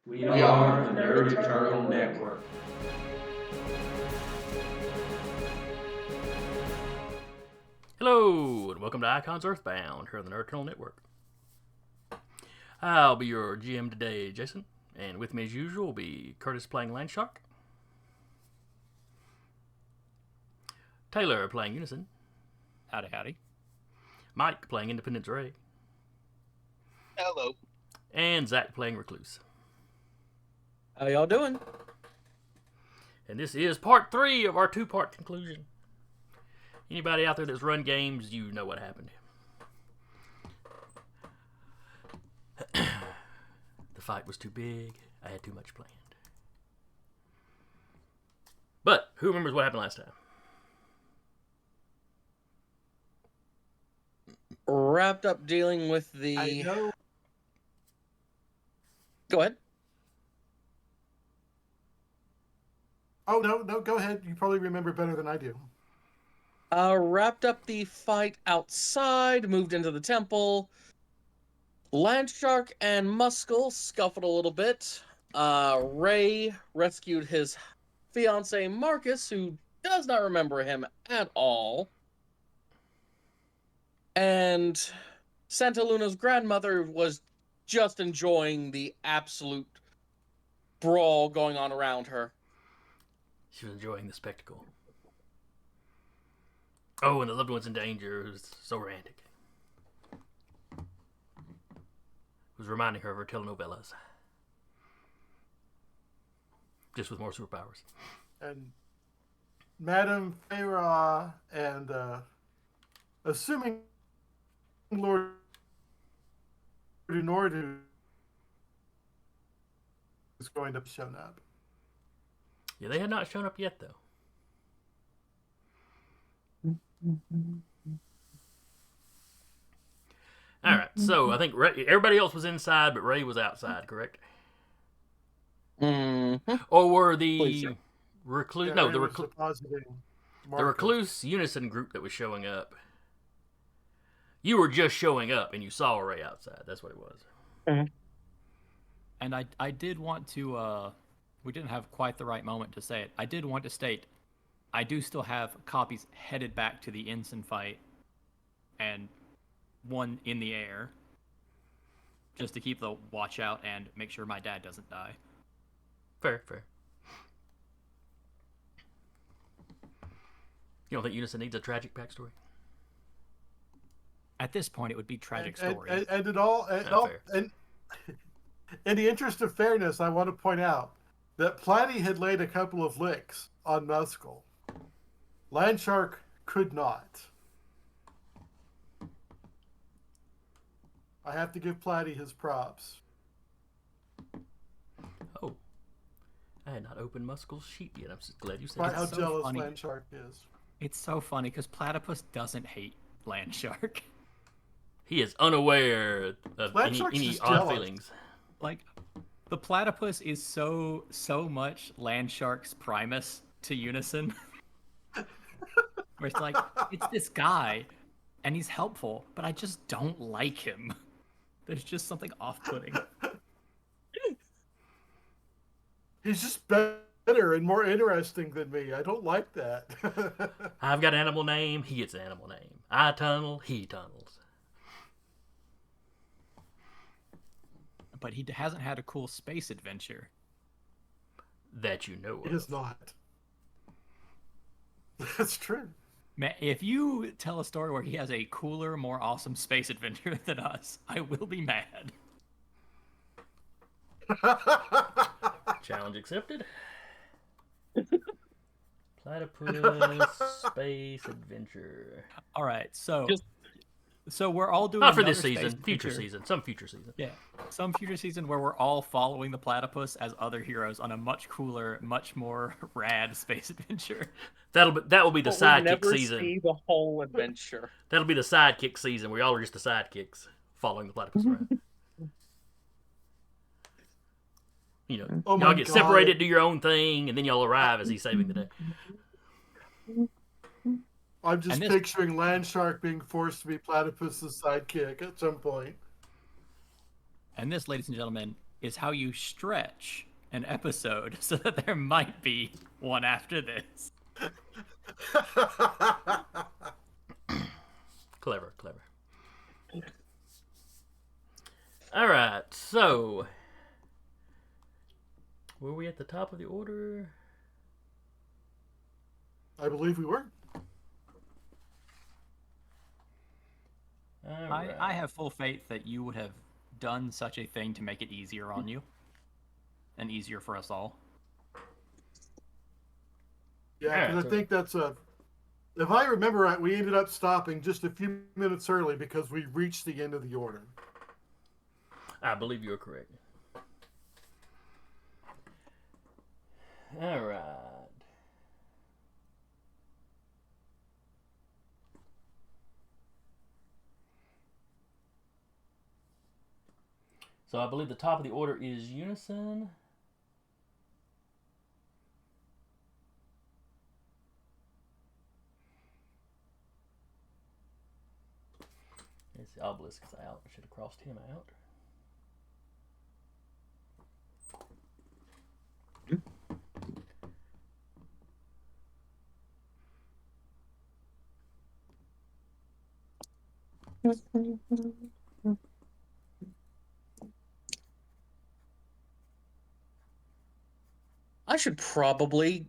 We are the Nerd Eternal Network. Hello, and welcome to Icons Earthbound here on the Nerd Eternal Network. I'll be your GM today, Jason, and with me as usual will be Curtis playing Landshark, Taylor playing Unison, Howdy, howdy. Mike playing Independence Ray, Hello. and Zach playing Recluse. How y'all doing? And this is part 3 of our 2-part conclusion. Anybody out there that's run games, you know what happened. The fight was too big. I had too much planned. But who remembers what happened last time? Wrapped up dealing with the... I know. Go ahead. Oh, no, go ahead. You probably remember better than I do. Wrapped up the fight outside, moved into the temple. Landshark and Muscle scuffled a little bit. Ray rescued his fiancé Marcus, who does not remember him at all. And Santa Luna's grandmother was just enjoying the absolute brawl going on around her. She was enjoying the spectacle. Oh, and the loved one's in danger. It was so romantic. It was reminding her of her telenovelas. Just with more superpowers. And Madame Pharah and assuming Lord Anordu is going to have shown up. Yeah, they had not shown up yet, though. Alright, so I think everybody else was inside, but Ray was outside, correct? Mm-hmm. Or were the Please, recluse... Yeah, no, Ray the was depositing Marcus. recluse unison group that was showing up. You were just showing up, and you saw Ray outside. That's what it was. And I did want to, we didn't have quite the right moment to say it. I did want to state, I do still have copies headed back to the ensign fight, and one in the air, just to keep the watch out and make sure my dad doesn't die. Fair. You don't think Unison needs a tragic backstory? At this point, it would be tragic And story. Fair. And in the interest of fairness, I want to point out that Platty had laid a couple of licks on Muscle. Landshark could not. I have to give Platty his props. Oh. I had not opened Muscle's sheet yet. I'm just glad you said By that. how so jealous funny. Landshark is. It's so funny because Platypus doesn't hate Landshark. He is unaware of Landshark's any just odd jealous. feelings. Like, the platypus is so much Landshark's Primus to Unison. Where it's like, it's this guy, and he's helpful, but I just don't like him. There's just something off-putting. He's just better and more interesting than me. I don't like that. I've got an animal name, he gets an animal name. I tunnel, he tunnels. But he hasn't had a cool space adventure. That you know of. He is not. That's true. Man, if you tell a story where he has a cooler, more awesome space adventure than us, I will be mad. Challenge accepted. Platypus space adventure. All right, so Just- so we're all doing Not for this another space season. Future adventure. season. Some future season. Yeah, some future season where we're all following the platypus as other heroes on a much cooler, much more rad space adventure. That will be the But we sidekick never season. see the whole adventure. That'll be the sidekick season where y'all are just the sidekicks following the platypus around. You know, Oh my y'all get God. separated, do your own thing, and then y'all arrive as he's saving the day. I'm just And this- picturing Landshark being forced to be Platypus's sidekick at some point. And this, ladies and gentlemen, is how you stretch an episode so that there might be one after this. Clever. All right, so were we at the top of the order? I believe we were. All right. I have full faith that you would have done such a thing to make it easier on you. And easier for us all. Yeah, because I think that's a. If I remember right, we ended up stopping just a few minutes early because we reached the end of the order. I believe you're correct. All right. So I believe the top of the order is Unison. It's Obelisk's out. I should have crossed him out. I should probably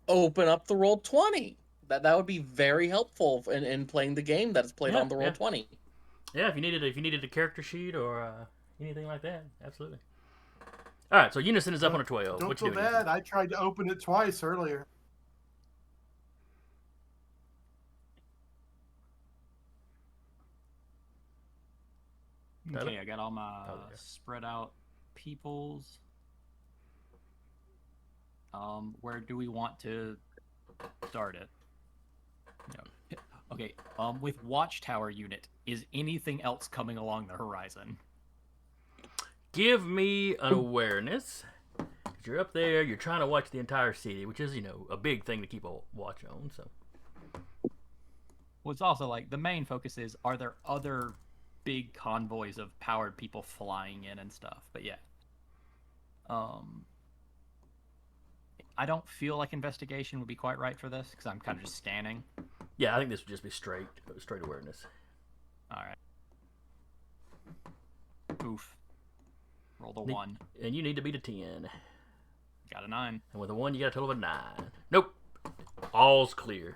open up the Roll20. That would be very helpful in playing the game that is played on the Roll20. Yeah, if you needed a character sheet or anything like that, absolutely. All right, so Unison is up on a 12. Don't What you feel doing? bad. I tried to open it twice earlier. Okay, I got all my spread out peoples. Where do we want to start it? No. Okay, with Watchtower unit, is anything else coming along the horizon? Give me an awareness. You're up there, you're trying to watch the entire city, which is, a big thing to keep a watch on, so. Well, it's also like, the main focus is, are there other big convoys of powered people flying in and stuff? But yeah. I don't feel like investigation would be quite right for this, because I'm kind of just scanning. Yeah, I think this would just be straight awareness. Alright. Oof. Roll the 1. And you need to beat a 10. Got a 9. And with a 1, you got a total of a 9. Nope. All's clear.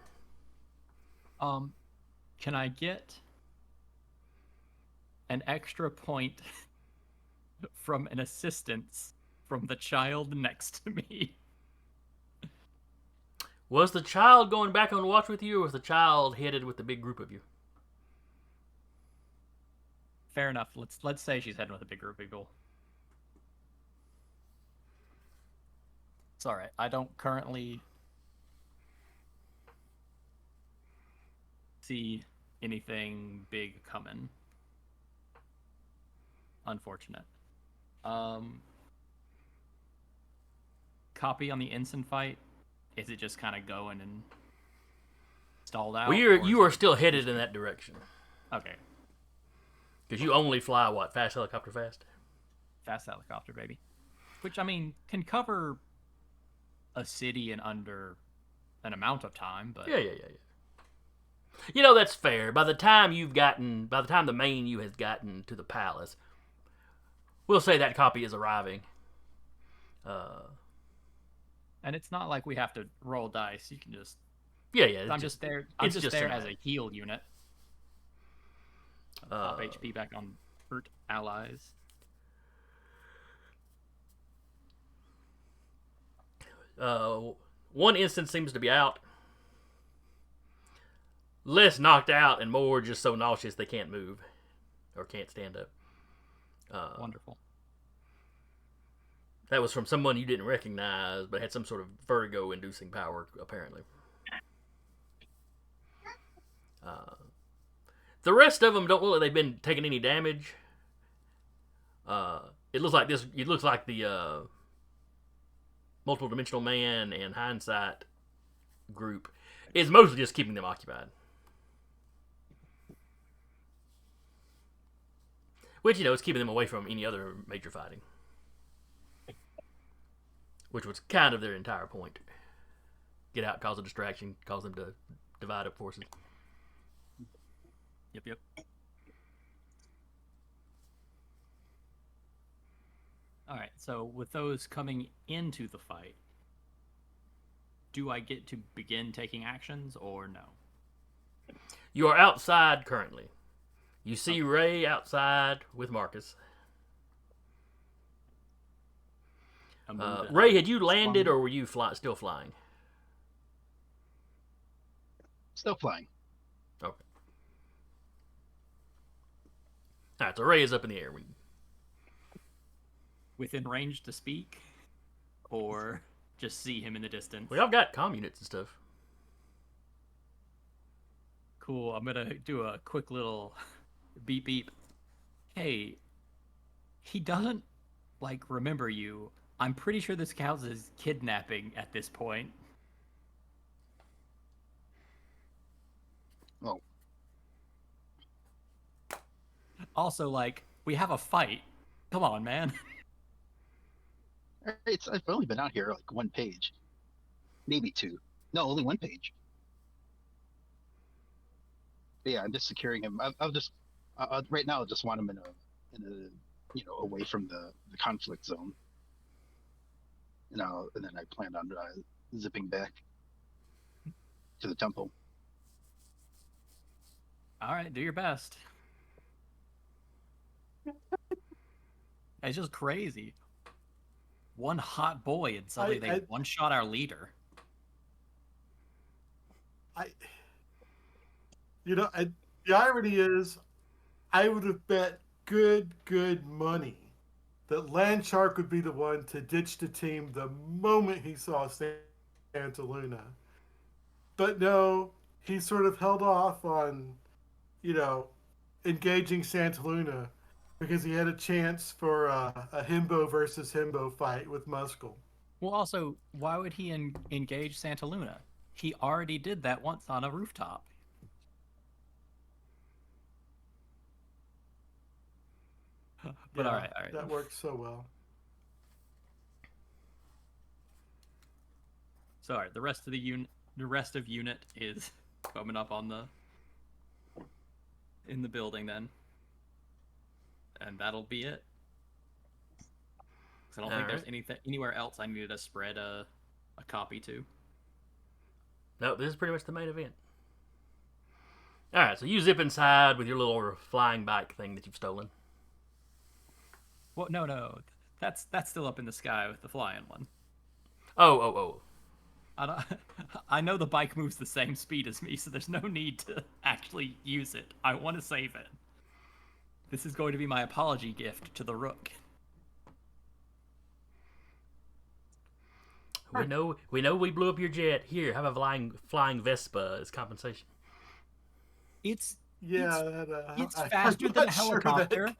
Can I get an extra point from an assistance from the child next to me? Was the child going back on watch with you, or was the child headed with the big group of you? Fair enough. Let's say she's heading with a big group of people. It's alright. I don't currently see anything big coming. Unfortunate. Copy on the ensign fight. Is it just kind of going and stalled out? Well, you are still headed in that direction. Okay. Because you only fly, what, fast helicopter fast? Fast helicopter, baby. Which, I mean, can cover a city in under an amount of time, but... Yeah. That's fair. By the time the main you has gotten to the palace, we'll say that copy is arriving. And it's not like we have to roll dice. You can just... Yeah. I'm just there as a heal unit. Pop HP back on hurt allies. One instance seems to be out. Less knocked out and more just so nauseous they can't move. Or can't stand up. Wonderful. That was from someone you didn't recognize, but had some sort of vertigo-inducing power, apparently. The rest of them don't look like they've been taking any damage. It looks like the Multiple Dimensional Man and Hindsight group is mostly just keeping them occupied. Which, is keeping them away from any other major fighting. which was kind of their entire point. Get out, cause a distraction, cause them to divide up forces. Yep. All right, so with those coming into the fight, do I get to begin taking actions or no? You are outside currently. You see Ray outside with Marcus. Ray, had you landed or were you still flying? Still flying. Okay. All right, so Ray is up in the air. Within range to speak, or just see him in the distance? Well, y'all got comm units and stuff. Cool. I'm gonna do a quick little beep beep. Hey, he doesn't remember you. I'm pretty sure this counts as kidnapping at this point. Oh. Also, we have a fight. Come on, man. I've only been out here one page, maybe two. No, only one page. But yeah, I'm just securing him. I'll just right now. I just want him in a away from the conflict zone. And then I plan on zipping back to the temple. All right, do your best. It's just crazy. One hot boy, and suddenly they one-shot our leader. The irony is, I would have bet good money that Landshark would be the one to ditch the team the moment he saw Santa Luna. But no, he sort of held off on, engaging Santa Luna because he had a chance for a himbo versus himbo fight with Muscle. Well, also, why would he engage Santa Luna? He already did that once on a rooftop. But Yeah, all right. That works so well. So, all right, the rest of unit is coming up in the building then, and that'll be it. I don't think there's anywhere else I needed to spread a copy to. No, this is pretty much the main event. All right, so you zip inside with your little flying bike thing that you've stolen. Well, no, that's still up in the sky with the flying one. Oh. I know the bike moves the same speed as me, so there's no need to actually use it. I want to save it. This is going to be my apology gift to the Rook. We know we blew up your jet. Here, have a flying Vespa as compensation. It's it's faster than a helicopter.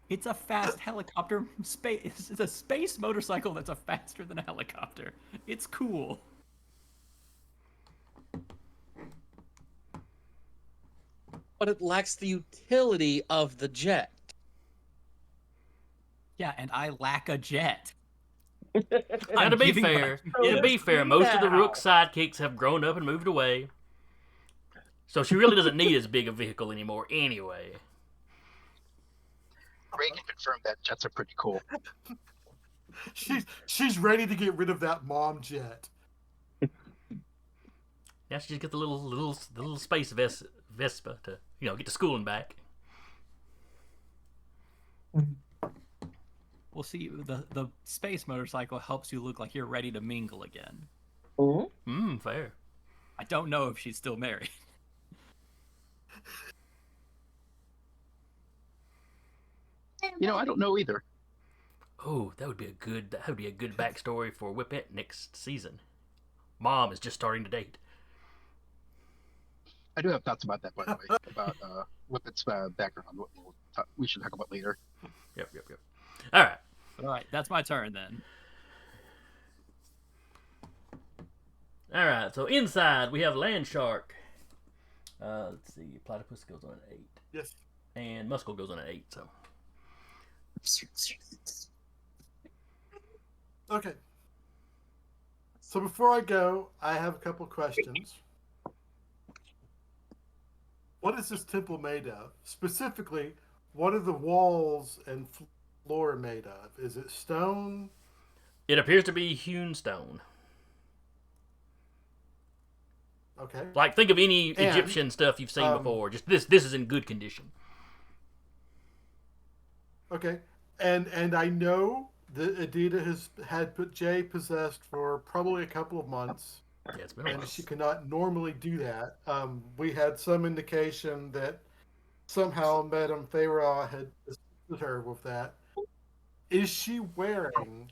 It's a fast helicopter. It's a space motorcycle that's faster than a helicopter. It's cool. But it lacks the utility of the jet. Yeah, and I lack a jet. Now, to be fair, most of the Rook sidekicks have grown up and moved away. So she really doesn't need as big a vehicle anymore anyway. Ray can confirm that jets are pretty cool. She's ready to get rid of that mom jet. Now she just get the little space Vespa to get to school and back. Well, see, the space motorcycle helps you look like you're ready to mingle again. Fair. I don't know if she's still married. I don't know either. Oh, that would be a good backstory for Whippet next season. Mom is just starting to date. I do have thoughts about that, by the way, about Whippet's background. We should talk about later. Yep. All right, that's my turn then. All right, so inside we have Landshark. Let's see, Platypus goes on an 8. Yes. And Muscle goes on an 8, so. Okay. So before I go, I have a couple questions. What is this temple made of? Specifically, what are the walls and floor made of? Is it stone? It appears to be hewn stone. Okay. Like, think of any And, Egyptian stuff you've seen before. Just this is in good condition. Okay. And I know that Adita has had Jay possessed for probably a couple of months. Yeah, it's been a while. And she cannot normally do that. We had some indication that somehow Madame Pharah had assisted her with that. Is he wearing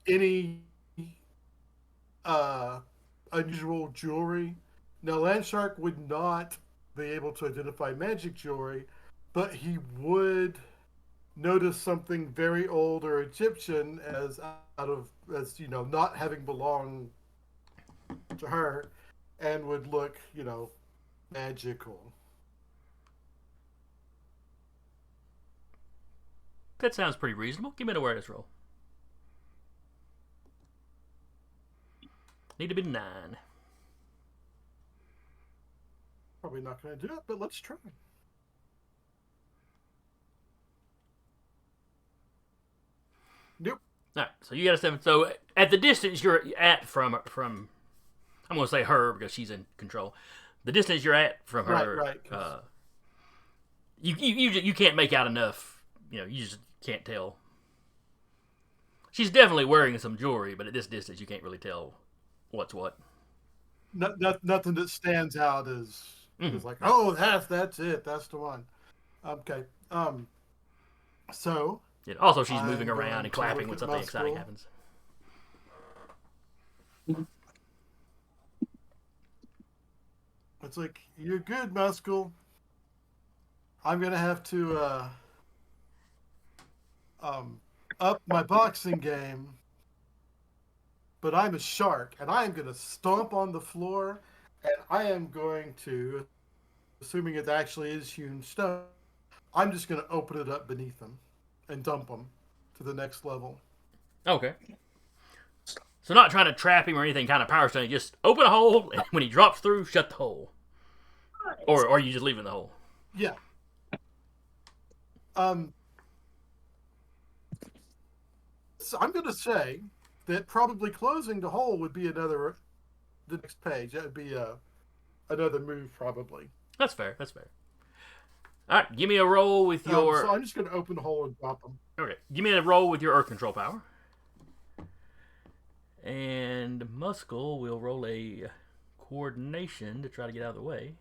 any unusual jewelry? Now, Landshark would not be able to identify magic jewelry, but he would notice something very old or Egyptian as not having belonged to her, and would look magical. That sounds pretty reasonable. Give me an awareness roll. Need to be 9. Probably not going to do it, but let's try. Nope. All right, so you got a 7. So at the distance you're at from I'm going to say her because she's in control. The distance you're at from her, Right. you can't make out enough. You just can't tell. She's definitely wearing some jewelry, but at this distance you can't really tell what's what. Nothing that stands out as like, oh, that's it. That's the one. Okay. So. Yeah, also, she's moving I'm around going and to clapping look when at something Muscle. exciting happens. It's like, you're good, Muscle. I'm going to have to up my boxing game. But I'm a shark, and I am going to stomp on the floor, and I am going to, assuming it actually is hewn stone, I'm just going to open it up beneath them and dump them to the next level. Okay. So not trying to trap him or anything, kind of power stone. Just open a hole, and when he drops through, shut the hole. Or are you just leaving the hole? Yeah. So I'm going to say that probably closing the hole would be the next page. That would be another move, probably. That's fair. All right, give me a roll with your. So I'm just going to open the hole and drop them. Okay, give me a roll with your Earth control power. And Muscle will roll a coordination to try to get out of the way.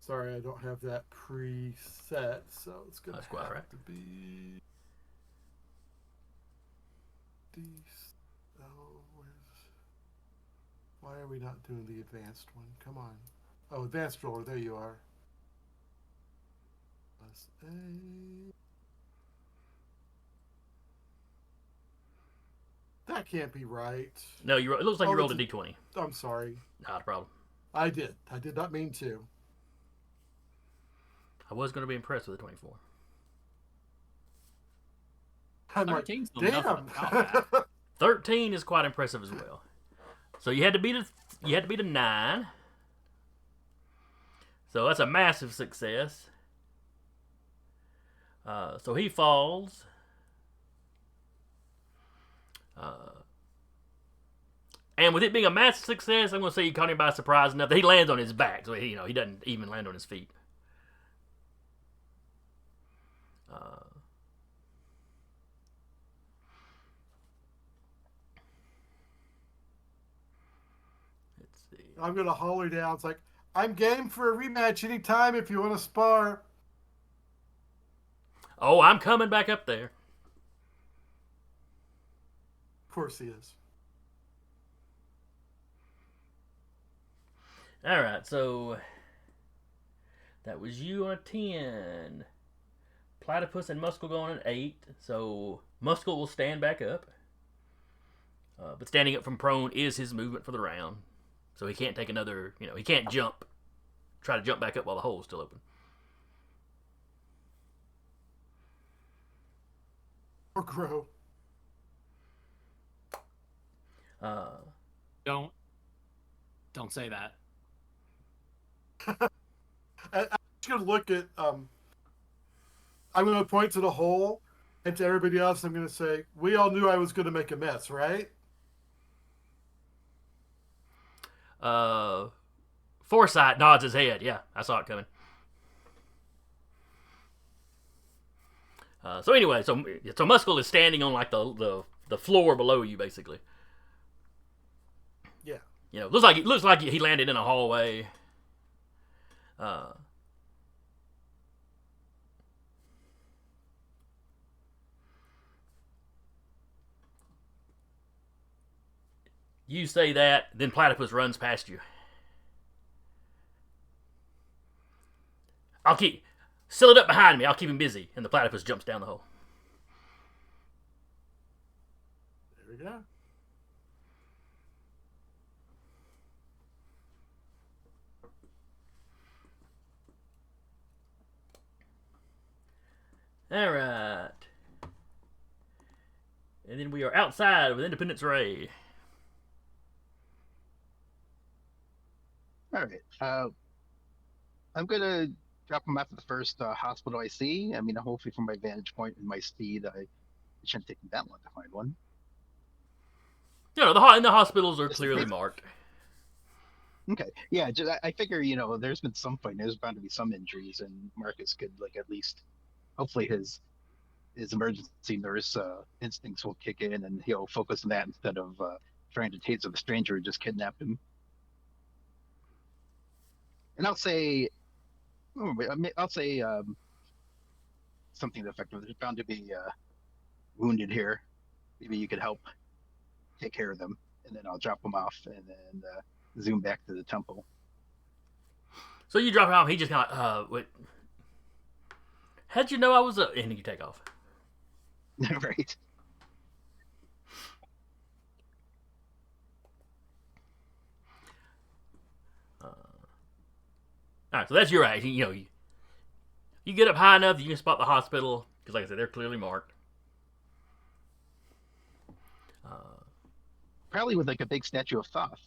Sorry, I don't have that preset, so it's going to have right. to be. Why are we not doing the advanced one? Come on. Oh, advanced roller. There you are. That can't be right. No, it looks like you rolled a d20. I'm sorry. Not a problem. I did. I did not mean to. I was going to be impressed with a 24. I'm like, 13's still damn. nothing without that. 13 is quite impressive as well. So you had to beat a 9. So that's a massive success. So he falls. And with it being a massive success, I'm going to say you caught him by surprise enough that he lands on his back. So he doesn't even land on his feet. Let's see. I'm going to holler down. It's like, I'm game for a rematch anytime if you want to spar. Oh, I'm coming back up there. Of course he is. All right, so that was you on a 10. Platypus and Muscle go on an 8. So Muscle will stand back up. But standing up from prone is his movement for the round. So he can't take another, he can't jump try to jump back up while the hole's still open. Or grow. Don't say that. I'm just gonna look at. I'm gonna point to the hole, and to everybody else, I'm gonna say, "We all knew I was gonna make a mess, right?" Foresight nods his head. Yeah, I saw it coming. So anyway, so Muscle is standing on like the floor below you, basically. Yeah. You know, looks like he landed in a hallway. You say that, then Platypus runs past you. Seal it up behind me. I'll keep him busy. And the Platypus jumps down the hole. There we go. All right. And then we are outside with Independence Ray. All right. I'm gonna drop him after the first hospital I see. I mean, hopefully from my vantage point and my speed, it shouldn't take me that long to find one. You know, the hospitals are Just clearly marked. Okay. Yeah, I figure, there's been some fighting. There's bound to be some injuries, and Marcus could, like, at least, hopefully his emergency nurse instincts will kick in, and he'll focus on that instead of trying to taser the stranger who just kidnapped him. And I'll say, something effective. There's bound to be wounded here. Maybe you could help take care of them, and then I'll drop them off, and then zoom back to the temple. So you drop him off. He just kind of wait. How'd you know I was and you take off? Right. All right, so that's your action. You get up high enough that you can spot the hospital because, like I said, they're clearly marked. Probably with like a big statue of Thoth.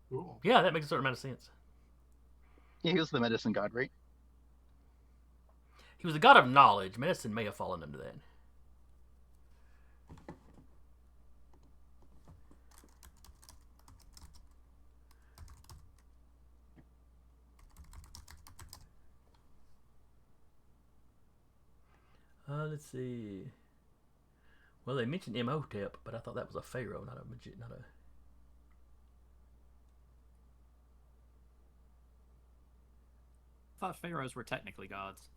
Cool. Yeah, that makes a certain amount of sense. Yeah, he was the medicine god, right? He was the god of knowledge. Medicine may have fallen under that. Let's see. Well, they mentioned Imhotep, but I thought that was a pharaoh, not a. I thought pharaohs were technically gods.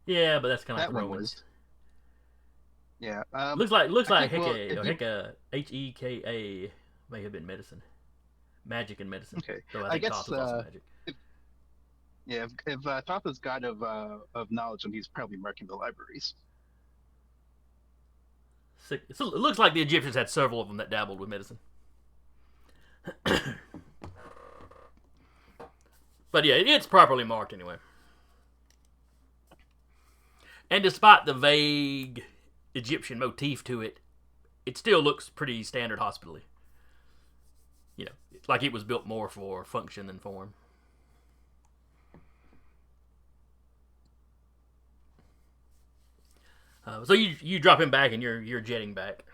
Yeah, but that's kind of That like one Romans. was. Yeah. Looks I like think, well, Heka, Heka may have been medicine, magic and medicine. Okay. So I I think guess, Thoth is also magic. if Thoth is god of knowledge, then he's probably marking the libraries. So it looks like the Egyptians had several of them that dabbled with medicine. But yeah, it's properly marked anyway. And despite the vague Egyptian motif to it, it still looks pretty standard hospital-y. Like it was built more for function than form. So you drop him back and you're jetting back.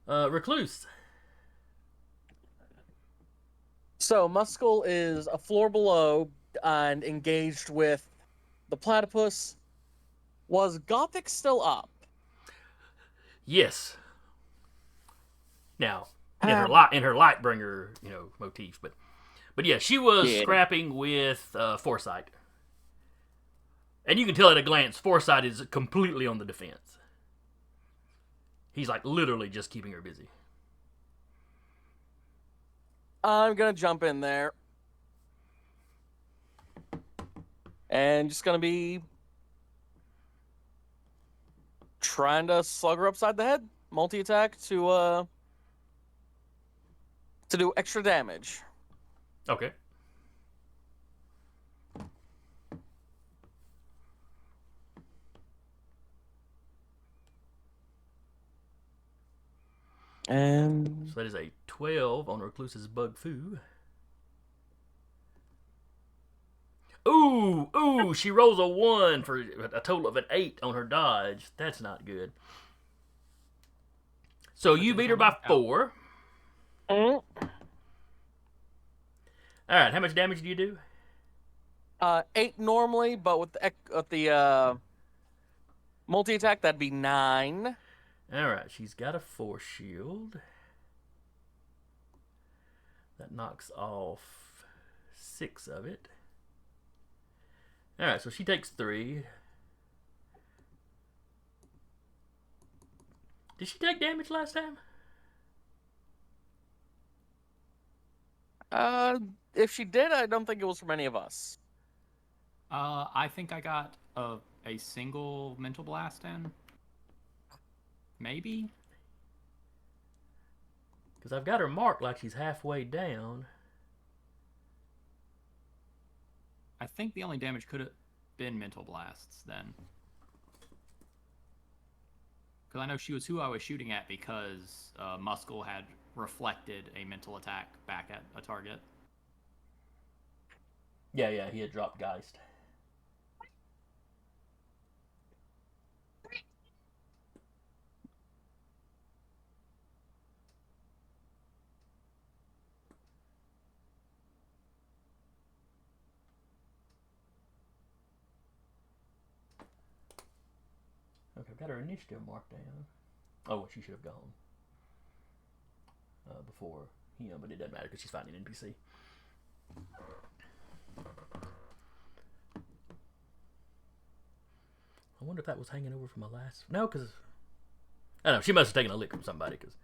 Recluse. So Muscle is a floor below and engaged with the platypus. Was Gothic still up? Yes. Now, in her Lightbringer, motif, but yeah, she was scrapping with Foresight, and you can tell at a glance, Foresight is completely on the defense. He's like literally just keeping her busy. I'm gonna jump in there. And just gonna be trying to slug her upside the head. Multi-attack to do extra damage. Okay. And So that is a 12 on Recluse's Bug Foo. Ooh, she rolls a 1 for a total of an 8 on her dodge. That's not good. So you beat her by 4. Mm. Alright, how much damage do you do? 8 normally, but with the multi-attack, that'd be 9. Alright, she's got a force shield. That knocks off 6 of it. Alright, so she takes 3. Did she take damage last time? If she did, I don't think it was from any of us. I think I got a single mental blast in. Maybe? Because I've got her marked like she's halfway down. I think the only damage could have been mental blasts then. Because I know she was who I was shooting at because Muscle had reflected a mental attack back at a target. Yeah, he had dropped Geist. Okay, I've got her initiative marked down. Oh, she should have gone before him, but it doesn't matter because she's fighting an NPC. I wonder if that was hanging over from my last... No, because... I don't know, she must have taken a lick from somebody because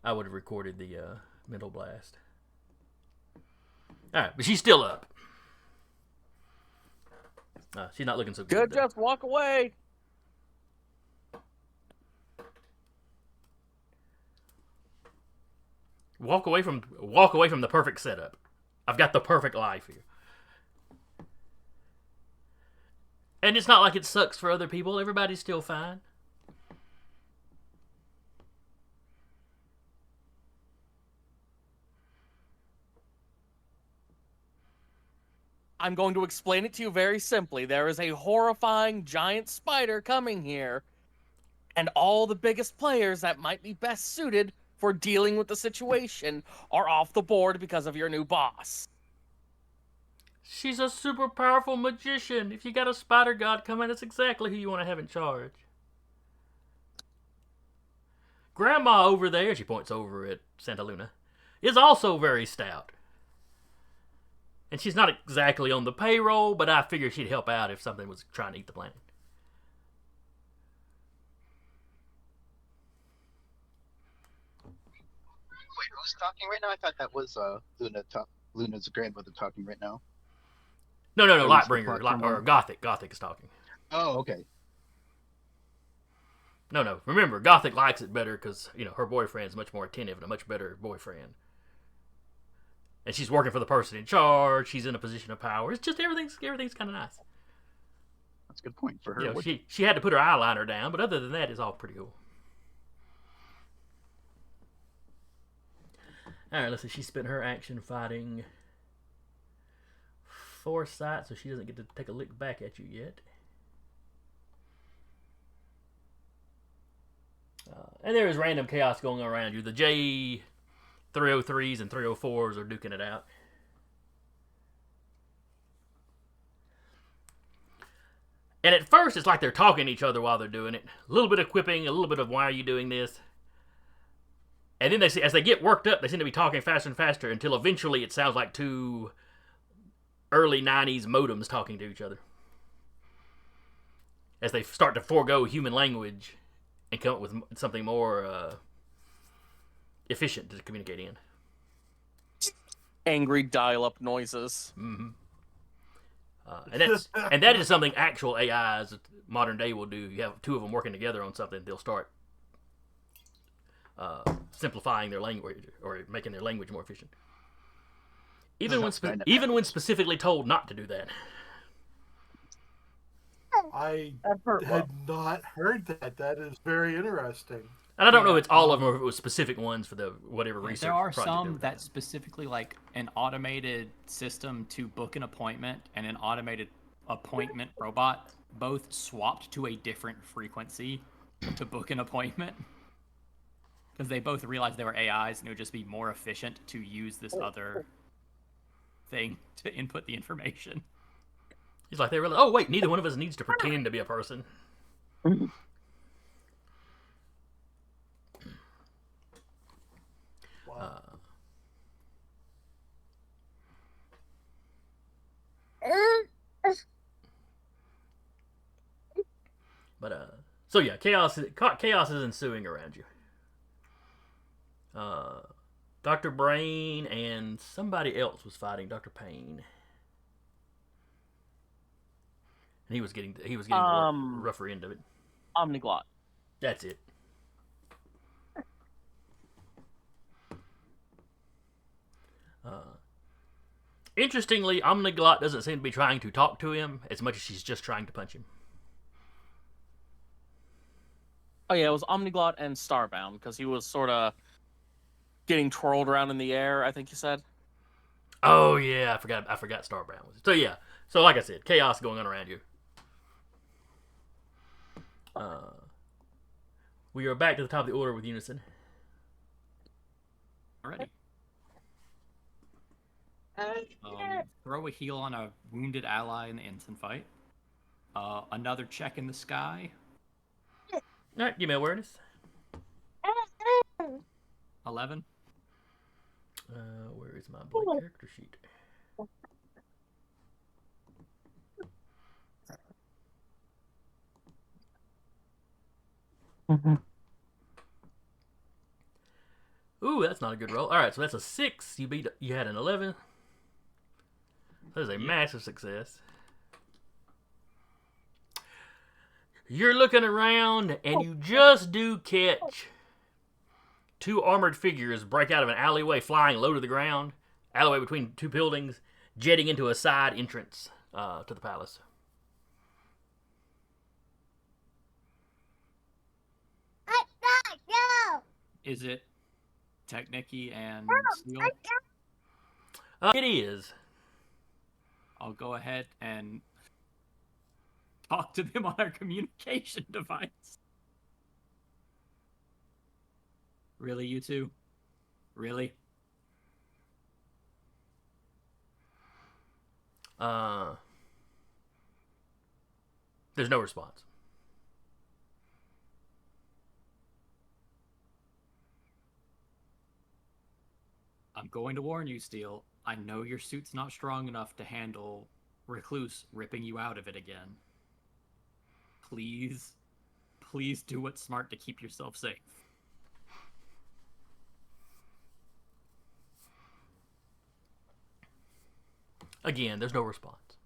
I would have recorded the mental blast. Alright, but she's still up. She's not looking so good. Good, just walk away. Walk away from the perfect setup. I've got the perfect life here. And it's not like it sucks for other people. Everybody's still fine. I'm going to explain it to you very simply. There is a horrifying giant spider coming here, and all the biggest players that might be best suited for dealing with the situation are off the board because of your new boss. She's a super powerful magician. If you got a spider god coming, that's exactly who you want to have in charge. Grandma over there, she points over at Santa Luna, is also very stout. And she's not exactly on the payroll, but I figure she'd help out if something was trying to eat the planet. Wait, who's talking right now? I thought that was Luna's grandmother talking right now. No, Or Lightbringer, or Gothic. Gothic is talking. Oh, okay. No. Remember, Gothic likes it better because, her boyfriend's much more attentive and a much better boyfriend. And she's working for the person in charge. She's in a position of power. It's just everything's kind of nice. That's a good point for her. She had to put her eyeliner down, but other than that, it's all pretty cool. All right, let's see. She spent her action fighting Foresight, so she doesn't get to take a lick back at you yet. And there is random chaos going on around you. The J303s and 304s are duking it out. And at first, it's like they're talking to each other while they're doing it. A little bit of quipping, a little bit of why are you doing this? And then as they get worked up, they seem to be talking faster and faster until eventually it sounds like two early 90s modems talking to each other. As they start to forego human language and come up with something more efficient to communicate in. Angry dial-up noises. Mm-hmm. And that is something actual AIs modern day will do. You have two of them working together on something, they'll start simplifying their language or making their language more efficient. Even when specifically told not to do that. I had not heard that. That is very interesting. And I don't know if it's all of them or if it was specific ones for the whatever research There are project some that specifically like an automated system to book an appointment and an automated appointment robot both swapped to a different frequency to book an appointment. Because they both realized they were AIs and it would just be more efficient to use this other thing to input the information. He's like, they realize, oh wait, neither one of us needs to pretend to be a person. So yeah, chaos is ensuing around you. Dr. Brain and somebody else was fighting Dr. Payne. And he was getting the rougher end of it. Omniglot. That's it. Interestingly, Omniglot doesn't seem to be trying to talk to him as much as she's just trying to punch him. Oh yeah, it was Omniglot and Starbound because he was sort of getting twirled around in the air. I think you said. Oh yeah, I forgot Starbound was. So yeah, so like I said, chaos going on around you. We are back to the top of the order with Unison. Alrighty. Throw a heal on a wounded ally in the instant fight. Another check in the sky. Alright, give me awareness. 11. Where is my blank character sheet? Ooh, that's not a good roll. Alright, so that's a 6. You had an 11. That is a massive success. You're looking around, and you just do catch two armored figures break out of an alleyway, flying low to the ground. Alleyway between two buildings, jetting into a side entrance to the palace. Is it Technicky and Steel? It is. I'll go ahead and talk to them on our communication device. Really, you two? Really? There's no response. I'm going to warn you, Steel. I know your suit's not strong enough to handle Recluse ripping you out of it again. Please do what's smart to keep yourself safe. Again, there's no response.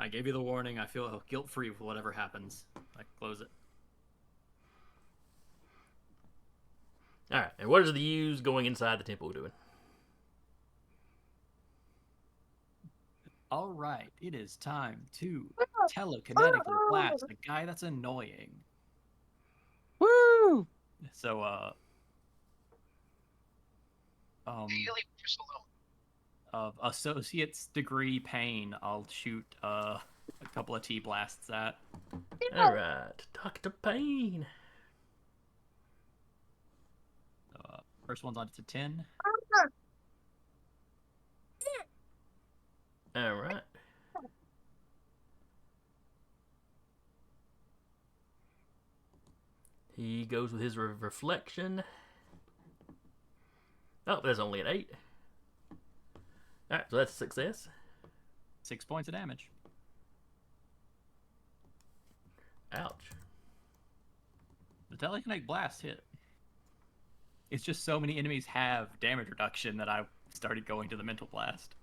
I gave you the warning. I feel guilt-free with whatever happens. I close it. Alright, and what is the use going inside the temple doing? Alright, it is time to telekinetically blast a guy that's annoying. Woo! So, of associate's degree pain, I'll shoot a couple of T-blasts at. Alright, Dr. Payne. First one's on to 10. Alright. He goes with his reflection. Oh, there's only an 8. Alright, so that's a success. 6 points of damage. Ouch. The telekinetic blast hit. It's just so many enemies have damage reduction that I started going to the mental blast.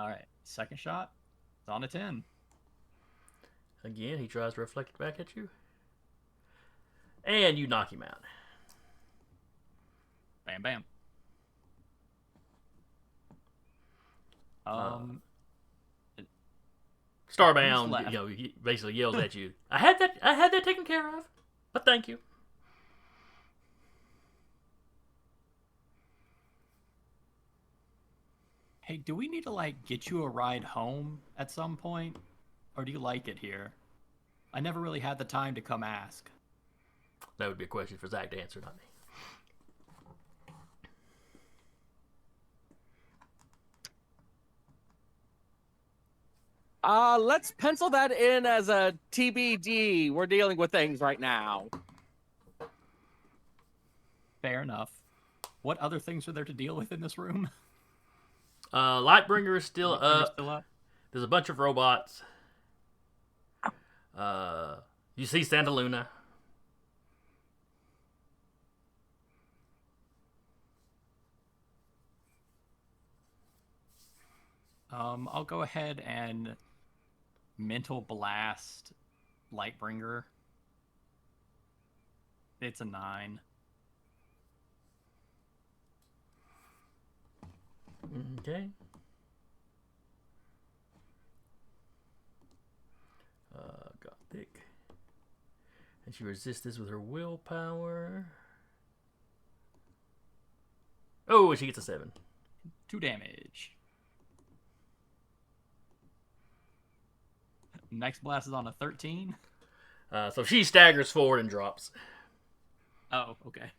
All right, second shot. It's on a 10. Again, he tries to reflect it back at you. And you knock him out. Bam, bam. Starbound, left? he basically yells at you. I had that taken care of, but thank you. Hey, do we need to get you a ride home at some point, or do you like it here? I never really had the time to come ask. That would be a question for Zach to answer, not me. Let's pencil that in as a TBD. We're dealing with things right now. Fair enough. What other things are there to deal with in this room? Lightbringer is still Lightbringer's up. still up? There's a bunch of robots. You see Santa Luna. I'll go ahead and mental blast Lightbringer. It's a 9. Okay. Gothic. And she resists this with her willpower. Oh, she gets a 7. 2 damage. Next blast is on a 13. So she staggers forward and drops. Oh, okay.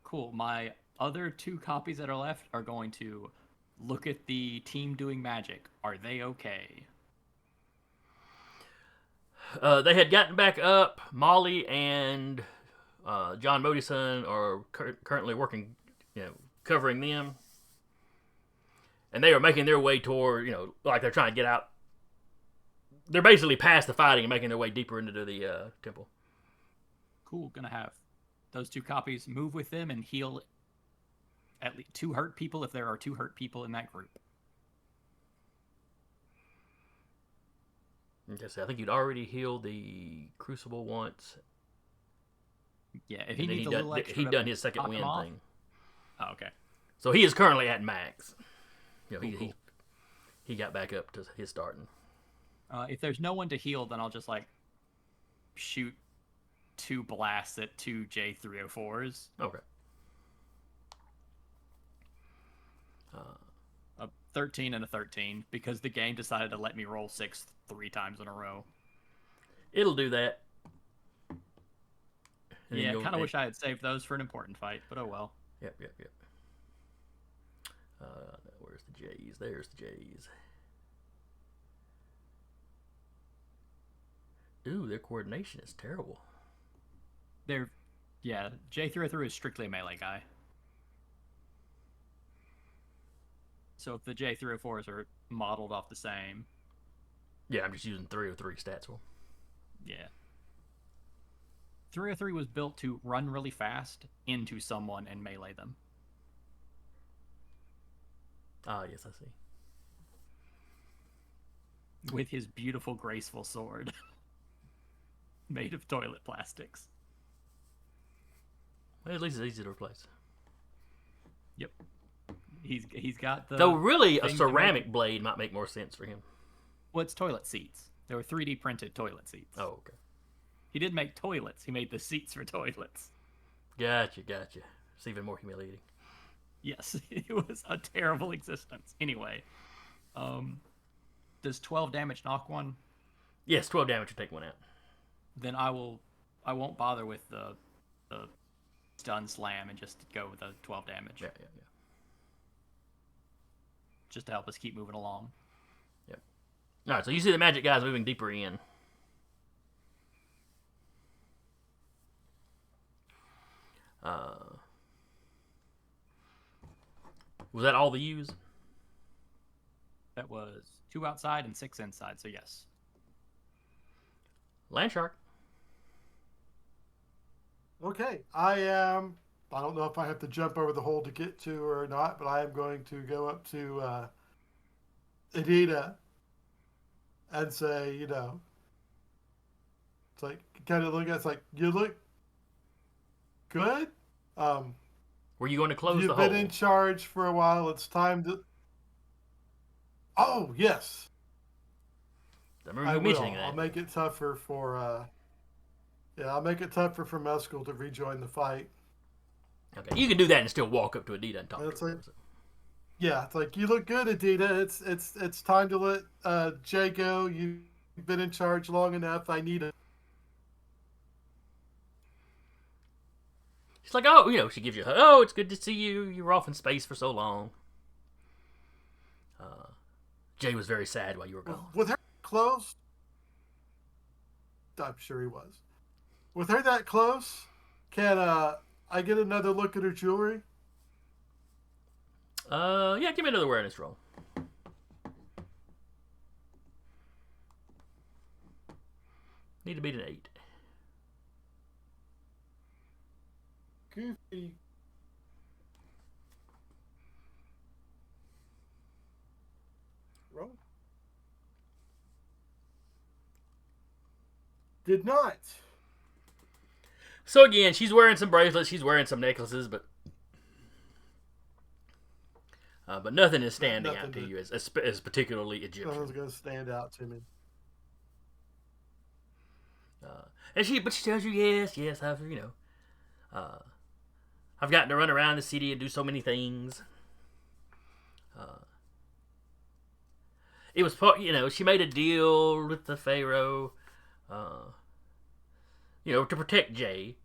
Cool. My other 2 copies that are left are going to look at the team doing magic. Are they okay? They had gotten back up. Molly and John Modison are currently working, covering them. And they are making their way toward, like they're trying to get out. They're basically past the fighting and making their way deeper into the temple. Cool. Gonna have those 2 copies move with them and heal at least 2 hurt people if there are 2 hurt people in that group. Okay, so I think you'd already healed the Crucible once. Yeah, if he And then needs a little extra, he'd done his second top him win off. thing. Oh, okay. So he is currently at max. Cool. He got back up to his starting. If there's no one to heal, then I'll just shoot 2 blasts at 2 J304s. Okay. A 13 and a 13 because the game decided to let me roll 6 3 times in a row. It'll do that. And Yeah, kind of wish I had saved those for an important fight, but oh well. Yep. Where's the J's? There's the J's. Ooh, their coordination is terrible. J303 is strictly a melee guy. So if the J304s are modeled off the same. Yeah, I'm just using 303 stats for them. Yeah. 303 was built to run really fast into someone and melee them. Ah, yes, I see. With his beautiful, graceful sword. Made of toilet plastics. Well, at least it's easy to replace. Yep. He's got the... Though really, a thing to ceramic blade might make more sense for him. Well, it's toilet seats. They were 3D printed toilet seats. Oh, okay. He didn't make toilets. He made the seats for toilets. Gotcha. It's even more humiliating. Yes, it was a terrible existence. Anyway, does 12 damage knock one? Yes, 12 damage to take one out. Then I won't bother with the stun slam and just go with the 12 damage. Yeah. Just to help us keep moving along. Yep. All right, so you see the magic guys moving deeper in. Was that all the use? That was 2 outside and 6 inside, so yes. Landshark. Okay, I am I don't know if I have to jump over the hole to get to her or not, but I am going to go up to Adina and say, it's like kind of look at it's like you look good. Were you going to close the You've hole? been in charge for a while. It's time to. Oh yes, I remember I you will. mentioning that. I'll make it tougher for. I'll make it tougher for Mescal to rejoin the fight. Okay, you can do that and still walk up to Adina and talk It's to her. like- Yeah, it's like you look good, Adina. It's time to let Jay go. You've been in charge long enough. I need it. She's like, oh, she gives you a hug. Oh, it's good to see you. You were off in space for so long. Jay was very sad while you were gone. With her close, I'm sure he was. With her that close, can I get another look at her jewelry? Yeah, give me another awareness roll. Need to beat an 8. Goofy. Roll. Did not. So again, she's wearing some bracelets, she's wearing some necklaces, but nothing is standing out to you as particularly Egyptian. Nothing's going to stand out to me. But she tells you, yes, I've gotten to run around the city and do so many things. It was part, she made a deal with the Pharaoh, to protect Jay.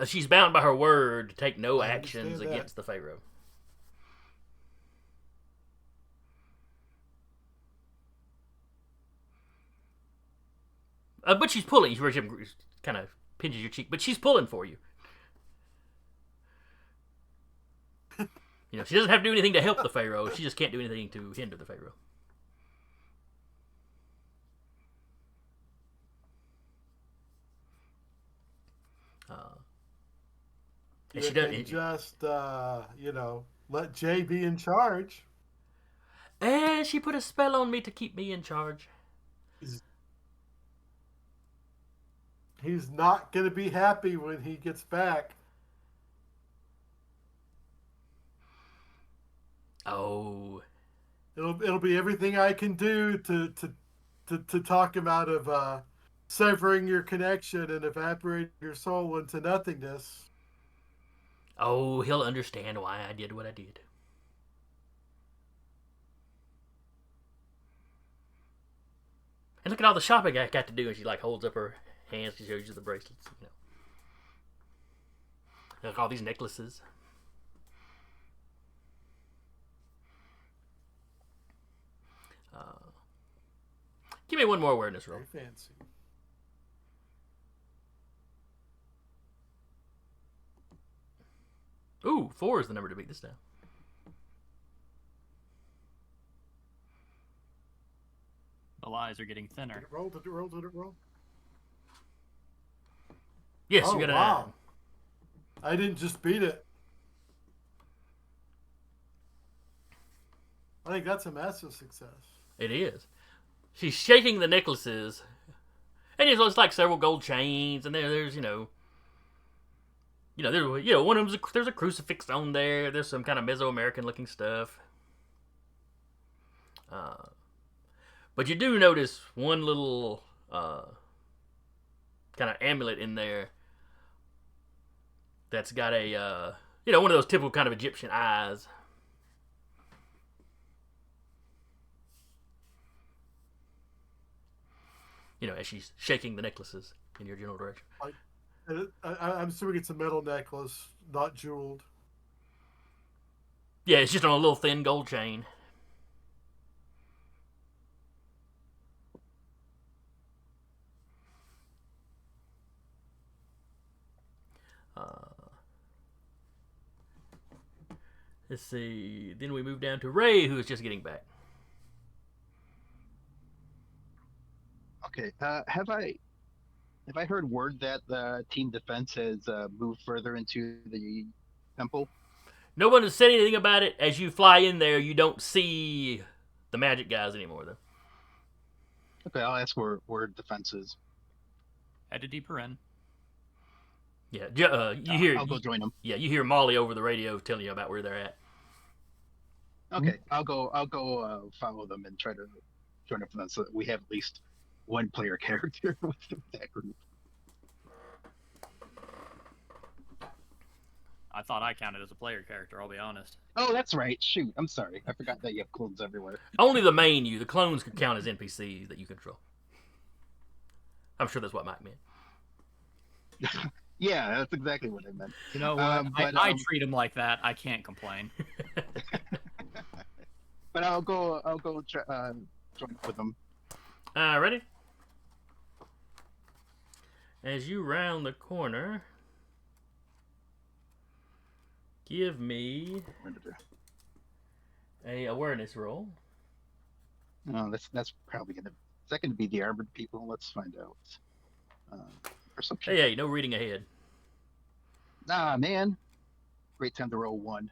She's bound by her word to take no actions against the Pharaoh. But she's pulling. She kind of pinches your cheek, but she's pulling for you. She doesn't have to do anything to help the Pharaoh. She just can't do anything to hinder the Pharaoh. And she doesn't just, let Jay be in charge. And she put a spell on me to keep me in charge. He's not going to be happy when he gets back. Oh. It'll be everything I can do to talk him out of severing your connection and evaporating your soul into nothingness. Oh, he'll understand why I did what I did. And look at all the shopping I got to do. And she holds up her hands to show you the bracelets. Look, all these necklaces. Give me one more awareness roll. Very fancy. Ooh, 4 is the number to beat this time. The lies are getting thinner. Did it roll? Yes, you got a 9. I didn't just beat it. I think that's a massive success. It is. She's shaking the necklaces, and it's like several gold chains, and there's one of them. There's a crucifix on there. There's some kind of Mesoamerican looking stuff. But you do notice one little kind of amulet in there that's got a one of those typical kind of Egyptian eyes. As she's shaking the necklaces in your general direction. I'm assuming it's a metal necklace, not jeweled. Yeah, it's just on a little thin gold chain. Let's see. Then we move down to Ray, who is just getting back. Okay, have I Have I heard word that the team defense has moved further into the temple? No one has said anything about it. As you fly in there, you don't see the magic guys anymore, though. Okay, I'll ask where defense is. Headed deeper in. Yeah, you hear. I'll go join them. Yeah, you hear Molly over the radio telling you about where they're at. Okay, I'll go follow them and try to join up with them so that we have at least one player character with that group. I thought I counted as a player character, I'll be honest. Oh, that's right. Shoot, I'm sorry. I forgot that you have clones everywhere. Only the main you. The clones could count as NPCs that you control. I'm sure that's what Mike meant. Yeah, that's exactly what I meant. You know what? I treat them like that. I can't complain. But I'll go join up with them. Ready? As you round the corner, give me a awareness roll. No, that's probably gonna. Is that gonna be the armored people? Let's find out. Perception. Hey, no reading ahead. Nah, man. Great time to roll 1.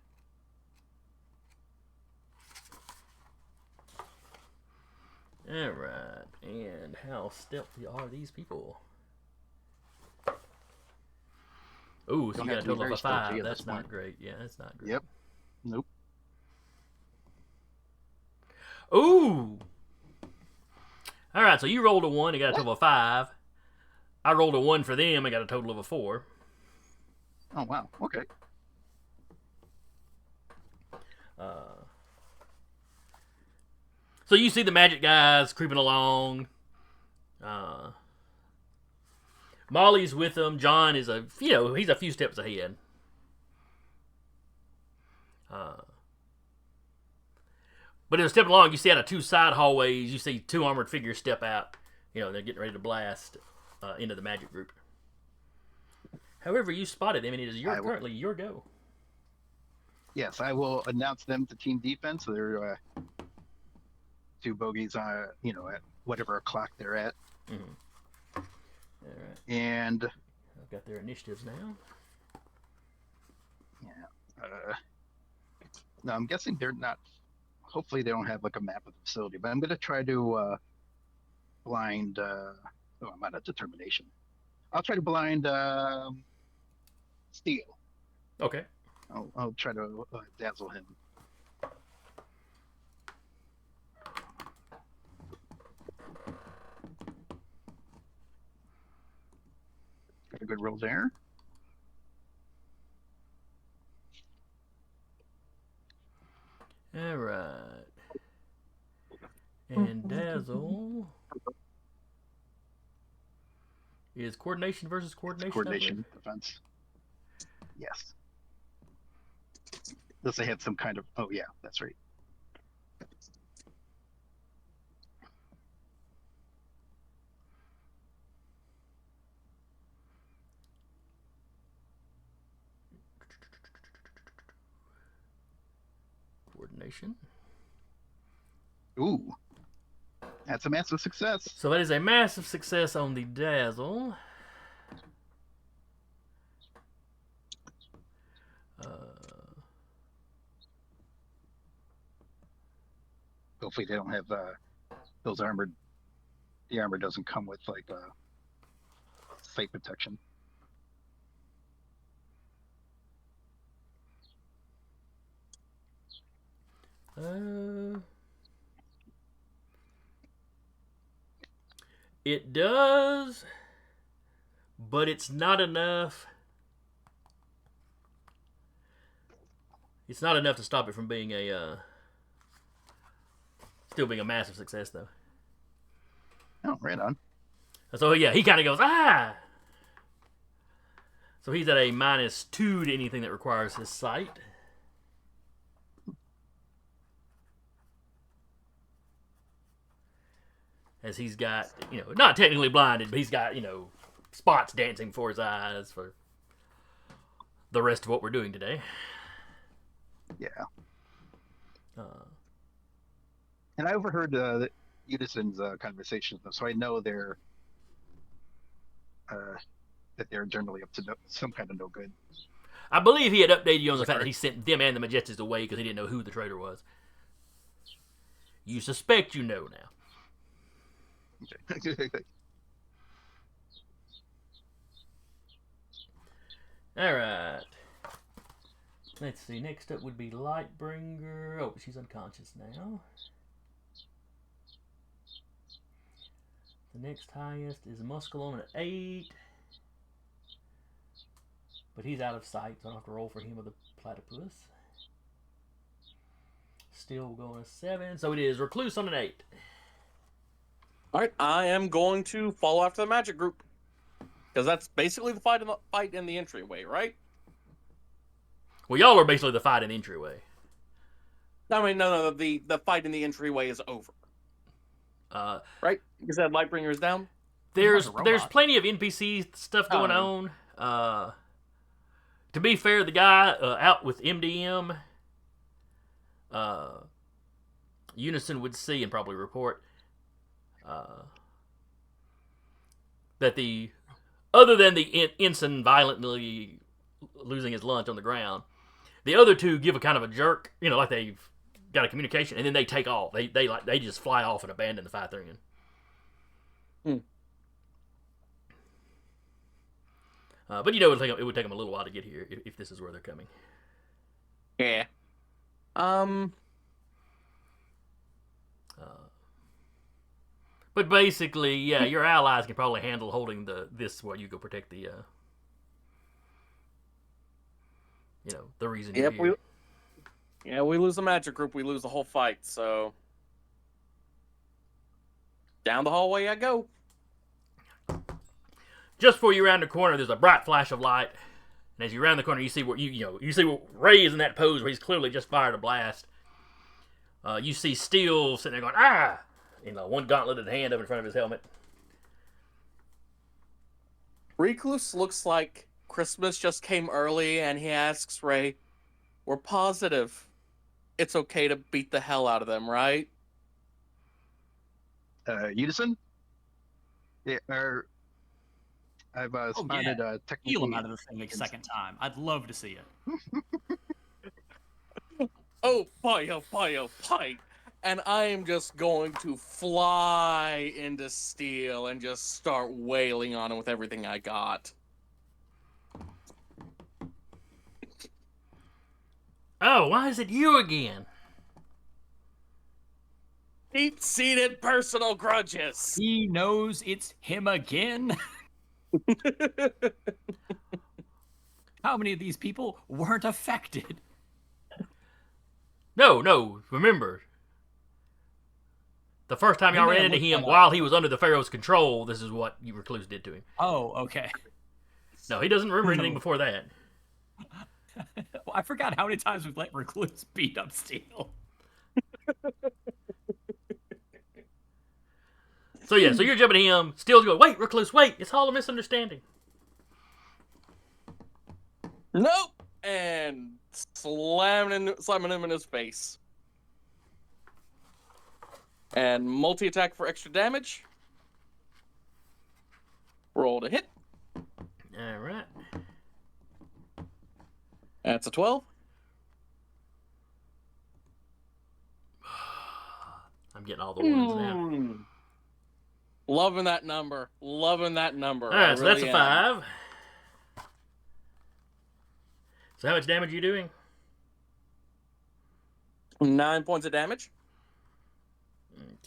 Alright, and how stealthy are these people? Ooh, so Don't you got have a to be total of very a stealthy 5. at That's this not point. great. Yeah, that's not great. Yep. Nope. Ooh! Alright, so you rolled a 1 and got a total of 5. I rolled a 1 for them and got a total of a 4. Oh wow. Okay. So you see the magic guys creeping along. Molly's with them. John is he's a few steps ahead. But as stepping along, you see out of 2 side hallways, you see 2 armored figures step out. They're getting ready to blast into the magic group. However, you spotted them, and it is currently your go. Yes, I will announce them to team defense. They're 2 bogeys, at whatever clock they're at. Mm-hmm. All right. And I've got their initiatives now. yeah, no, I'm guessing they're not. Hopefully, they don't have like a map of the facility. But I'm going to try to blind. I'm out of determination. I'll try to blind Steel. Okay. I'll try to dazzle him. Got a good roll there. All right. And dazzle is coordination versus coordination. Coordination defense. Yes. Unless they had some kind of. Oh yeah, that's right. Coordination. Ooh, that's a massive success. So that is a massive success on the dazzle. Hopefully they don't have those armored. The armor doesn't come with like sight protection. It does, but it's not enough. It's not enough to stop it from being still being a massive success, though. Oh, right on. So yeah, he kind of goes ah. So he's at a -2 to anything that requires his sight. As he's got, not technically blinded, but he's got, spots dancing before his eyes for the rest of what we're doing today. Yeah. And I overheard Udison's conversation with them, so I know that they're generally up to some kind of no good. I believe he had updated you on the Is that fact that he sent them and the Majestics away because he didn't know who the traitor was. You suspect you know now. Okay. All right. Let's see. Next up would be Lightbringer. Oh, she's unconscious now. The next highest is Muscalone at 8. But he's out of sight, so I don't have to roll for him with a platypus. Still going to 7. So it is Recluse on an 8. All right, I am going to follow after the magic group. Because that's basically the fight in the entryway, right? Well, y'all are basically the fight in the entryway. I mean, no, the fight in the entryway is over. Right? Because that Lightbringer is down? There's Like a robot. plenty of NPC stuff going Oh. on. To be fair, the guy out with MDM, Unison would see and probably report that other than the ensign violently losing his lunch on the ground, the other two give a kind of a jerk, like they've got a communication, and then they take off. They just fly off and abandon the 5-3. But it would take them a little while to get here if this is where they're coming. Yeah. But basically, yeah, your allies can probably handle holding this while you go protect the the reason you're here. We lose the magic group, we lose the whole fight, so down the hallway I go. Just before you round the corner, there's a bright flash of light, and as you round the corner, you see where you see where Ray is in that pose where he's clearly just fired a blast. You see Steel sitting there going ah, one gauntleted hand up in front of his helmet. Recluse looks like Christmas just came early, and he asks Ray, "We're positive it's okay to beat the hell out of them, right?" Unison? Yeah, I've spotted technically. Heal him out of the thing a second time. I'd love to see it. Oh, fight. And I am just going to fly into Steel and just start wailing on him with everything I got. Oh, why is it you again? Deep-seated personal grudges. He knows it's him again. How many of these people weren't affected? No, remember. The first time y'all ran into him while he was under the Pharaoh's control, this is what you Recluse did to him. Oh, okay. No, he doesn't remember anything before that. Well, I forgot how many times we've let Recluse beat up Steel. So you're jumping at him. Steel's going, wait, Recluse, wait. It's all a misunderstanding. Nope. And slamming him in his face. And multi-attack for extra damage. Roll to hit. All right. That's a 12. I'm getting all the ones now. Loving that number. All right, so that's a 5. So how much damage are you doing? 9 points of damage.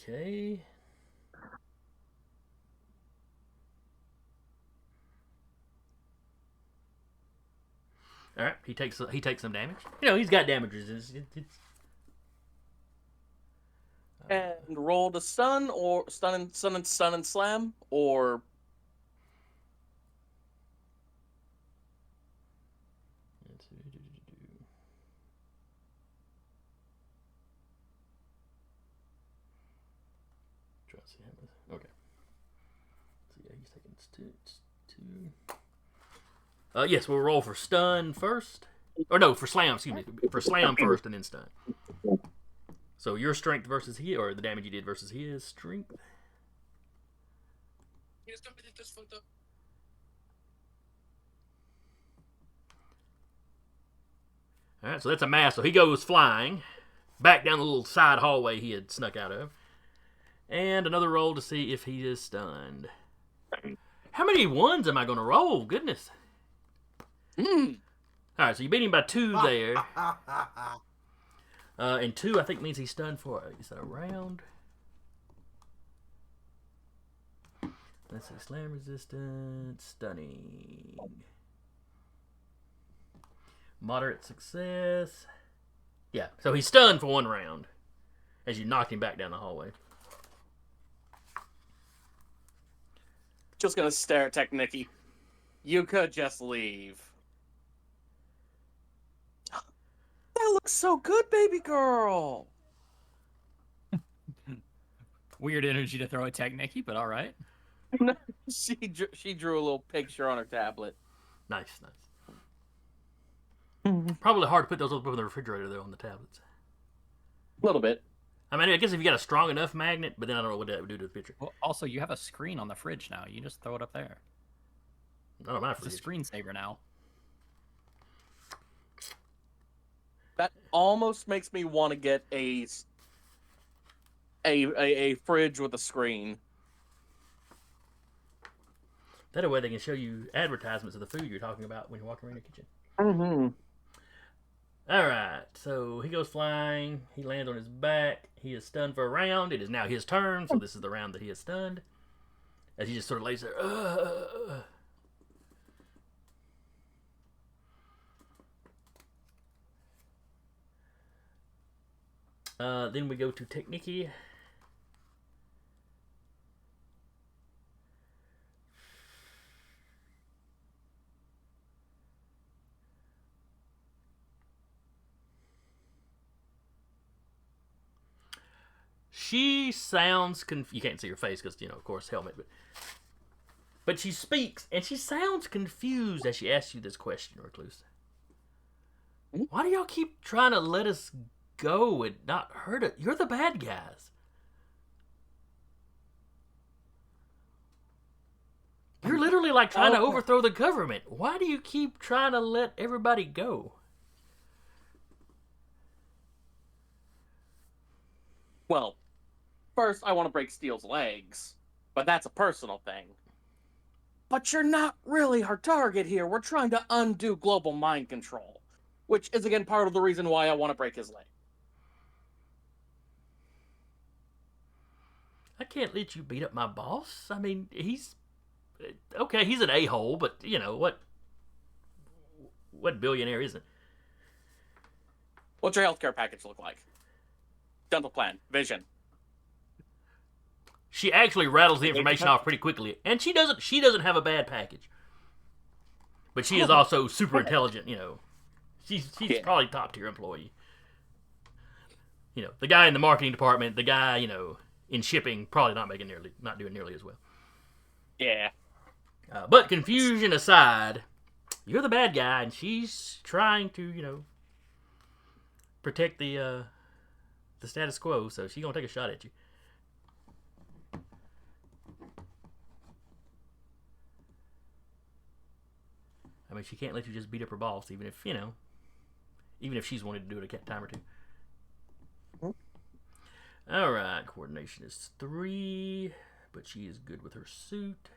Okay. All right, he takes some damage. He's got damage resistance. And roll to stun or stun and slam or okay. So yeah, he's taking two. Yes, we'll roll for stun first. Or no, for slam, excuse me. For slam first and then stun. So your strength versus his, or the damage you did versus his strength. All right, so that's a mass. So he goes flying back down the little side hallway he had snuck out of. And another roll to see if he is stunned. How many ones am I going to roll? Goodness. Mm. All right, so you beat him by 2 there. And 2, I think, means he's stunned for, is that a round? Let's see, slam resistance, stunning. Moderate success. Yeah, so he's stunned for 1 round as you knocked him back down the hallway. Just gonna stare at Technicky. You could just leave. That looks so good, baby girl. Weird energy to throw at Technicky, but all right. She drew a little picture on her tablet. Nice. Probably hard to put those up in the refrigerator, though, on the tablets. A little bit. I mean, I guess if you got a strong enough magnet, but then I don't know what that would do to the picture. Well, also, you have a screen on the fridge now. You just throw it up there. Not on my It's a fridge. screensaver now. That almost makes me want to get a fridge with a screen. That way they can show you advertisements of the food you're talking about when you're walking around the kitchen. Mm-hmm. All right, so he goes flying. He lands on his back. He is stunned for a round. It is now his turn, so this is the round that he is stunned. As he just sort of lays there. Then we go to Technicky. She sounds you can't see her face because, of course, helmet. But she speaks, and she sounds confused as she asks you this question, Recluse. Why do y'all keep trying to let us go and not hurt it? You're the bad guys. You're literally like trying to overthrow the government. Why do you keep trying to let everybody go? Well, first I want to break Steel's legs, but that's a personal thing. But you're not really our target here. We're trying to undo global mind control, which is again part of the reason why I want to break his leg. I can't let you beat up my boss. I mean, he's an a-hole, but what billionaire isn't? What's your healthcare package look like? Dental plan, vision. She actually rattles the information off pretty quickly, and she doesn't have a bad package. But she is also super intelligent, She's probably top tier employee. The guy in the marketing department, the guy, in shipping, probably not doing nearly as well. Yeah. But confusion aside, you're the bad guy, and she's trying to, protect the status quo. So she's gonna take a shot at you. I mean, she can't let you just beat up her boss, even if she's wanted to do it a time or two. All right, coordination is 3, but she is good with her suit.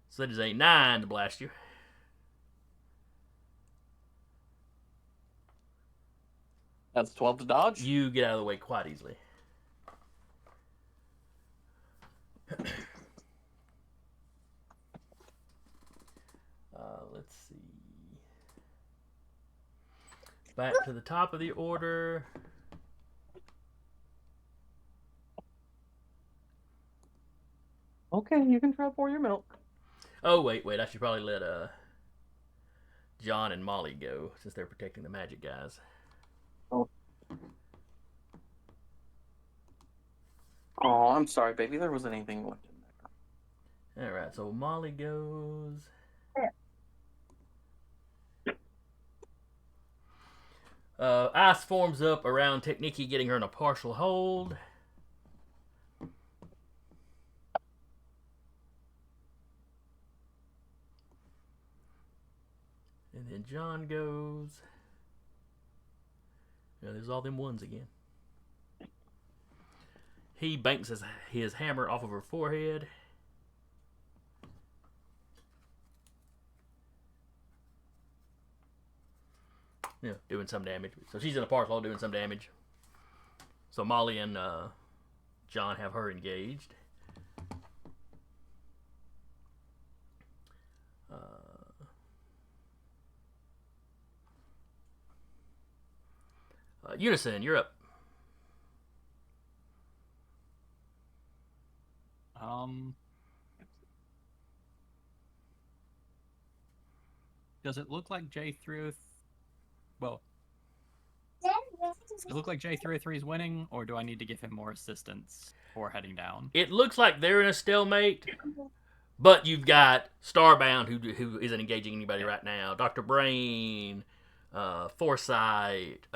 So that is a 9 to blast you. That's 12 to dodge? You get out of the way quite easily. Let's see. Back to the top of the order. Okay, you can try pour your milk. Oh, wait. I should probably let John and Molly go, since they're protecting the magic guys. Oh, I'm sorry, baby. There wasn't anything left in there. Alright, so Molly goes. Ice forms up around Technicky, getting her in a partial hold. And then John goes. Yeah, there's all them ones again. He banks his hammer off of her forehead. Yeah, doing some damage. So she's in a parcel doing some damage. So Molly and John have her engaged. Unison, you're up. Does it look like J3? Well, does it look like J303 is winning, or do I need to give him more assistance or heading down? It looks like they're in a stalemate, but you've got Starbound who isn't engaging anybody right now. Dr. Brain, Foresight.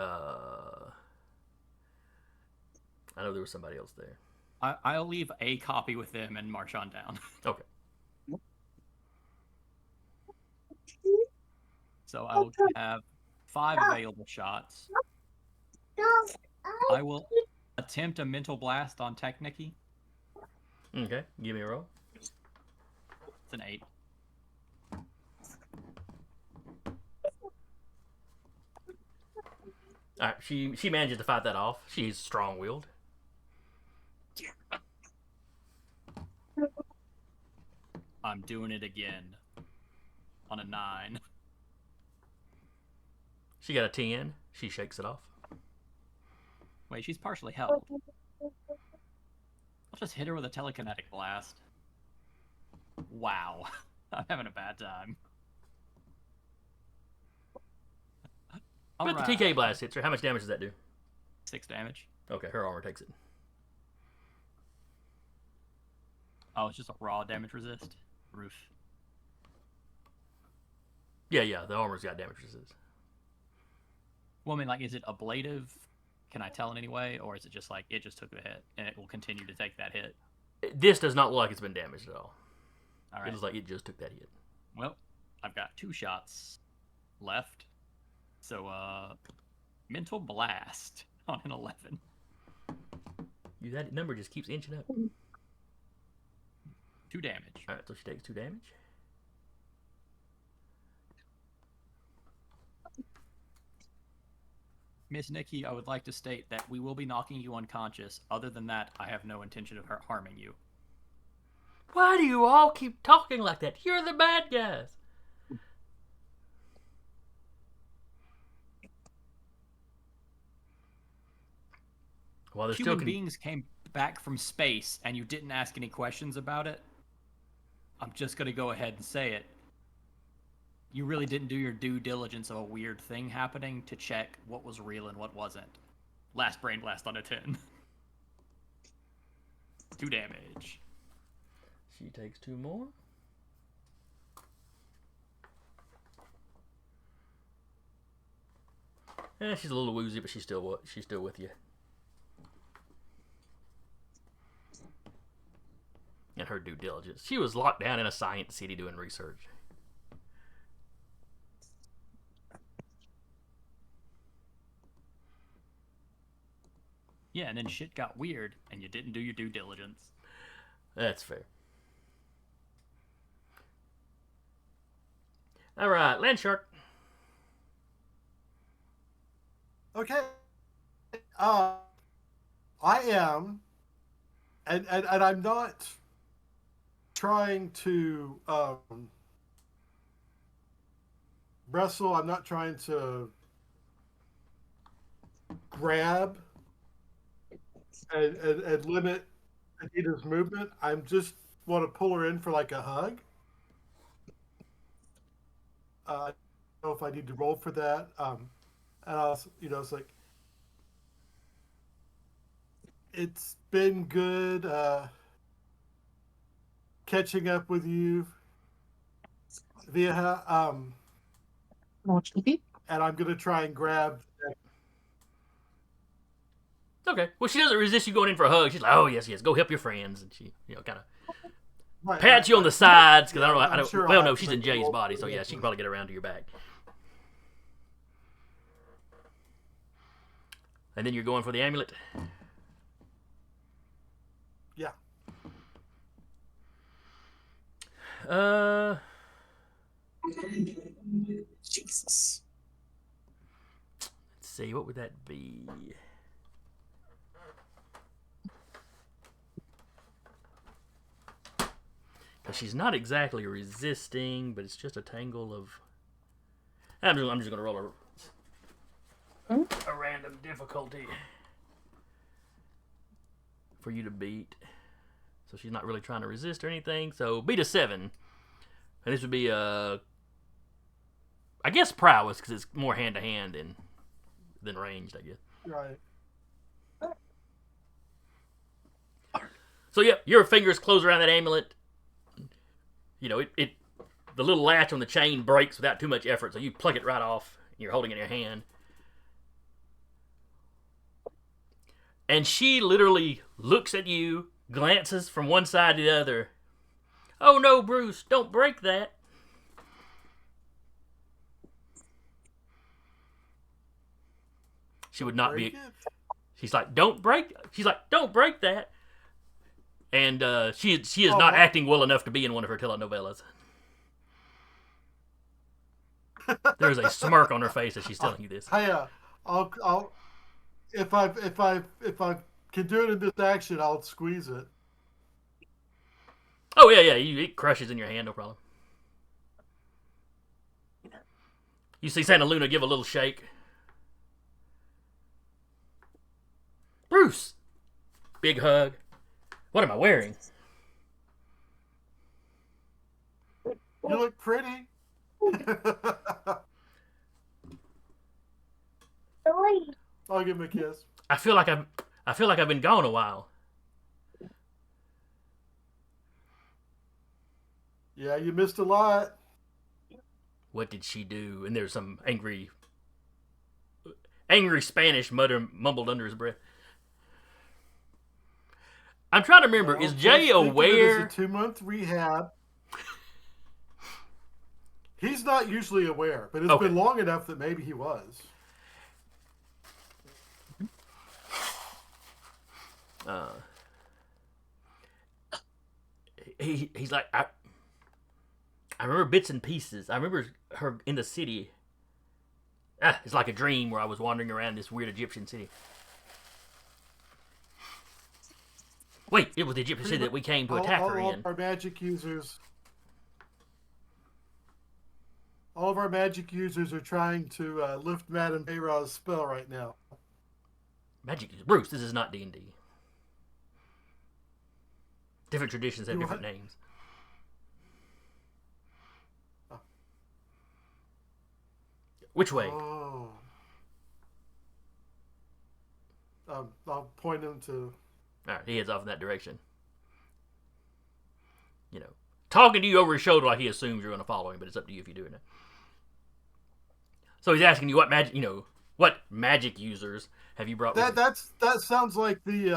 I know there was somebody else there. I'll leave a copy with them and march on down. Okay. So I will have 5 available shots. I will attempt a mental blast on Technicky. Okay, give me a roll. It's an 8. All right, she manages to fight that off. She's strong-willed. I'm doing it again. On a 9. She got a 10. She shakes it off. Wait, she's partially held. I'll just hit her with a telekinetic blast. Wow. I'm having a bad time. But the TK blast hits her. How much damage does that do? 6 damage. Okay, her armor takes it. Oh, it's just a raw damage resist. Roof. Yeah, the armor's got damage resist. Well, I mean, like, is it ablative? Can I tell in any way? Or is it just like, it just took a hit, and it will continue to take that hit? This does not look like it's been damaged at all. All right. It looks like it just took that hit. Well, I've got 2 shots left. So, mental blast on an 11. That number just keeps inching up. 2 damage. All right, so she takes 2 damage. Miss Nikki, I would like to state that we will be knocking you unconscious. Other than that, I have no intention of harming you. Why do you all keep talking like that? You're the bad guys. Well, there's Human beings came back from space, and you didn't ask any questions about it. I'm just going to go ahead and say it. You really didn't do your due diligence of a weird thing happening to check what was real and what wasn't. Last brain blast on a 10. 2 damage. She takes 2 more. She's a little woozy, but she's still with you. And her due diligence. She was locked down in a science city doing research. Yeah, and then shit got weird, and you didn't do your due diligence. That's fair. All right, Landshark. Okay. I am, and I'm not trying to wrestle. I'm not trying to grab and limit Anita's movement. I'm just want to pull her in for like a hug. I don't know if I need to roll for that. And I was, it's like, it's been good catching up with you, Via. And I'm gonna try and grab. Okay. Well, she doesn't resist you going in for a hug. She's like, "Oh yes, go help your friends," and she, kind of pats you on the sides because I don't know. Well, no, she's in Jay's body, so yeah, she can probably get around to your back. And then you're going for the amulet? Yeah. Jesus. Let's see, what would that be? Because she's not exactly resisting, but it's just a tangle of... I'm just going to roll a random difficulty for you to beat. So she's not really trying to resist or anything. So beat a 7. And this would be I guess prowess, because it's more hand-to-hand than ranged, I guess. Right. So yeah, your fingers close around that amulet. You know, the little latch on the chain breaks without too much effort, so you pluck it right off. And you're holding it in your hand. And she literally looks at you, glances from one side to the other. Oh no, Bruce, don't break that. She would not be. She's like, don't break. She's like, don't break that. And she is not acting well enough to be in one of her telenovelas. There's a smirk on her face as she's telling you this. I'll if I can do it in this action, I'll squeeze it. Oh yeah, it crushes in your hand, no problem. You see Santa Luna give a little shake. Bruce! Big hug. What am I wearing? You look pretty. I'll give him a kiss. I feel like I've been gone a while. Yeah, you missed a lot. What did she do? And there's some angry Spanish mumbled under his breath. I'm trying to remember. Well, is Jay aware? It's a 2-month rehab. He's not usually aware, but it's been long enough that maybe he was. He's like, I remember bits and pieces. I remember her in the city. It's like a dream where I was wandering around this weird Egyptian city. Wait, it was the Egyptian city that we came to attack her in. All of our magic users are trying to lift Madame Pharah's spell right now. Magic users. Bruce, this is not D&D. Different traditions have different names. Which way? Oh. I'll point him to... Alright, he heads off in that direction. You know, talking to you over his shoulder like he assumes you're going to follow him, but it's up to you if you do it now. So he's asking you what magic users have you brought with you? That sounds like we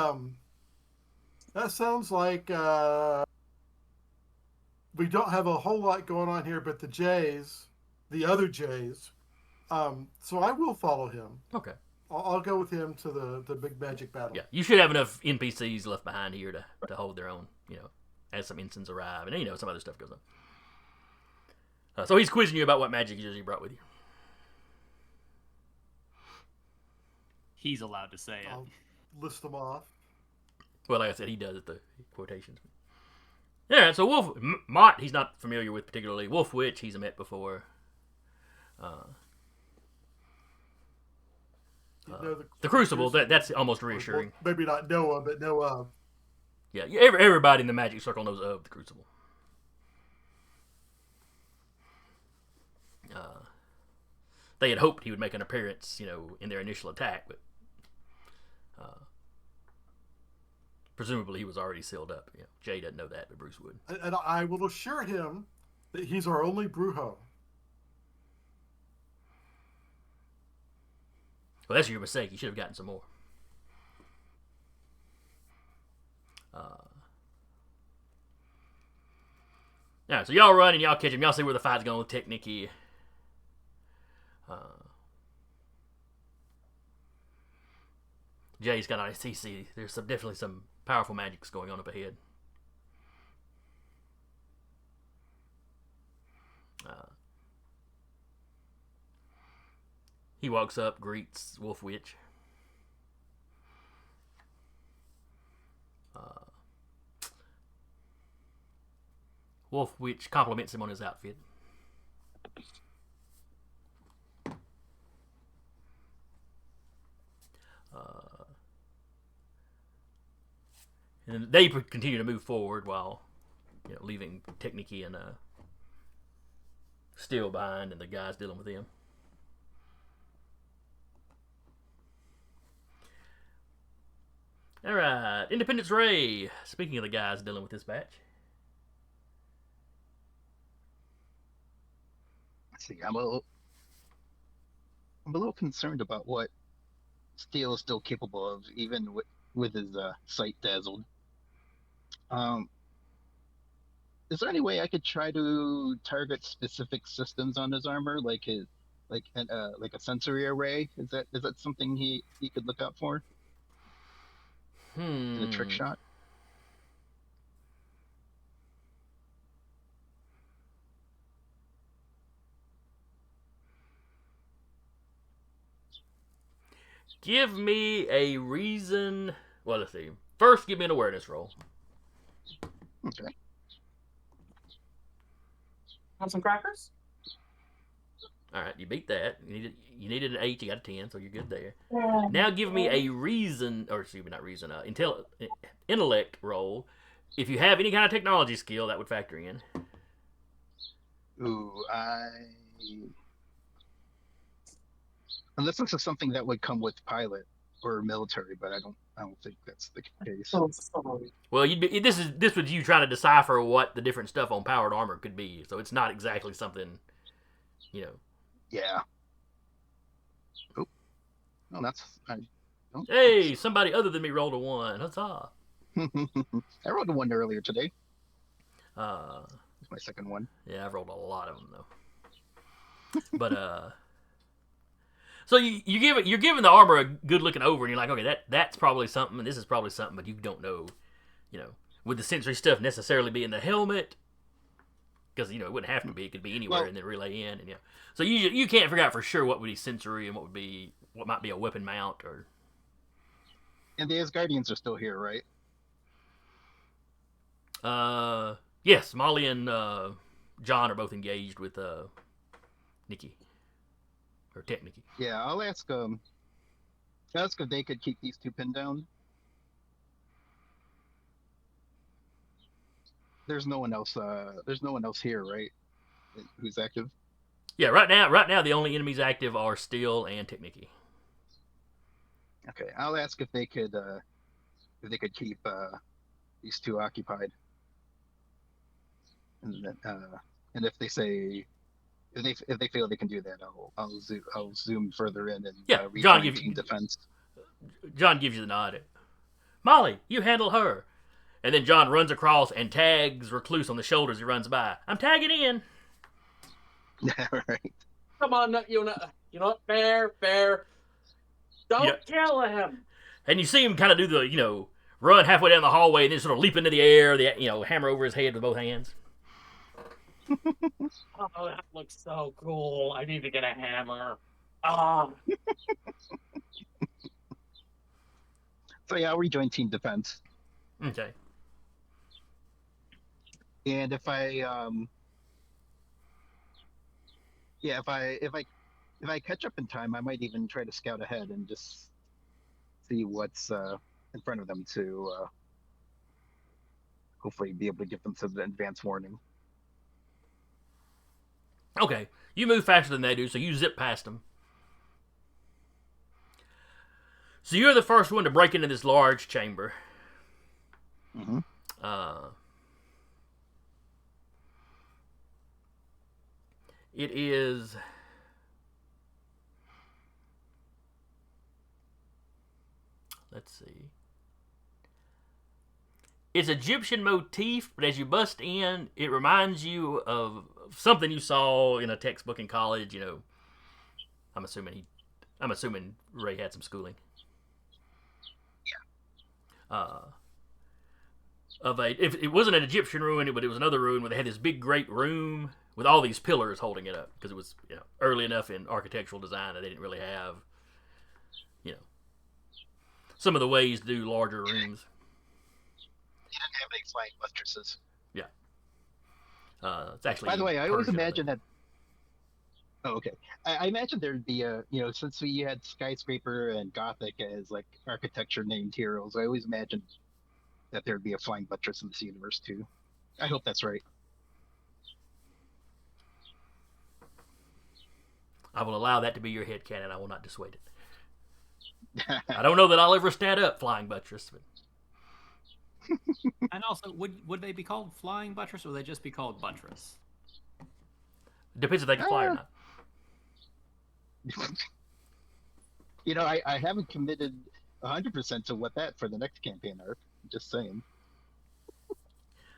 don't have a whole lot going on here, but the other Jays. So I will follow him. Okay. I'll go with him to the big magic battle. Yeah, you should have enough NPCs left behind here to hold their own, you know, as some instants arrive, and, you know, some other stuff goes on. So he's quizzing you about what magic users you brought with you. He's allowed to say it. I'll list them off. Well, like I said, he does it, the quotations. Yeah, so Mott, he's not familiar with particularly. Wolf Witch, he's met before. The Crucible, that's almost reassuring. Well, maybe not know of, but know of. Yeah, everybody in the Magic Circle knows of the Crucible. They had hoped he would make an appearance, you know, in their initial attack, but presumably he was already sealed up. You know, Jay doesn't know that, but Bruce would. And I will assure him that he's our only Brujo. Well, that's your mistake. You should have gotten some more. Yeah, so y'all run and y'all catch him. Y'all see where the fight's going with Technicky. Jay's got on his CC. There's definitely some powerful magics going on up ahead. He walks up, greets Wolf Witch. Wolf Witch compliments him on his outfit. And they continue to move forward while, leaving Technique and Steel behind, and the guys dealing with them. All right, Independence Ray. Speaking of the guys dealing with this batch. Let's see, I'm a little concerned about what Steel is still capable of, even with his sight dazzled. Is there any way I could try to target specific systems on his armor, like a sensory array? Is that something he could look out for? In a trick shot? Give me a reason. Well, let's see. First, give me an awareness roll. Okay. Want some crackers? All right, you beat that. You needed an 8, you got a 10, so you're good there. Now give me a reason, or excuse me, not reason, intellect roll. If you have any kind of technology skill, that would factor in. Ooh, unless this is something that would come with pilot or military, but I don't think that's the case. So sorry. Well, this was you trying to decipher what the different stuff on powered armor could be, so it's not exactly something, Yeah. Oh, no, Hey, somebody other than me rolled a 1. Huzzah! I rolled a 1 earlier today. It's my second one. Yeah, I've rolled a lot of them though. But so you're giving the armor a good looking over, and you're like, okay, that's probably something, and this is probably something, but you don't know, would the sensory stuff necessarily be in the helmet? Because it wouldn't have to be; it could be anywhere, and then relay in, and So you can't figure out for sure what would be sensory and what might be a weapon mount or. And the Asgardians are still here, right? Yes, Molly and John are both engaged with Nikki. Or Technique. Yeah, I'll ask if they could keep these two pinned down. There's no one else here, right? Who's active? Yeah, right now the only enemies active are Steel and Technique. Okay, I'll ask if they could keep these two occupied. And if they say if they feel they can do that, I'll zoom further in and rejoin team defense. John gives you the nod. Molly, you handle her. And then John runs across and tags Recluse on the shoulders. He runs by. I'm tagging in. Yeah, right. Come on, you know what? Fair. Don't kill him. And you see him kind of do the, run halfway down the hallway and then sort of leap into the air, hammer over his head with both hands. Oh, that looks so cool. I need to get a hammer. Ah. So yeah, I'll rejoin team defense. Okay. And if I catch up in time, I might even try to scout ahead and just see what's in front of them to hopefully be able to give them some advance warning. Okay, you move faster than they do, so you zip past them. So you're the first one to break into this large chamber. Mm-hmm. It is... Let's see. It's Egyptian motif, but as you bust in, it reminds you of something you saw in a textbook in college. I'm assuming Ray had some schooling. If it wasn't an Egyptian ruin, but it was another ruin where they had this big great room with all these pillars holding it up because it was early enough in architectural design that they didn't really have some of the ways to do larger rooms. You didn't have any flying buttresses. Yeah. It's actually. By the way, I always Persian, imagine that. Oh, okay. I imagine there'd be since we had skyscraper and Gothic as like architecture named heroes, I always imagined that there'd be a flying buttress in this universe too. I hope that's right. I will allow that to be your headcanon. I will not dissuade it. I don't know that I'll ever stand up flying buttress. But... And also, would they be called flying buttress, or would they just be called buttress? Depends if they can fly or not. I haven't committed 100% to what that for the next campaign arc. Just saying.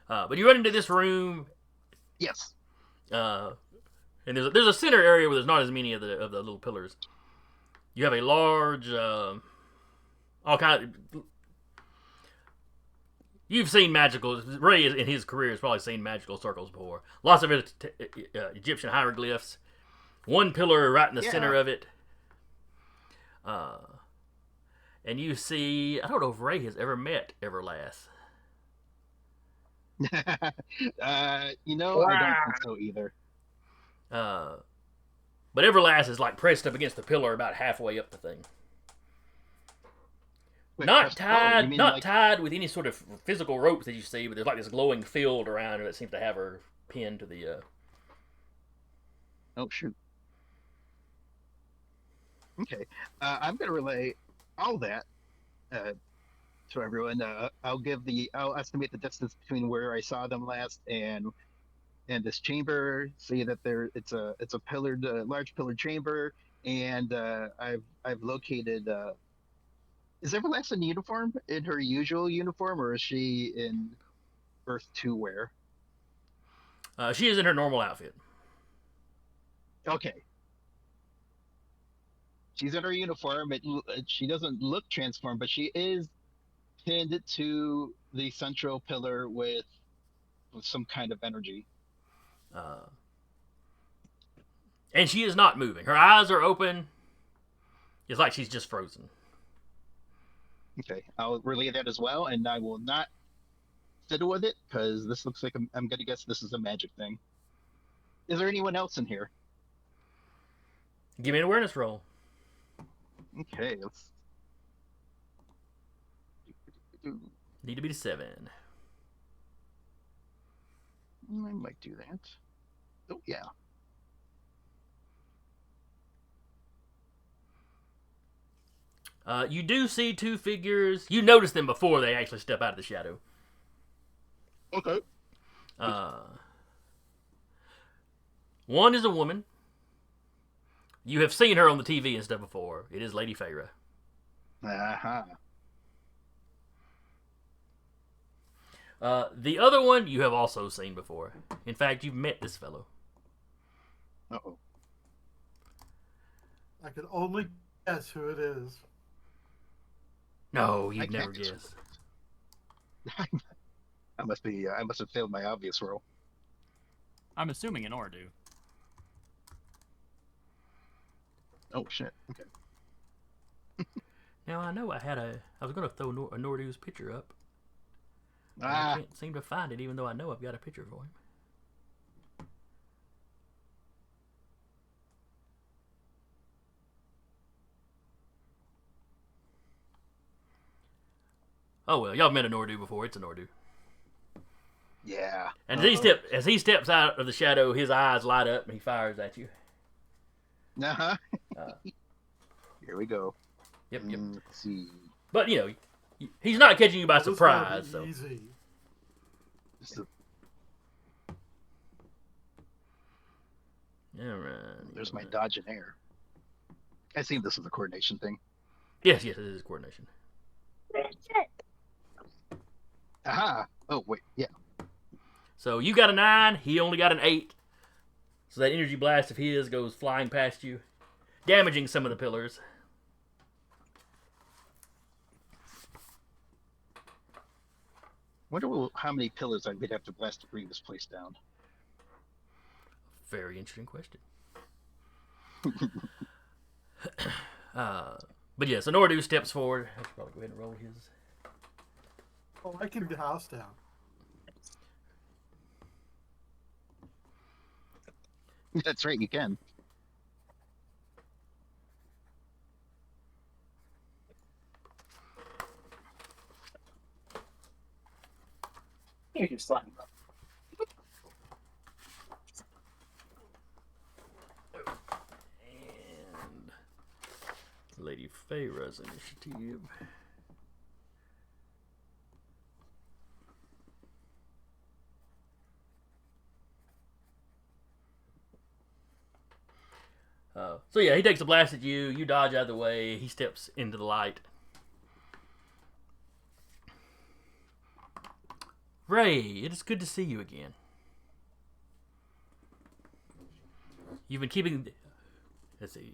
But you run into this room. Yes. And there's a center area where there's not as many of the little pillars. You have a large, all kind of. You've seen magical. Ray in his career has probably seen magical circles before. Lots of Egyptian hieroglyphs. One pillar right in the center of it. And you see, I don't know if Ray has ever met Everlast. I don't think so either. But Everlast is like pressed up against the pillar about halfway up the thing. Wait, Not tied, like... tied with any sort of physical ropes that you see, but there's like this glowing field around her that seems to have her pinned to the. Oh shoot. Okay, I'm gonna relay all that to everyone. I'll estimate the distance between where I saw them last and this chamber. See that it's a pillared, large pillared chamber, and I've located. Is Everlast in uniform, in her usual uniform, or is she in Earth 2 wear? She is in her normal outfit. Okay. She's in her uniform. She doesn't look transformed, but she is pinned to the central pillar with some kind of energy. And she is not moving. Her eyes are open. It's like she's just frozen. Okay, I'll relay that as well, and I will not fiddle with it because this looks like I'm going to guess this is a magic thing. Is there anyone else in here? Give me an awareness roll. Okay, let's. Need to be to 7. I might do that. Oh yeah. You do see 2 figures. You notice them before they actually step out of the shadow. Okay. One is a woman. You have seen her on the TV and stuff before. It is Lady Pharah. The other one you have also seen before. In fact, you've met this fellow. Uh-oh. I can only guess who it is. No, you'd never guess. I must have failed my obvious role. I'm assuming an Anordu. Oh shit. Okay. Now I know I was going to throw Anordu's picture up. I can't seem to find it, even though I know I've got a picture for him. Oh well, y'all met an Anordu before. It's an Anordu. Yeah. And as he steps out of the shadow, his eyes light up and he fires at you. Uh-huh. Here we go. Yep. Let's see. But he's not catching you by This is surprise. gonna So be easy. all right. There's my dodge and air. I assume this is a coordination thing. Yes, it is coordination. Aha! Oh wait, yeah. So you got a 9, he only got an 8. So that energy blast of his goes flying past you, damaging some of the pillars. how many pillars I would have to blast to bring this place down. Very interesting question. But yes, Anordu steps forward. I should probably go ahead and roll his. Oh, I can get the house down. That's right, you can. Here's your slime. And Lady Pharah's initiative. So yeah, he takes a blast at you. You dodge out of the way. He steps into the light. Ray, it is good to see you again. You've been keeping... Let's see.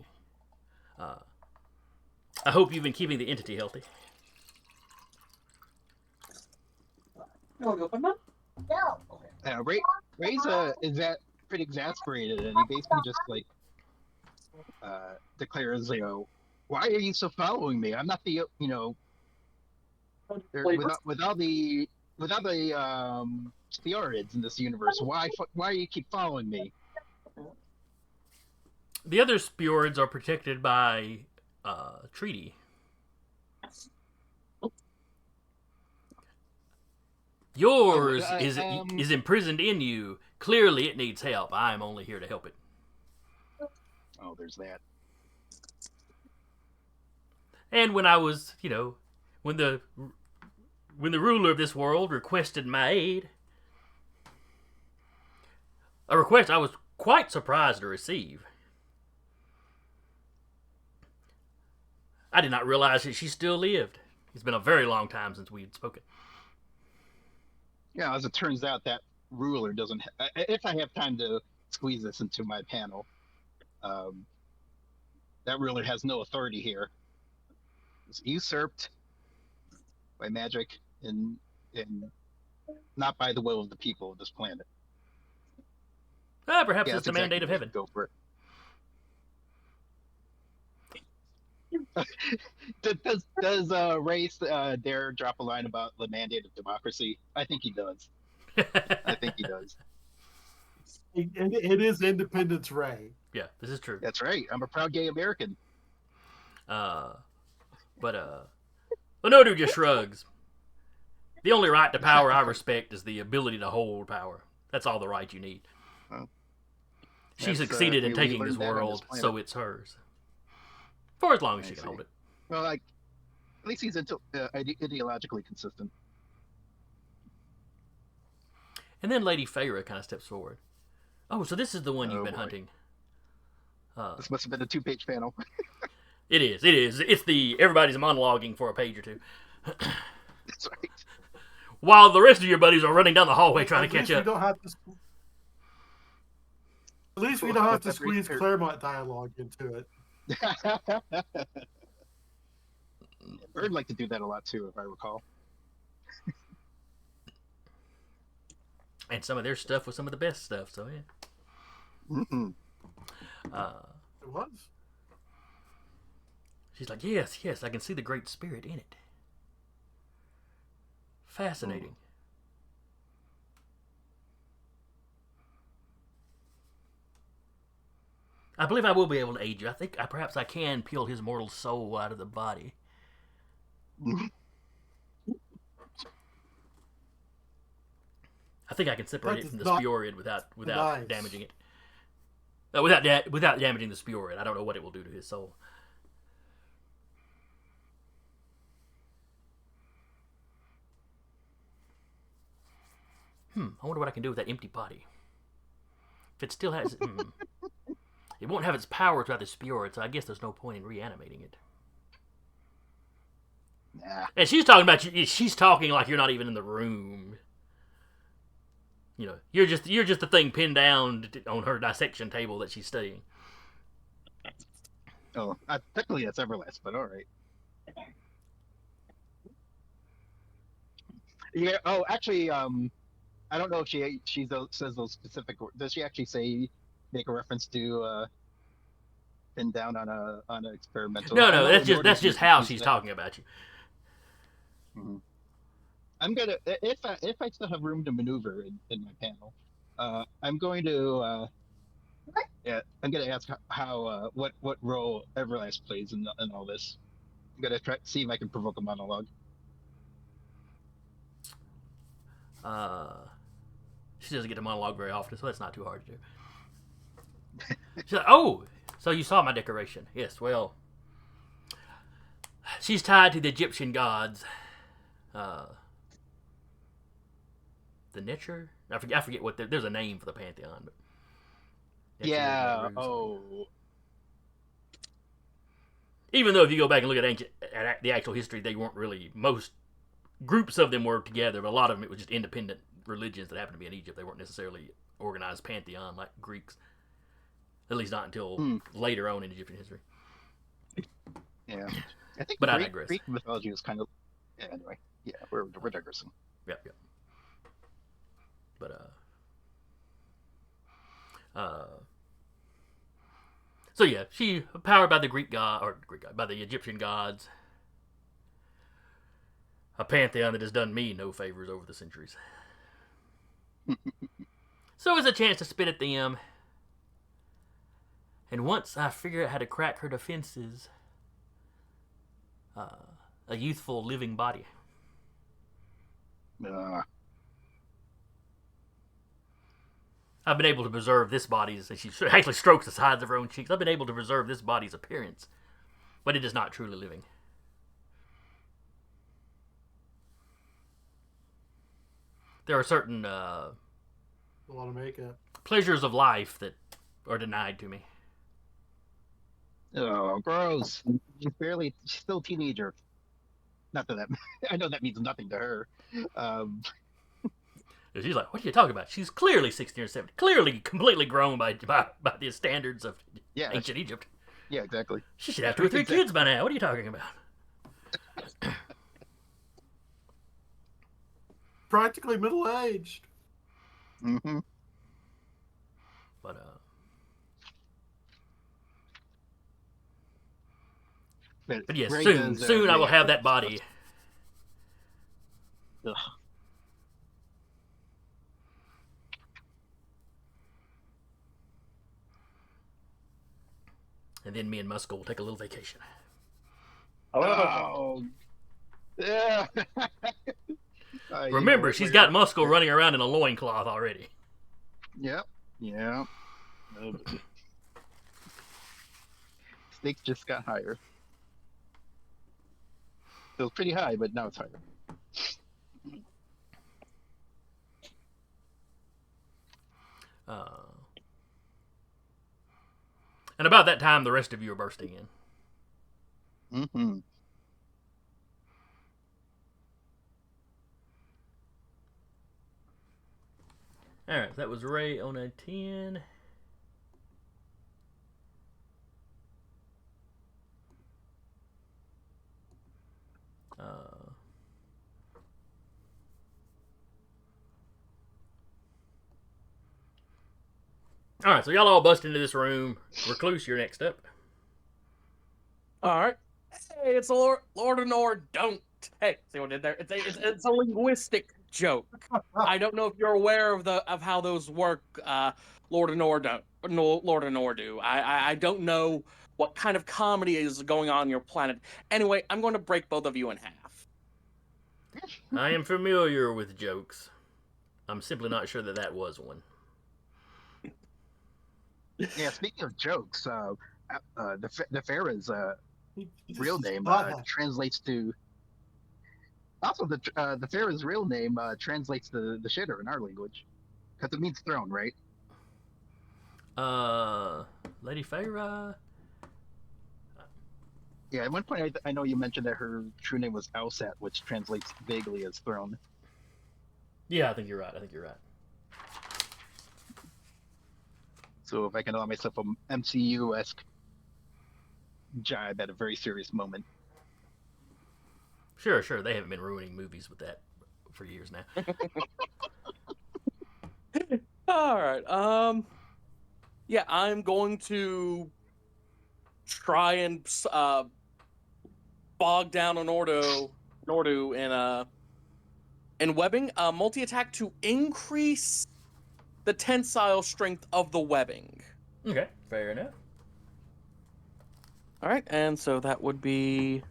I hope you've been keeping the entity healthy. You want to open them? No. Ray's pretty exasperated, and he basically just like declares, why are you so following me? I'm not the without the Theorids in this universe. Why do you keep following me? The other S.P.E.A.Rs are protected by treaty. Yours is imprisoned in you. Clearly, it needs help. I am only here to help it. Oh, there's that. And when I was, when the ruler of this world requested my aid, a request I was quite surprised to receive. I did not realize that she still lived. It's been a very long time since we had spoken. Yeah, as it turns out, that ruler doesn't... if I have time to squeeze this into my panel, that ruler has no authority here. It's usurped by magic and not by the will of the people of this planet. Perhaps it's the mandate of heaven. Go for it. Does Ray dare drop a line about the mandate of democracy? I think he does. I think he does. It is Independence Ray. Yeah, this is true. That's right. I'm a proud gay American. Anordu just shrugs. The only right to power I respect is the ability to hold power. That's all the right you need. Well, she succeeded in taking this world, so it's hers. For as long as she can hold it. Well, at least he's ideologically consistent. And then Lady Pharah kind of steps forward. Oh, so this is the one you've been hunting. This must have been a 2-page panel. It is. It's everybody's monologuing for a page or two. That's right. While the rest of your buddies are running down the hallway trying to catch up. At least we don't have to squeeze Claremont dialogue into it. Bird liked to do that a lot too, if I recall. And some of their stuff was some of the best stuff, so yeah. Mm-hmm. It was. She's like, yes, I can see the Great Spirit in it. Fascinating. I believe I will be able to aid you. I think perhaps I can peel his mortal soul out of the body. I think I can separate it from the S.P.E.A.R without damaging it. Without damaging the S.P.E.A.R. I don't know what it will do to his soul. I wonder what I can do with that empty body. If it still has... It won't have its power without the S.P.E.A.R, so I guess there's no point in reanimating it. Nah. And she's talking about you. She's talking like you're not even in the room. You're just the thing pinned down on her dissection table that she's studying. Oh, technically that's Everlast, but all right. Yeah. Oh, actually, I don't know if says those specific. Does she actually say make a reference to pin down on an experimental? No, I no, know that's Anordu's just how using she's that. talking about you. Mhm. I'm gonna if I still have room to maneuver in my panel, I'm going to yeah, I'm gonna ask how what role Everlast plays in all this. I'm gonna try see if I can provoke a monologue. Uh, she doesn't get to monologue very often, so that's not too hard to do. She's like, oh, so you saw my decoration? Yes. Well, she's tied to the Egyptian gods. Uh, the Netcher? I forget what there's a name for the pantheon, but Netcher, Yeah. Neru, something. Oh. Even though if you go back and look at the actual history, they weren't really most groups of them were together, but a lot of them it was just independent religions that happened to be in Egypt. They weren't necessarily organized pantheon like Greeks, at least not until later on in Egyptian history. Yeah. I think But I Greek digress. Greek mythology was kind of yeah. Anyway, yeah, we're digressing. Yep. But so yeah, she powered by the by the Egyptian gods, a pantheon that has done me no favors over the centuries. So it's a chance to spit at them. And once I figure out how to crack her defenses, a youthful living body. I've been able to preserve this body's, and she actually strokes the sides of her own cheeks. I've been able to preserve this body's appearance, but it is not truly living. There are certain A lot of makeup. pleasures of life that are denied to me. Oh, gross! She's still a teenager. Not that I know that means nothing to her. Um, She's like, what are you talking about? She's clearly 16 or 17, clearly completely grown by the standards of ancient Egypt. Yeah, exactly. She should have 2 or 3 kids by now. What are you talking about? Practically middle-aged. Mm-hmm. But yes, soon I will have that body. Ugh. And then me and Muscle will take a little vacation. Oh, yeah. Remember, she's got Muscle running around in a loincloth already. Yep. Yeah. Stakes just got higher. It was pretty high, but now it's higher. And about that time, the rest of you are bursting in. Mm-hmm. Alright, that was Ray on a 10. Alright, so y'all all bust into this room. Recluse, you're next up. All right. Hey, it's Lord Anor. Don't. Hey, see what I did there? It's a linguistic joke. I don't know if you're aware of how those work, Lord Anordu. I don't know what kind of comedy is going on your planet. Anyway, I'm going to break both of you in half. I am familiar with jokes. I'm simply not sure that was one. Yeah, speaking of jokes, the Pharah's real name translates to. Also, the Pharah's real name translates to the shitter in our language, because it means throne, right? Lady Pharah. Yeah, at one point I know you mentioned that her true name was Alsat, which translates vaguely as throne. Yeah, I think you're right. So if I can allow myself a MCU-esque jibe at a very serious moment. Sure. They haven't been ruining movies with that for years now. All right. Yeah, I'm going to try and bog down Anordu in webbing. Multi-attack to increase the tensile strength of the webbing. Okay, fair enough. All right, and so that would be.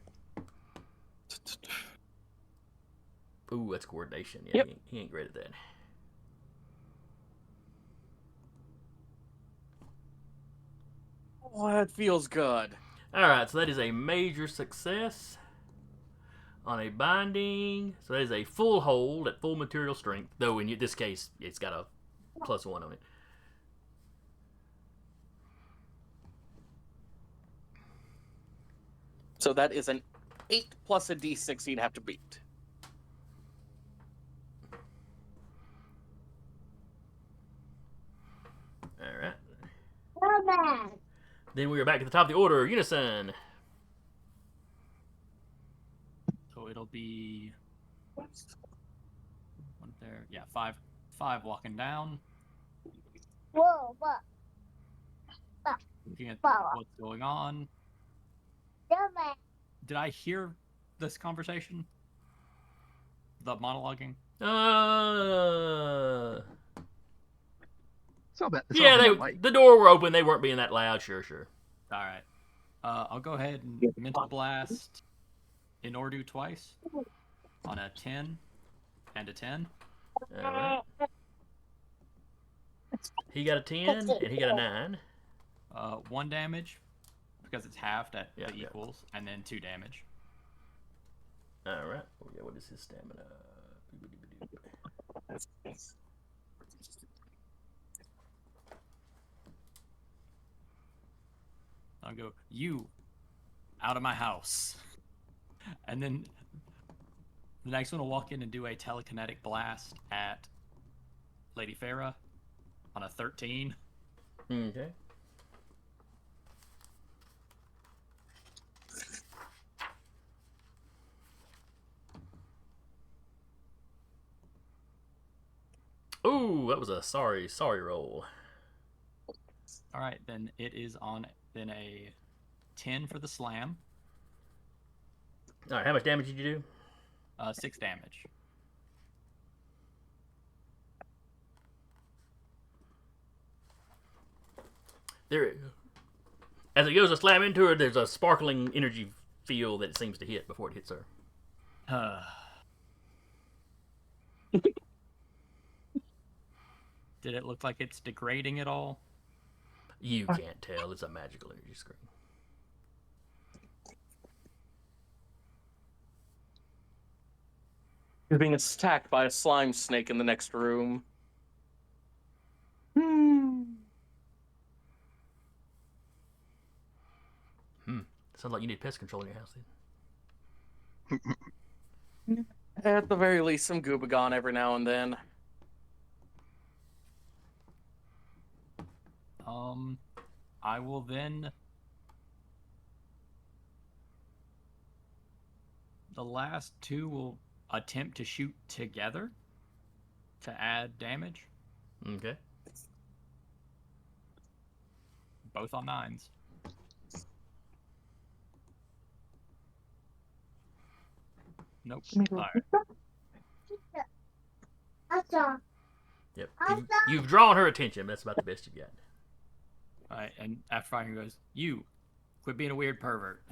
Ooh, that's coordination. Yeah, Yep. he ain't great at that. Oh, that feels good. All right, so that is a major success on a binding. So that is a full hold at full material strength. Though in this case, it's got a +1 on it. So that is an 8 plus a d6 you'd have to beat. All right. Then we are back at the top of the order. Unison. So it'll be one there. Yeah, five walking down. Looking at what's going on. Did I hear this conversation? The monologuing? It's all bad. It's Yeah, all bad, Mike. the door were open. They weren't being that loud. Sure. All right. I'll go ahead and mental blast Anordu twice on a 10 and a 10. All right. He got a 10 and he got a 9. 1 damage because it's halved at Yeah, the equals, and then 2 damage. All right. Oh, yeah, what is his stamina? I'll go, you out of my house. And then the next one will walk in and do a telekinetic blast at Lady Pharah on a 13. Okay. Ooh, that was a sorry roll. All right, then it is on then a 10 for the slam. All right, how much damage did you do? 6 damage. There, as it goes to slam into her, there's a sparkling energy field that it seems to hit before it hits her. Did it look like it's degrading at all? You can't tell. It's a magical energy screen. He's being attacked by a slime snake in the next room. Sounds like you need pest control in your house, then. At the very least, some Goobagon every now and then. I will then. The last 2 will attempt to shoot together to add damage. Okay. Both on 9s. Nope. All right. Yep. You've drawn her attention. That's about the best you've got. All right, and after firing, he goes, "You, quit being a weird pervert."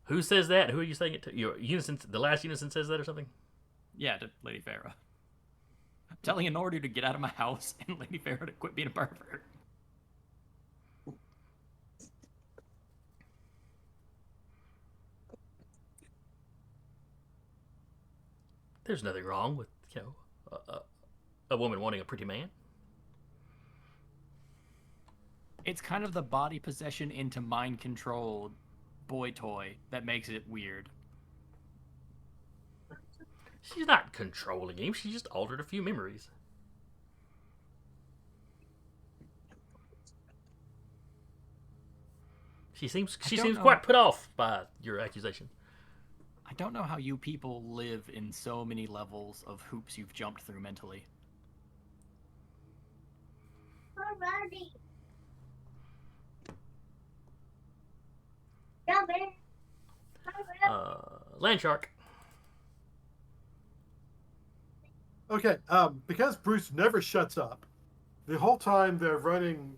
Who says that? Who are you saying it to? Your Unison. The last Unison says that or something? Yeah, to Lady Pharah. I'm telling Anordu to get out of my house and Lady Pharah to quit being a pervert. There's nothing wrong with a woman wanting a pretty man. It's kind of the body possession into mind control boy toy that makes it weird. She's not controlling him. She just altered a few memories. She seems know. quite put off by your accusation. I don't know how you people live in so many levels of hoops you've jumped through mentally. Land shark. Okay, because Bruce never shuts up, the whole time they're running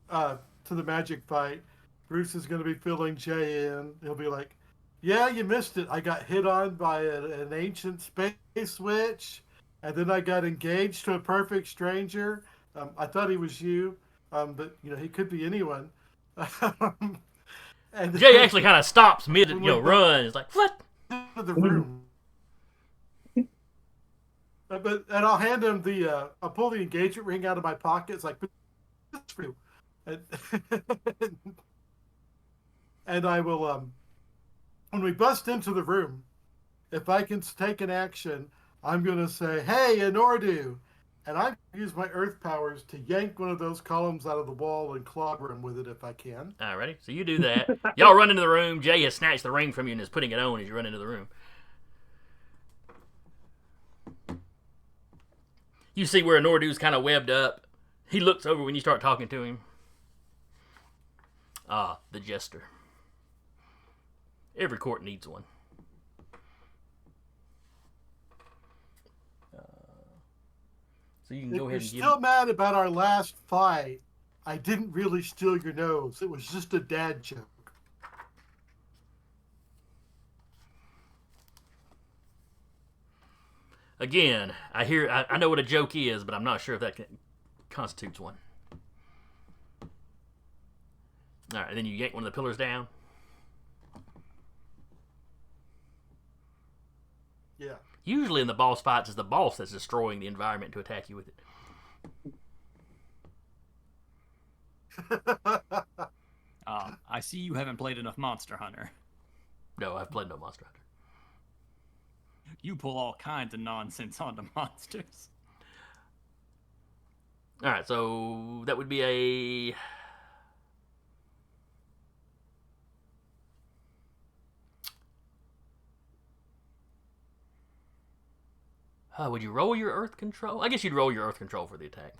to the magic fight, Bruce is going to be filling Jay in. He'll be like, yeah, you missed it. I got hit on by an ancient space witch, and then I got engaged to a perfect stranger. I thought he was you, but he could be anyone. And Jay actually kind of stops mid, run. It's like, what? into the room. And I'll hand him I'll pull the engagement ring out of my pocket. It's like, this is for you. And I will, when we bust into the room, if I can take an action, I'm going to say, hey, Anordu. And I use my earth powers to yank one of those columns out of the wall and clobber him with it if I can. Alrighty, so you do that. Y'all run into the room. Jay has snatched the ring from you and is putting it on as you run into the room. You see where Anordu's kind of webbed up. He looks over when you start talking to him. Ah, the jester. Every court needs one. So you can go ahead and If you're still mad about our last fight, I didn't really steal your nose. It was just a dad joke. Again, I know what a joke is, but I'm not sure if that constitutes one. All right, and then you yank one of the pillars down. Yeah. Usually in the boss fights, it's the boss that's destroying the environment to attack you with it. I see you haven't played enough Monster Hunter. No, I've played no Monster Hunter. You pull all kinds of nonsense onto monsters. All right, so that would be a... would you roll your Earth Control? I guess you'd roll your Earth Control for the attack.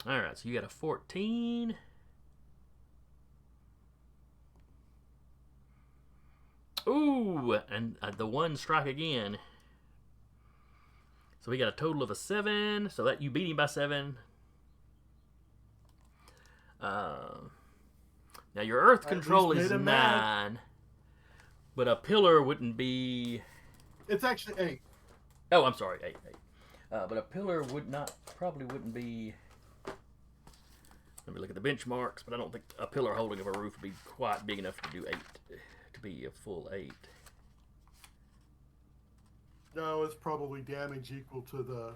All right, so you got a 14. Ooh, and the one strike again. So we got a total of a 7. So that you beat him by 7. Now your Earth Control is 9, but a pillar wouldn't be. It's actually 8. Oh, I'm sorry, 8. But a pillar probably wouldn't be. Let me look at the benchmarks, but I don't think a pillar holding of a roof would be quite big enough to do 8, to be a full 8. No, it's probably damage equal to the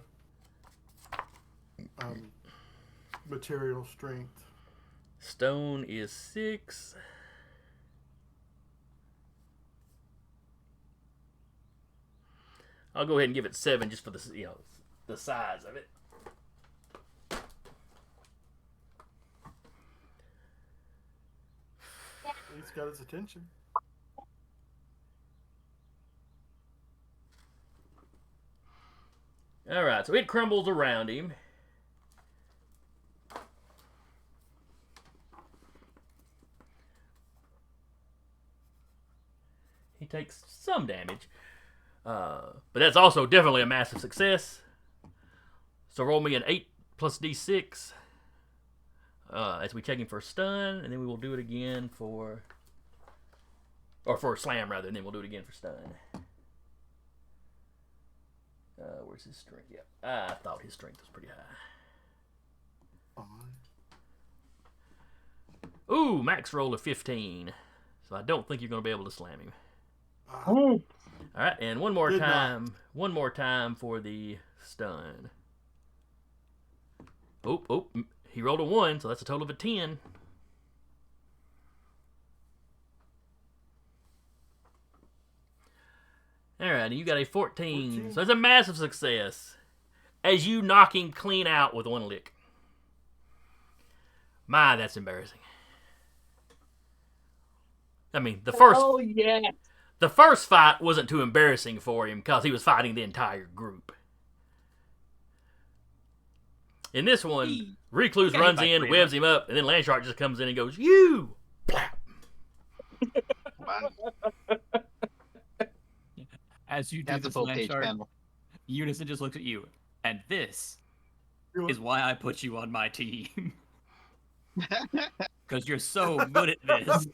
material strength. Stone is 6. I'll go ahead and give it 7 just for the the size of it. He's got his attention. All right, so it crumbles around him. He takes some damage, but that's also definitely a massive success. So roll me an 8 plus d6 as we check him for stun, and then we will do it again for slam rather, and then we'll do it again for stun. Where's his strength? Yeah, I thought his strength was pretty high. Ooh, max roll of 15. So I don't think you're going to be able to slam him. All right, and one more time for the stun. Oh, he rolled a 1, so that's a total of a 10. All right, and you got a 14. 14. So it's a massive success. As you knock him clean out with one lick. My, that's embarrassing. I mean, the first fight wasn't too embarrassing for him because he was fighting the entire group. In this one, Recluse got hit runs by in, three of webs him up, and then Landshark just comes in and goes, "You!" Plap. Wow. As you do That's a this, full page Landshark, panel. Unison just looks at you, and this You is why I put you on my team. Because you're so good at this.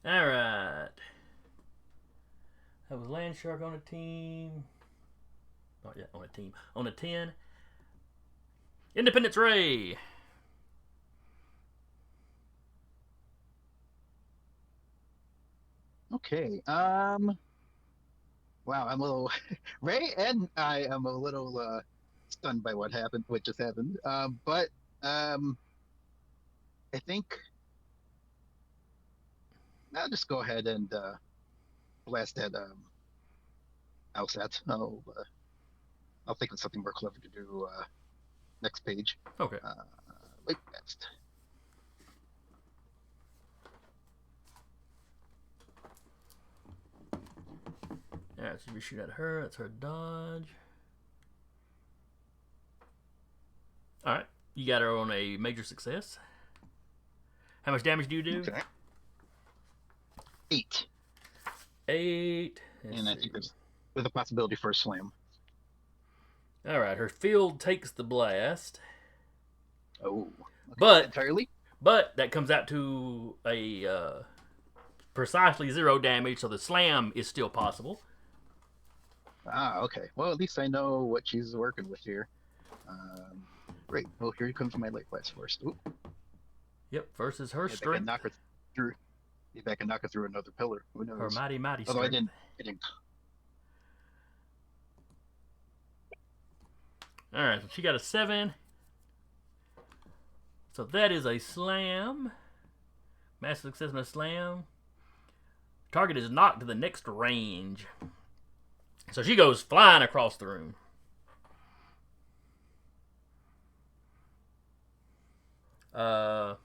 All right. That was Landshark on a team. Not yet on a team. On a 10. Independence Ray. Okay. Wow, I'm a little Ray and I am a little stunned by what just happened. But I think I'll just go ahead and blast that Alsat. I'll think of something more clever to do next page. Okay. Wait, next. Alright, so we shoot at her. That's her dodge. Alright. You got her on a major success. How much damage do you do? Okay. 8. 8. And I think there's with a possibility for a slam. Alright, her field takes the blast. Oh. Okay. But Entirely? But that comes out to a precisely 0 damage, so the slam is still possible. Ah, okay. Well, at least I know what she's working with here. Great. Well, here comes my light blast first. Ooh. Yep, versus her Maybe I can strength. knock her through. Maybe I can knock her through another pillar. Who knows? Her mighty, mighty Although strength. I didn't. Alright, so she got a 7. So that is a slam. Massive success on a slam. Target is knocked to the next range. So she goes flying across the room. There's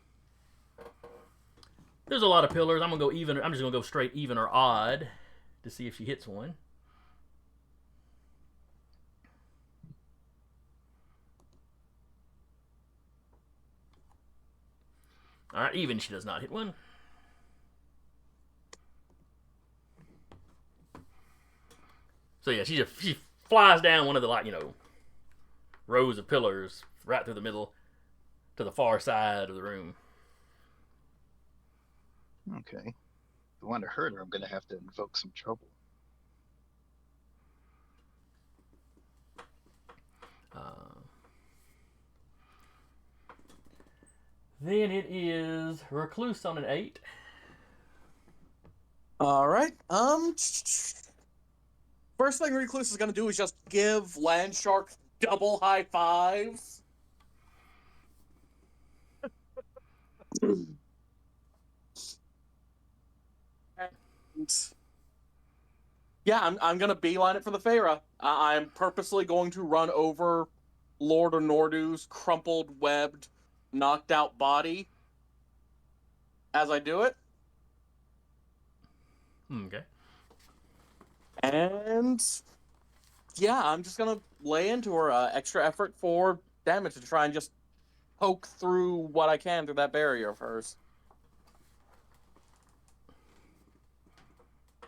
a lot of pillars. I'm gonna go even. I'm just gonna go straight even or odd to see if she hits one. All right, even she does not hit one. So yeah, she flies down one of the rows of pillars right through the middle to the far side of the room. Okay. If I want to hurt her, I'm going to have to invoke some trouble. Then it is Recluse on an 8. All right. First thing Recluse is gonna do is just give Landshark double high fives. And yeah, I'm gonna beeline it for the Pharah. I'm purposely going to run over Lord Anordu's crumpled, webbed, knocked out body as I do it. Okay. And yeah, I'm just gonna lay into her extra effort for damage to try and just poke through what I can through that barrier of hers.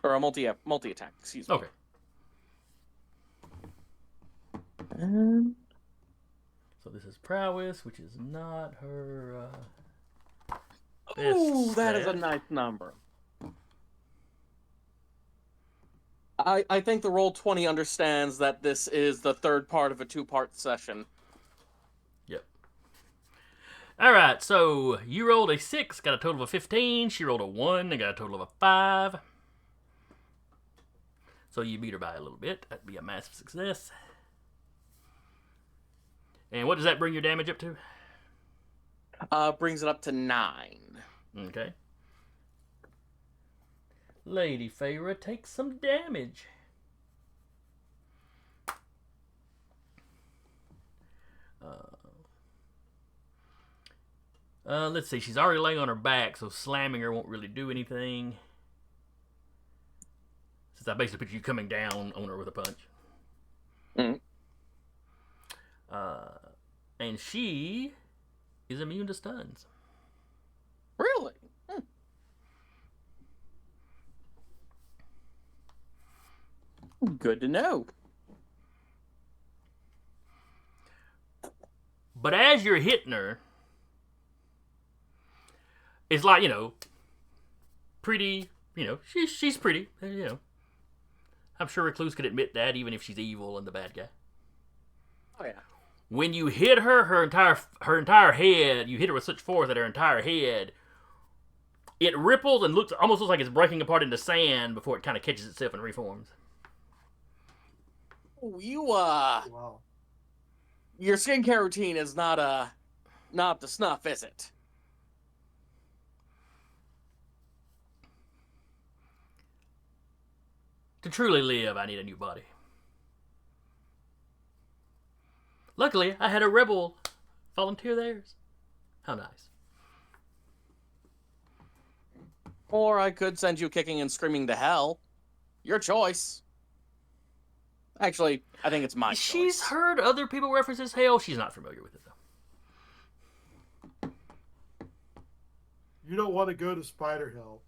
Or a multi attack, excuse me. Okay. So this is prowess, which is not her. Ooh, that is a stat. nice number. I think the Roll20 understands that this is the third part of a 2-part session. Yep. All right, so you rolled a 6, got a total of a 15. She rolled a 1 and got a total of a 5. So you beat her by a little bit. That'd be a massive success. And what does that bring your damage up to? Brings it up to 9. Okay. Lady Pharah takes some damage. Let's see. She's already laying on her back, so slamming her won't really do anything. Since I basically put you coming down on her with a punch. Mm. And she is immune to stuns. Really? Good to know. But as you're hitting her, it's like, pretty, she's pretty, I'm sure Recluse could admit that, even if she's evil and the bad guy. Oh, yeah. When you hit her, her entire head, you hit her with such force that her entire head, it ripples and almost looks like it's breaking apart into sand before it kind of catches itself and reforms. Oh, Wow. your skincare routine is not the snuff, is it? To truly live, I need a new body. Luckily, I had a rebel volunteer theirs. How nice. Or I could send you kicking and screaming to hell. Your choice. Actually, I think it's my She's choice. heard other people reference this hell. She's not familiar with it, though. You don't want to go to Spider Hill.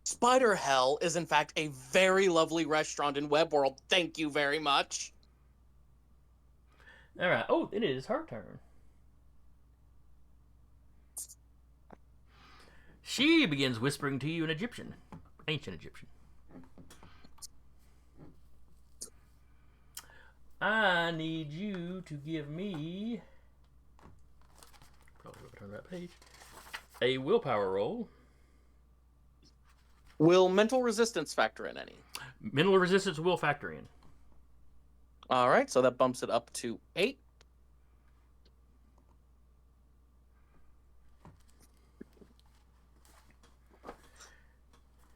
Spider Hell is in fact a very lovely restaurant in Web World. Thank you very much. All right. Oh, it is her turn. She begins whispering to you in Egyptian. Ancient Egyptian. I need you to give me... Probably overturn that page. A willpower roll. Will mental resistance factor in any? Mental resistance will factor in. All right, so that bumps it up to 8.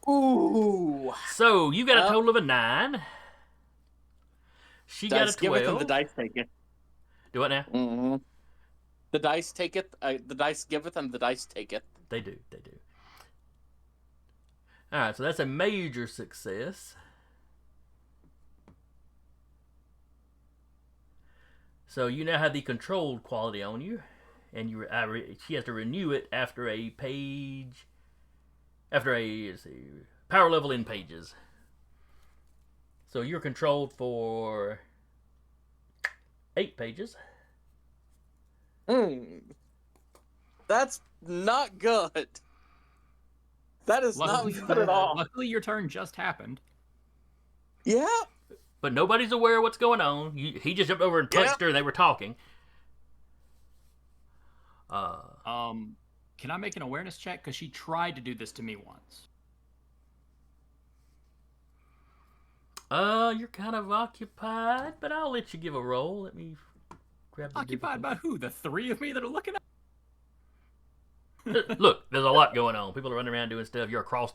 Ooh. So, you got a total of a 9. She got a 12. Giveth and the dice taketh. Do what now? Mm-hmm. The dice taketh. The dice giveth and the dice taketh. They do. Alright, so that's a major success. So you now have the controlled quality on you. And she has to renew it after a page... After a, let's see, power level in pages. So you're controlled for 8 pages. That's not good. That is not good at all. Luckily, your turn just happened. Yeah. But nobody's aware of what's going on. He just jumped over and punched her and they were talking. Can I make an awareness check? Because she tried to do this to me once. You're kind of occupied, but I'll let you give a roll. Let me grab the Occupied by who? The 3 of me that are looking at? Look, there's a lot going on. People are running around doing stuff. You're across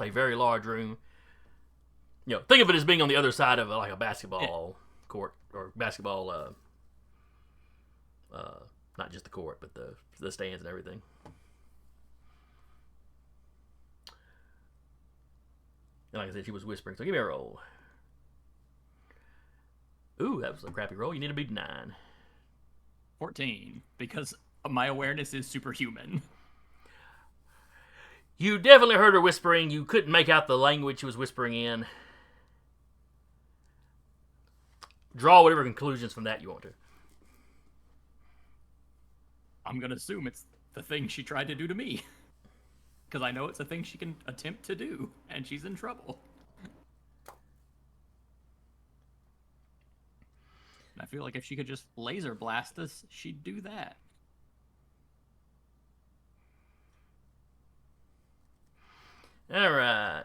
a very large room. Think of it as being on the other side of like a basketball court or basketball. Not just the court, but the stands and everything. And like I said, she was whispering. So give me a roll. Ooh, that was a crappy roll. You need to beat 9. 14, because my awareness is superhuman. You definitely heard her whispering. You couldn't make out the language she was whispering in. Draw whatever conclusions from that you want to. I'm going to assume it's the thing she tried to do to me. Because I know it's a thing she can attempt to do, and she's in trouble. And I feel like if she could just laser blast us, she'd do that. All right.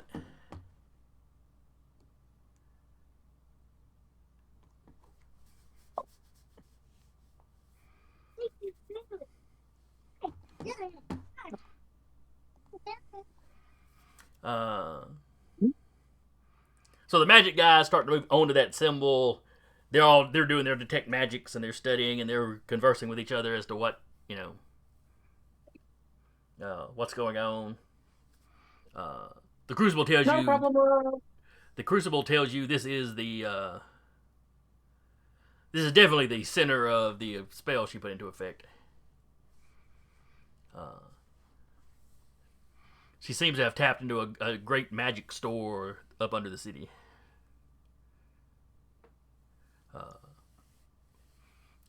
So the magic guys start to move onto that symbol. They're doing their detect magics and they're studying and they're conversing with each other as to what what's going on. The Crucible tells No you. problem. The Crucible tells you this is definitely the center of the spell she put into effect. She seems to have tapped into a great magic store up under the city.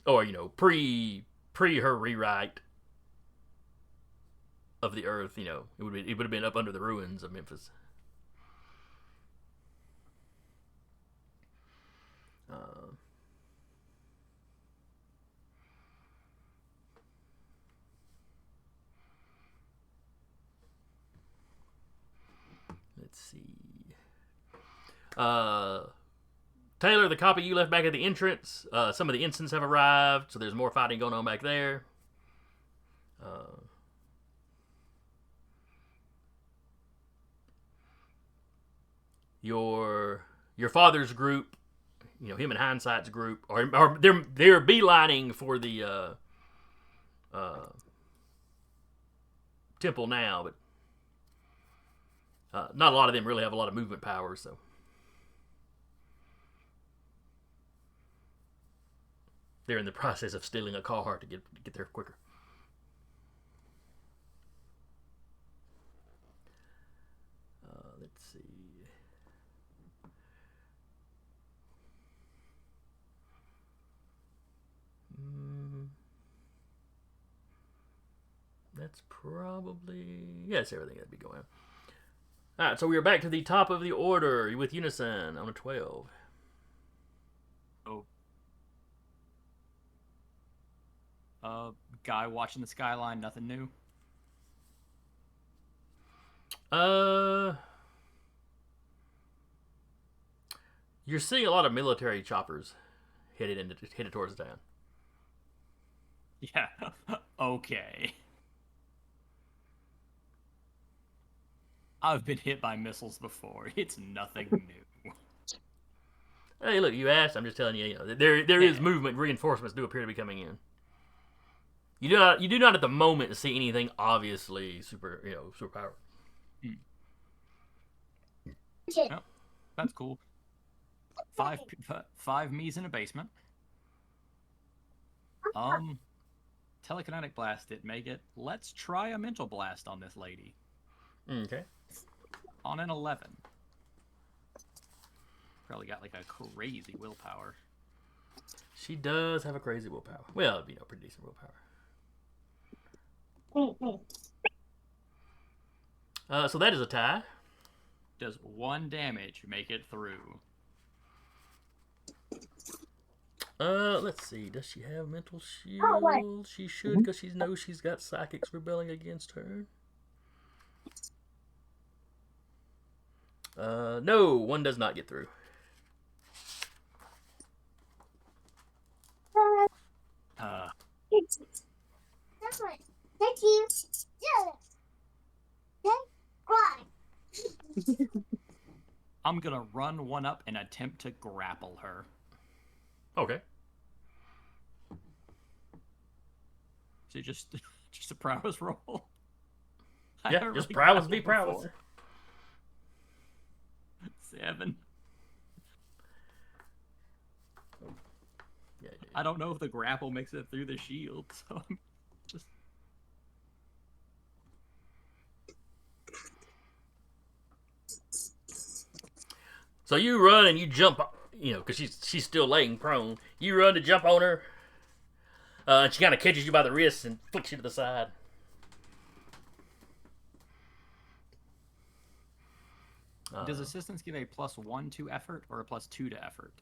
Or pre her rewrite of the Earth, it would have been up under the ruins of Memphis. Let's see. Taylor, the copy you left back at the entrance, some of the ensigns have arrived, so there's more fighting going on back there. Your father's group, him and Hindsight's group, or they're beelining for the temple now, but not a lot of them really have a lot of movement power, so. They're in the process of stealing a car to get there quicker. Let's see. That's probably that's everything that'd be going on. All right, so we are back to the top of the order with Unison on a 12. Oh. Guy watching the skyline, nothing new. You're seeing a lot of military choppers headed towards the town. Yeah. Okay. I've been hit by missiles before. It's nothing new. Hey, look, you asked. I'm just telling you. There is movement. Reinforcements do appear to be coming in. You do not at the moment see anything obviously superpowered. Oh, that's cool. Five me's in a basement. Telekinetic blast didn't make it. Let's try a mental blast on this lady. Okay. On an 11. Probably got like a crazy willpower. She does have a crazy willpower. Well, pretty decent willpower. So that is a tie. Does 1 damage make it through? Let's see. Does she have mental shield? She should, because she knows she's got psychics rebelling against her. No, 1 does not get through. I'm gonna run 1 up and attempt to grapple her. Okay. So just a prowess roll. Yeah, just prowess be prowess. 7. Yeah, I don't know if the grapple makes it through the shield, so I'm just. So you run and you jump, because she's still laying prone. You run to jump on her, and she kind of catches you by the wrist and flicks you to the side. Does assistance give a +1 to effort or a +2 to effort?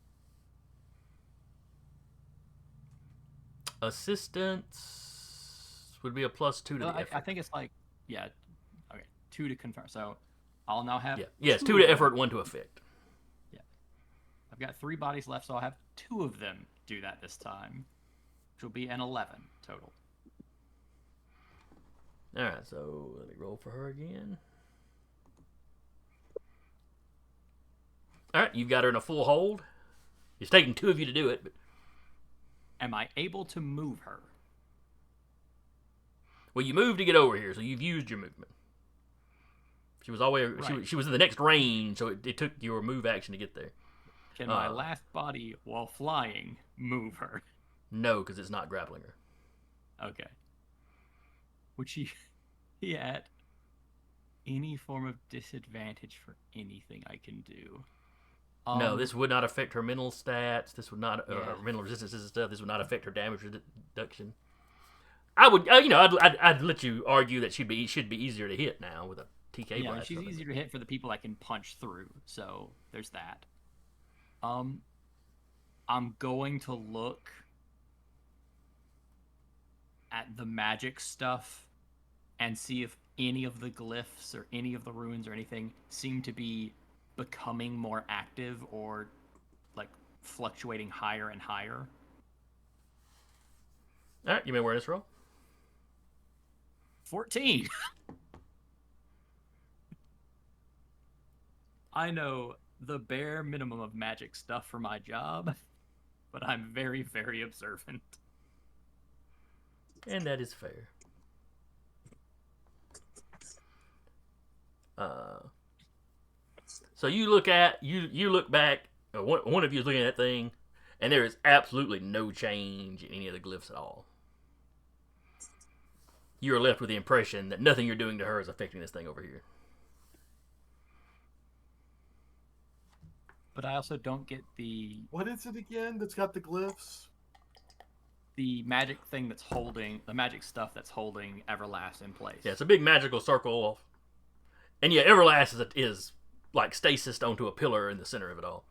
Assistance would be a +2 to the effort. I think it's like, yeah, okay, 2 to confirm. So I'll now have Yes, 2 two to of them. effort, 1 to effect. I've got 3 bodies left, so I'll have 2 of them do that this time, which will be an 11 total. All right, so let me roll for her again. All right, you've got her in a full hold. It's taking 2 of you to do it, but Am I able to move her? well, you moved to get over here, so you've used your movement. She was always Right. she was in the next range, so it took your move action to get there. Can my last body, while flying, move her? No, because it's not grappling her. Okay. Would she be at any form of disadvantage for anything I can do? No, this would not affect her mental stats. This would not Yeah. mental resistances and stuff. This would not affect her damage reduction. I would, I'd let you argue that should be easier to hit now with a TK Yeah, blast. she's easier to hit for the people I can punch through. So there's that. I'm going to look at the magic stuff and see if any of the glyphs or any of the runes or anything seem to be becoming more active or like fluctuating higher and higher. All right, you may awareness roll. 14. I know the bare minimum of magic stuff for my job, but I'm very, very observant. And that is fair. So you look back. One of you is looking at that thing, and there is absolutely no change in any of the glyphs at all. You are left with the impression that nothing you're doing to her is affecting this thing over here. But I also don't get the What is it again that's got the glyphs? magic thing that's holding the magic stuff that's holding Everlast in place. Yeah, it's a big magical circle, and yeah, Everlast is like stasis onto a pillar in the center of it all.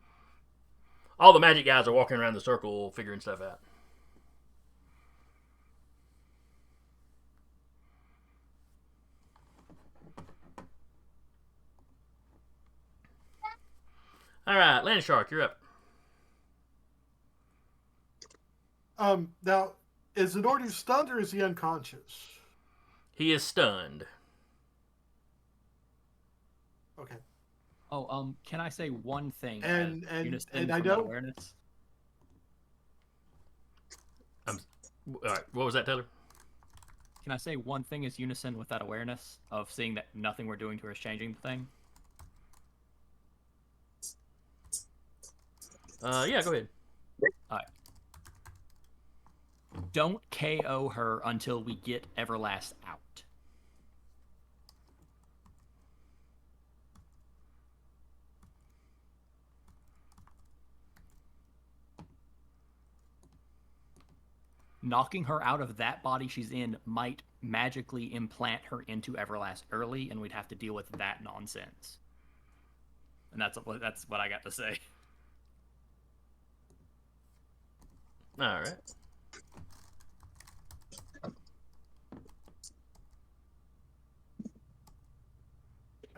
All the magic guys are walking around the circle, figuring stuff out. All right, Land Shark, you're up. Now, is Anordu stunned or is he unconscious? He is stunned. Okay. Oh, can I say one thing? And unison I from don't- awareness. All right, what was that, Taylor? Can I say one thing as unison with that awareness of seeing that nothing we're doing to her is changing the thing? Yeah, go ahead. Alright. Don't KO her until we get Everlast out. Knocking her out of that body she's in might magically implant her into Everlast early, and we'd have to deal with that nonsense. And that's what I got to say. All right.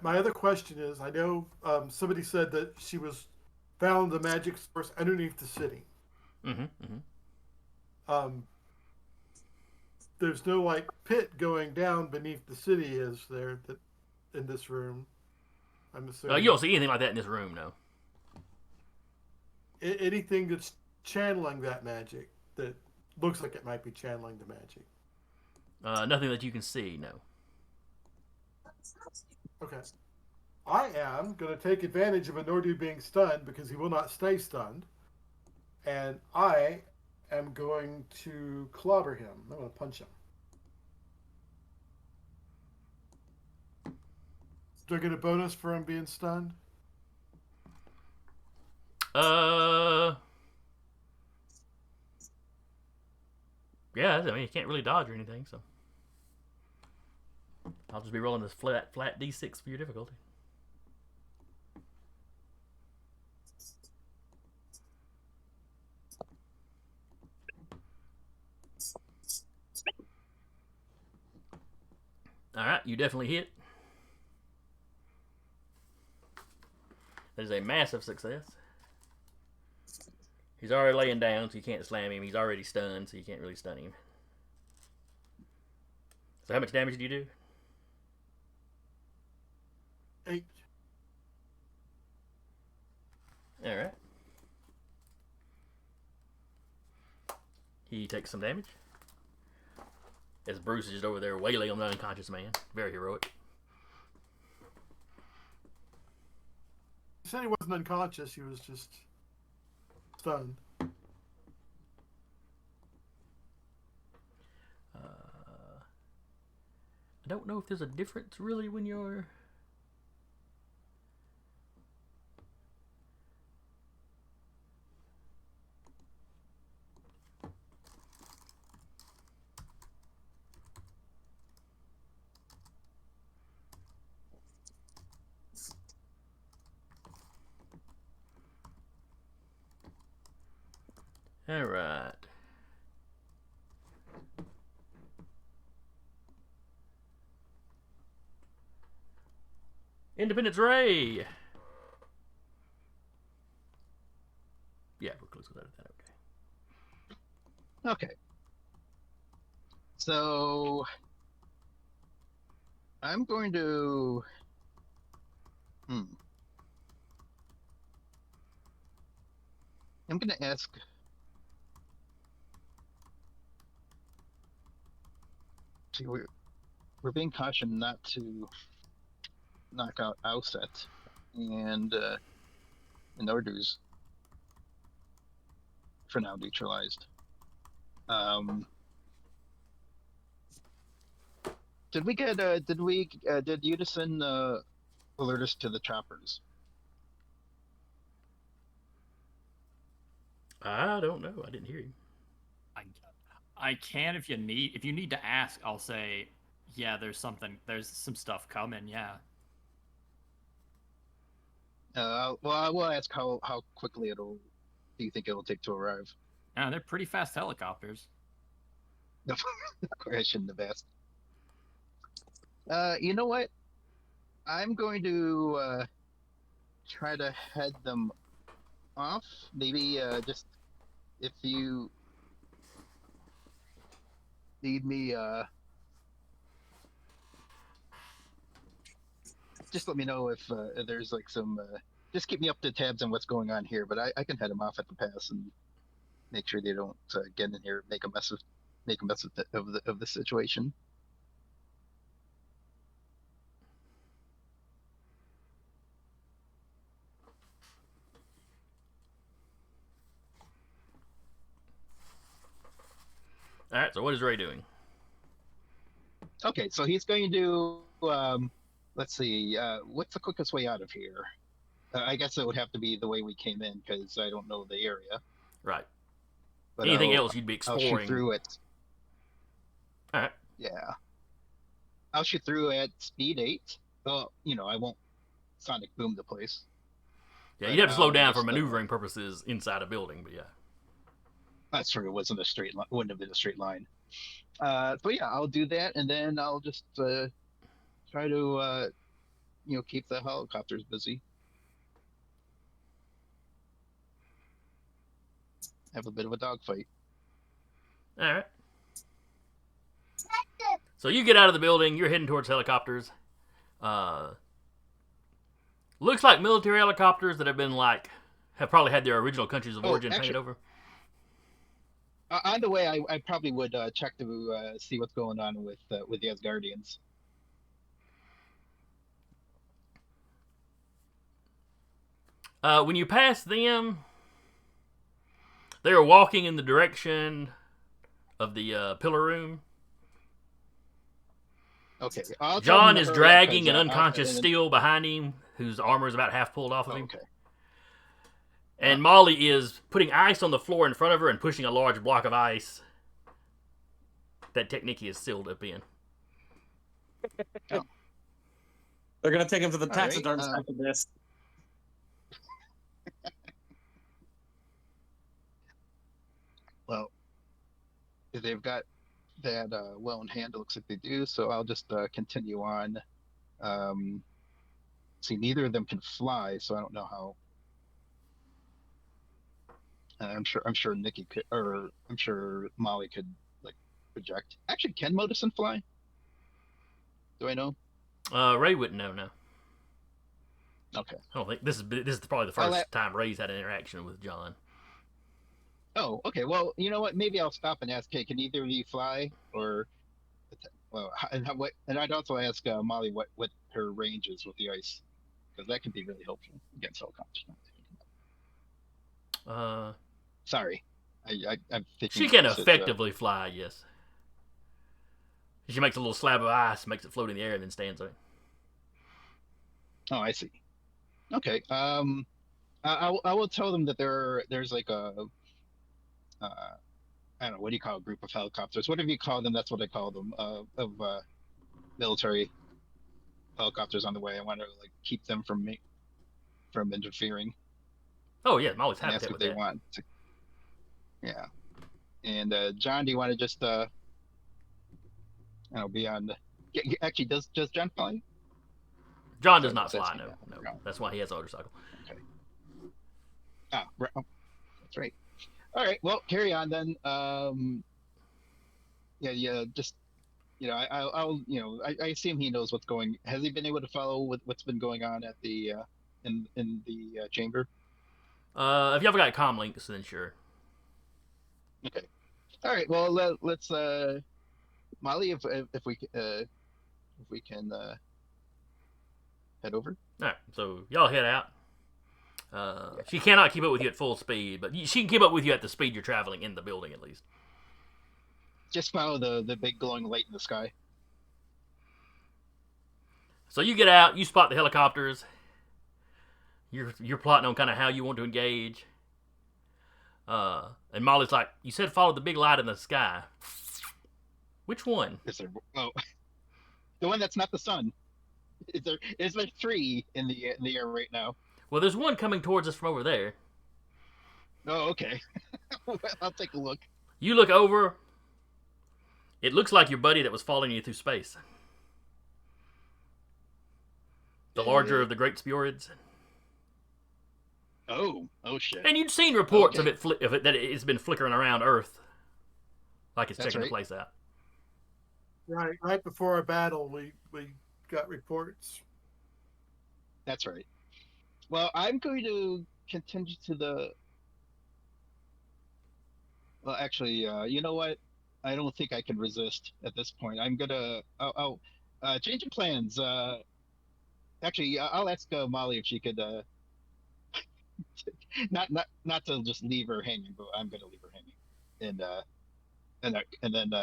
My other question is, I know somebody said that she was found the magic source underneath the city. There's no like pit going down beneath the city, is there? That in this room, I'm assuming. You don't see anything like that in this room, no. Anything that's channeling that magic that looks like it might be channeling the magic. Nothing that you can see, no. Okay. I am going to take advantage of Anordu being stunned because he will not stay stunned. And I am going to clobber him. I'm going to punch him. Do I get a bonus for him being stunned? Yeah, I mean, you can't really dodge or anything, so. I'll just be rolling this flat D6 for your difficulty. All right, you definitely hit. That is a massive success. He's already laying down, so you can't slam him. He's already stunned, so you can't really stun him. So how much damage did you do? 8. Alright. He takes some damage. As Bruce is just over there wailing on the unconscious man. Very heroic. He said he wasn't unconscious, he was just stunned. I don't know if there's a difference really when you're... Alright. Independence Ray! Yeah, we're close with that. Okay. Okay. So I'm going to. I'm going to ask. See, we're being cautioned not to knock out Outset and Anordu's for now neutralized. Did we get did Unison alert us to the choppers? I don't know. I didn't hear you. I can if you need to ask. I'll say, yeah. There's some stuff coming. Yeah. Well, I will ask how quickly do you think it'll take to arrive? They're pretty fast helicopters. No, I shouldn't have asked. You know what? I'm going to try to head them off. Maybe just if you need me, just let me know if there's like some. Just keep me up to tabs on what's going on here. But I can head them off at the pass and make sure they don't get in here, and make a mess of the situation. All right. So what is Ray doing? Okay, so he's going to do. Let's see. What's the quickest way out of here? I guess it would have to be the way we came in because I don't know the area. Right. But Anything else you'd be I'll exploring? shoot through it. All right. Yeah. I'll shoot through at speed 8. Well, I won't sonic boom the place. Yeah, But you'd have to slow down for just, maneuvering purposes inside a building, but yeah. That's true. It wasn't a straight line. Wouldn't have been a straight line. But yeah, I'll do that, and then I'll just try to keep the helicopters busy. Have a bit of a dogfight. All right. So you get out of the building. You're heading towards helicopters. Looks like military helicopters that have been have probably had their original countries of origin painted over. On the way, I probably would check to see what's going on with the Asgardians. When you pass them, they are walking in the direction of the pillar room. Okay. John is dragging an unconscious Steel behind him, whose armor is about half pulled off of him. Okay. And Molly is putting ice on the floor in front of her and pushing a large block of ice that Technique is sealed up in. They're gonna take him to the All taxidermist right, after this. Well, if they've got that well in hand, it looks like they do. So I'll just continue on. see, neither of them can fly, so I don't know how. And I'm sure Nikki could, or I'm sure Molly could like project. Actually, can Modison fly? Do I know? Ray wouldn't know. No, Okay. I don't think this is probably the I'll first let- time Ray's had an interaction with John. Oh, okay. Well, you know what? Maybe I'll stop and ask. Hey, can either of you fly? Or, well, and I'd also ask Molly what her range is with the ice, because that can be really helpful against helicopters. Sorry, I'm thinking. She can opposite, effectively fly. Yes. She makes a little slab of ice, makes it float in the air, and then stands on it. Oh, I see. Okay. I will tell them that there's like a I don't know, what do you call a group of helicopters? Whatever you call them, that's what I call them. Of military helicopters on the way. I want to like keep them from interfering Oh yeah, I'm always and happy ask with what they that. want. Yeah. And John, do you want to just be on? Actually, does John fly? John does Sorry, not that's fly. me. No. No. That's why he has a motorcycle. Okay. Right. Oh, that's right. All right. Well, carry on then. Yeah. Just I'll I assume he knows what's going. Has he been able to follow what's been going on at the in the chamber? If you ever got comm links, then sure. Okay. All right. Well, let's Molly, if we can head over. All right, so y'all head out. She cannot keep up with you at full speed, but she can keep up with you at the speed you're traveling in the building, at least. Just follow the big glowing light in the sky. So you get out, you spot the helicopters. You're plotting on kind of how you want to engage. And Molly's like, "You said follow the big light in the sky. Which one?" Is there? Oh, the one that's not the sun. Is there three in the air right now? Well, there's one coming towards us from over there. Oh, okay. Well, I'll take a look. You look over. It looks like your buddy that was following you through space. The larger of the great Speorids. Oh shit. And you'd seen reports Okay. of it that it's been flickering around Earth, like it's That's checking right. the place out. Right before our battle, we got reports. That's right. Well, I'm going to continue to the. Well, actually, you know what? I don't think I can resist at this point. I'm gonna. Change of plans. Actually, I'll ask Molly if she could. Not to just leave her hanging, but I'm gonna leave her hanging, and then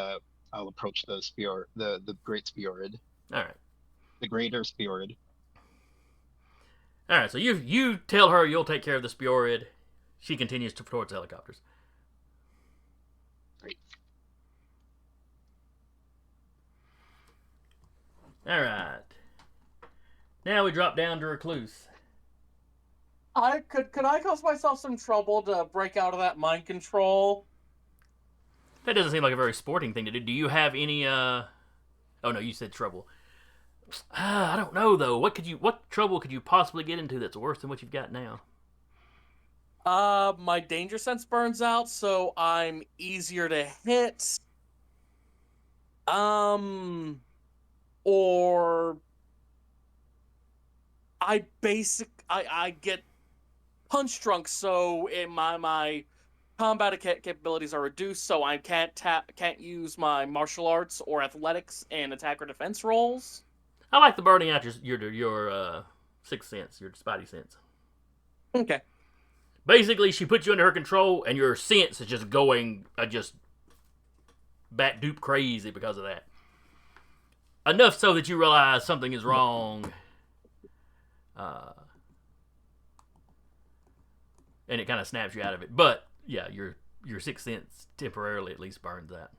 I'll approach the Speor, the great Speorid, All right. the greater Speorid. All right, so you tell her you'll take care of the Speorid. She continues towards the helicopters. Great. All right. Now we drop down to Recluse. Could I cause myself some trouble to break out of that mind control? That doesn't seem like a very sporting thing to do. Do you have any? Oh no, you said trouble. I don't know though. What trouble could you possibly get into that's worse than what you've got now? My danger sense burns out, so I'm easier to hit. Or I get punch drunk, so my combat capabilities are reduced, so I can't use my martial arts or athletics and attack or defense rolls. I like the burning out your sixth sense, your spidey sense. Okay. Basically, she puts you under her control, and your sense is just going just bat dupe crazy because of that. Enough so that you realize something is wrong, and it kind of snaps you out of it. But yeah, your sixth sense temporarily at least burns that.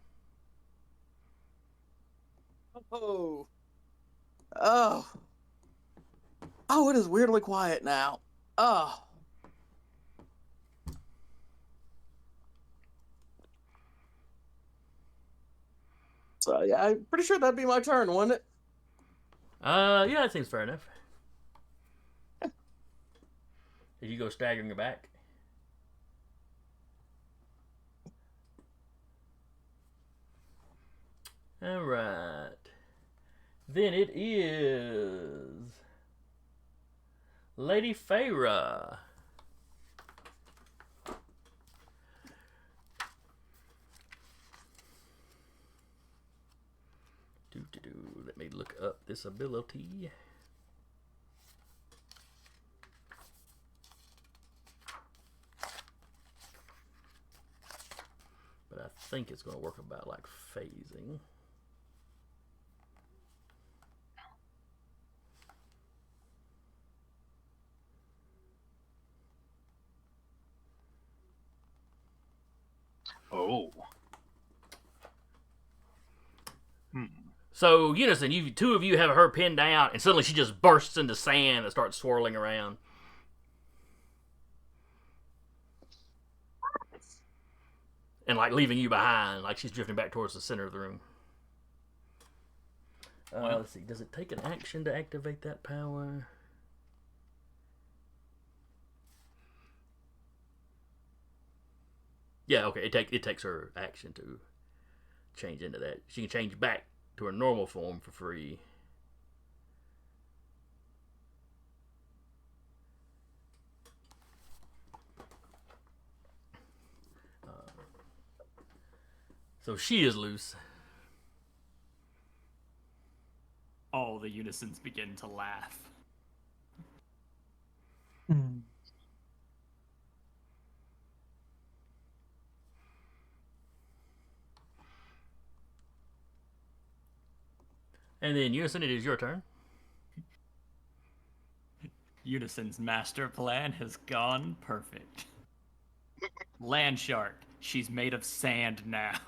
Oh, it is weirdly quiet now. Oh. So yeah, I'm pretty sure that'd be my turn, wouldn't it? Yeah, that seems fair enough. As you go staggering your back. All right. Then it is Lady Pharah. Let me look up this ability. But I think it's going to work about like phasing. Oh. So, Unison, two of you have her pinned down, and suddenly she just bursts into sand and starts swirling around. And, like, leaving you behind, like she's drifting back towards the center of the room. Let's see, does it take an action to activate that power? Yeah, okay, it takes her action to change into that. She can change back to her normal form for free. So she is loose. All the Unisons begin to laugh. And then, Unison, it is your turn. Unison's master plan has gone perfect. Land shark. She's made of sand now.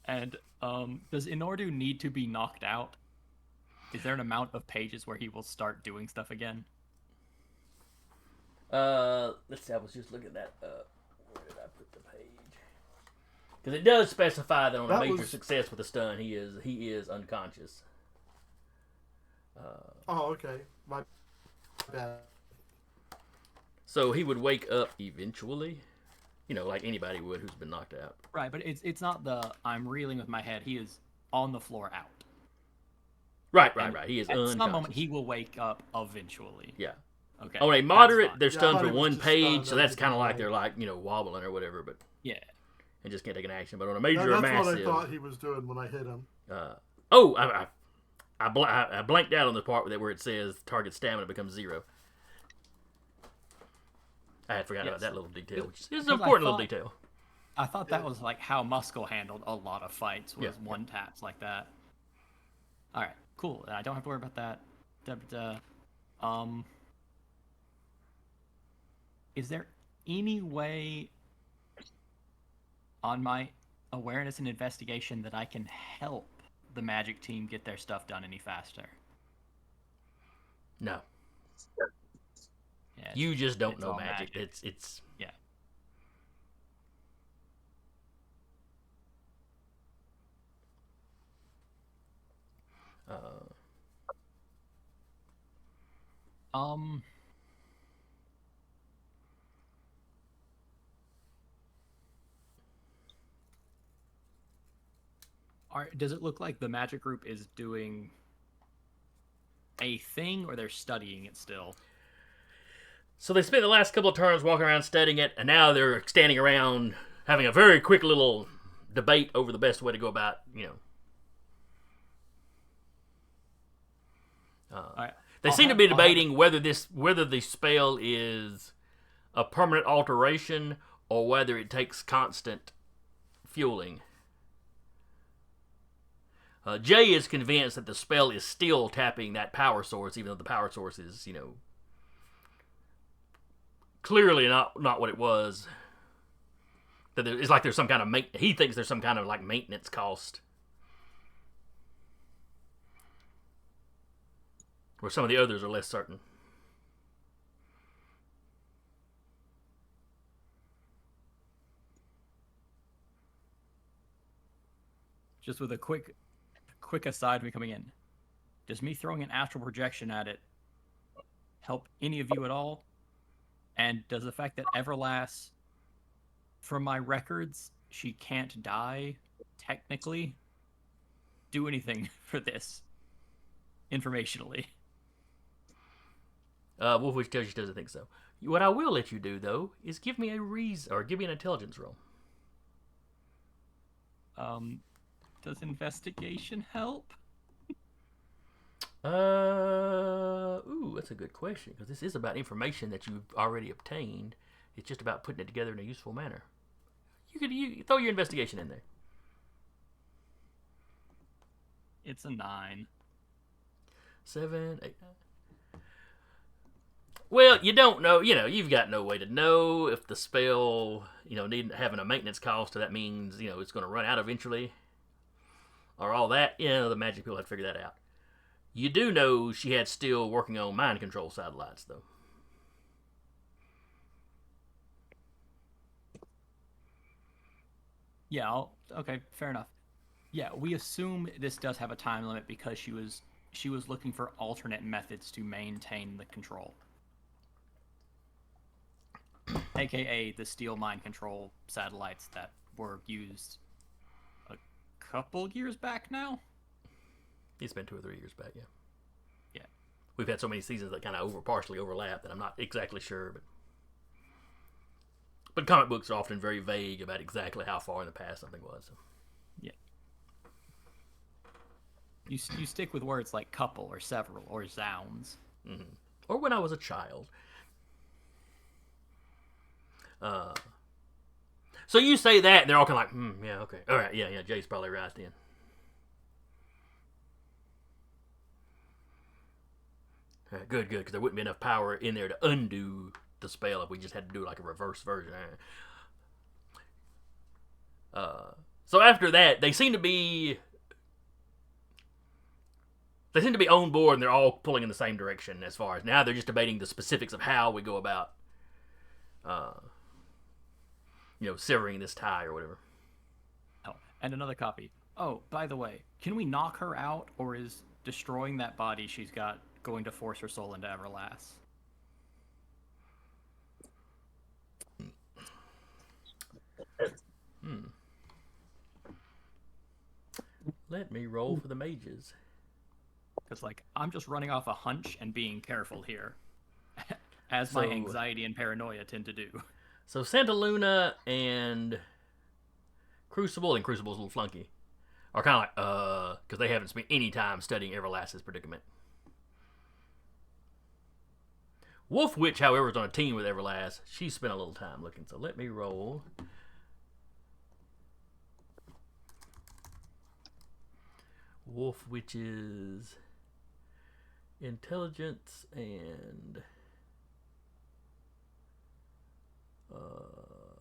And does Anordu need to be knocked out? Is there an amount of pages where he will start doing stuff again? Let's see, I was just looking that up. Where did I put the page? Because it does specify that on a major success with a stun, he is unconscious. Oh, okay. My bad. So he would wake up eventually, like anybody would who's been knocked out. Right, but it's not the I'm reeling with my head. He is on the floor out. Right. He is at unconscious. At some moment, he will wake up eventually. Yeah. Okay. On a moderate, they're Yeah, stunned I for thought it was one just page, stunned, so that that's was kind of like right. they're like, wobbling or whatever, but Yeah. and just can't take an action. But on a major That's or massive, what I thought he was doing when I hit him. I blanked out on the part where it says target stamina becomes 0. I had forgotten about that little detail, which is an important little detail. I thought that was like how Muscle handled a lot of fights, was one taps like that. All right, cool. I don't have to worry about that. Is there any way on my awareness and investigation that I can help the magic team get their stuff done any faster? No. Yeah, You just don't know magic. It's yeah. Does it look like the magic group is doing a thing, or they're studying it still? So they spent the last couple of turns walking around studying it, and now they're standing around having a very quick little debate over the best way to go about, They seem to be debating whether the spell is a permanent alteration or whether it takes constant fueling. Jay is convinced that the spell is still tapping that power source, even though the power source is, clearly not what it was. That it's like there's some kind of he thinks there's some kind of like maintenance cost, where some of the others are less certain. just with a quick aside me coming in. Does me throwing an astral projection at it help any of you at all? And does the fact that Everlast, from my records, she can't die, technically, do anything for this, informationally? Wolfwitch tells you she doesn't think so. What I will let you do, though, is give me a reason, or give me an intelligence roll. Does investigation help? Ooh, that's a good question, because this is about information that you've already obtained. It's just about putting it together in a useful manner. You throw your investigation in there. It's a 9. 7, 8, 9. Well, you don't know. You've got no way to know if the spell, having a maintenance cost, so that means, it's going to run out eventually, or all that. The magic people have to figure that out. You do know she had still working on mind control satellites, though. Yeah, okay, fair enough. Yeah, we assume this does have a time limit because she was looking for alternate methods to maintain the control. AKA the steel mind control satellites that were used a couple years back now. It's been 2 or 3 years back, yeah. Yeah. We've had so many seasons that kind of partially overlap that I'm not exactly sure, but comic books are often very vague about exactly how far in the past something was. So. Yeah. You stick with words like couple or several or zounds. Mm-hmm. Or when I was a child. So you say that, and they're all kind of like, yeah, okay. All right, yeah, Jay's probably right then. Right, good, because there wouldn't be enough power in there to undo the spell if we just had to do like a reverse version. So after that, they seem to be on board, and they're all pulling in the same direction. As far as now, they're just debating the specifics of how we go about, severing this tie or whatever. Oh, and another copy. Oh, by the way, can we knock her out, or is destroying that body she's got going to force her soul into Everlast? Let me roll for the mages. Because, I'm just running off a hunch and being careful here. As my anxiety and paranoia tend to do. So Santa Luna and Crucible's a little flunky, are kind of like, because they haven't spent any time studying Everlast's predicament. Wolfwitch, however, is on a team with Everlast. She spent a little time looking, so let me roll. Wolfwitch's intelligence and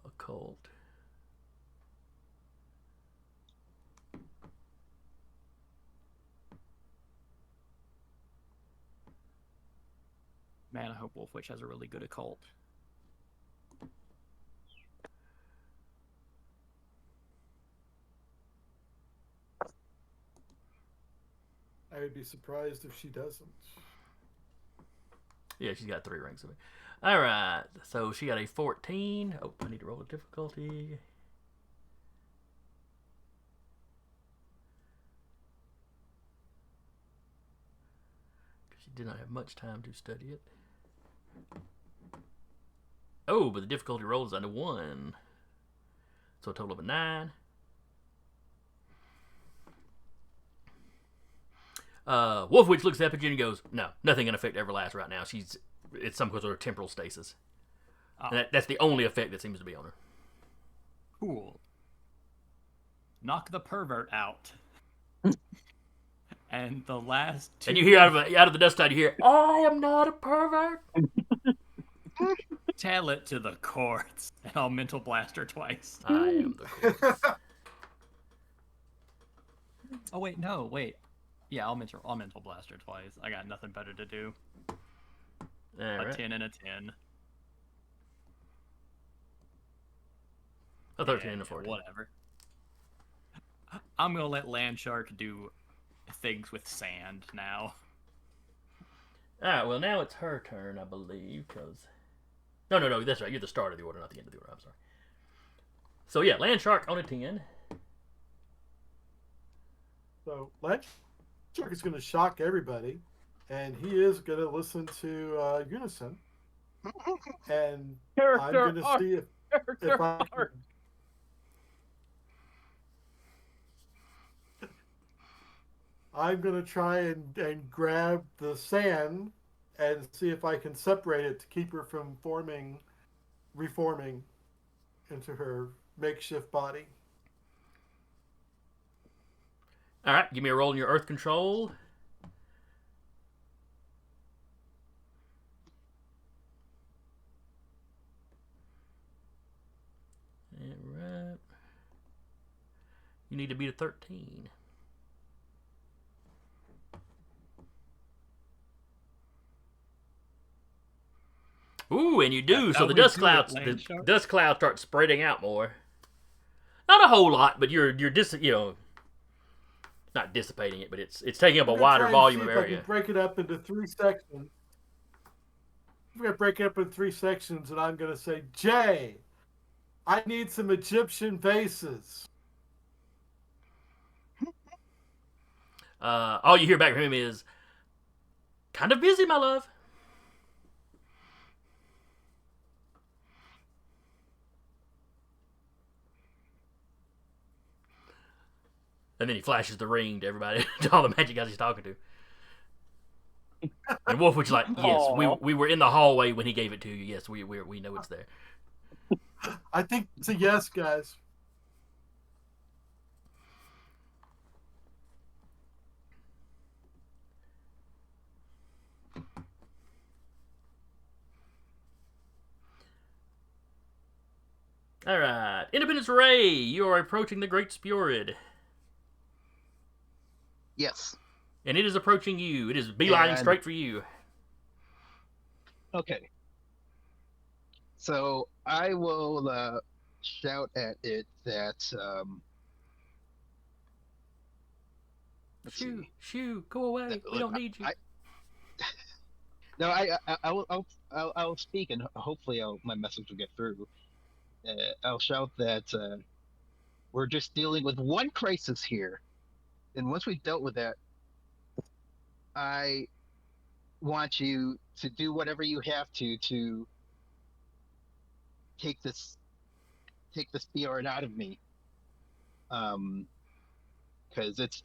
occult. Man, I hope Wolfwitch has a really good occult. I would be surprised if she doesn't. Yeah, she's got 3 ranks of it. All right, so she got a 14. Oh, I need to roll the difficulty. She did not have much time to study it. Oh, but the difficulty roll is under 1. So a total of a 9. Wolfwitch looks up at you and goes, no, nothing can affect Everlast right now. It's some sort of temporal stasis. Oh. That's the only effect that seems to be on her. Cool. Knock the pervert out. And the last 2... And you hear out of the dust cloud, you hear, I am not a pervert. Tell it to the courts. And I'll mental blast her twice. I am the courts. Oh, wait, no, wait. Yeah, I'll mental blast her twice. I got nothing better to do. Right. 10 and a 10. A 13 and a 14. Whatever. I'm gonna let Landshark do things with sand now. Alright, well, now it's her turn, I believe, because... No, that's right. You're the start of the order, not the end of the order. I'm sorry. So, yeah, Landshark on a 10. So Landshark is going to shock everybody, and he is going to listen to Unison. And I'm going to see if I can... I'm going to try and grab the sand and see if I can separate it to keep her from reforming into her makeshift body. Alright, give me a roll in your Earth Control. Alright. You need to beat a 13. Ooh, and you do. So the dust clouds start spreading out more. Not a whole lot, but you're not dissipating it, but it's taking up a wider volume of area. I can break it up into 3 sections. I'm going to break it up into 3 sections, and I'm going to say, Jay, I need some Egyptian vases. All you hear back from him is, kind of busy, my love. And then he flashes the ring to everybody, to all the magic guys he's talking to. And Wolfwood's like, yes, we were in the hallway when he gave it to you. Yes, we know it's there. I think it's a yes, guys. Alright. Independence Ray, you are approaching the Great Spurid. Yes. And it is approaching you. It is beelining straight for you. Okay. So I will shout at it that Shoo, go away. We don't need you. I'll speak, and hopefully my message will get through. I'll shout that we're just dealing with one crisis here, and once we've dealt with that, I want you to do whatever you have to take this P.E.A.R out of me, because it's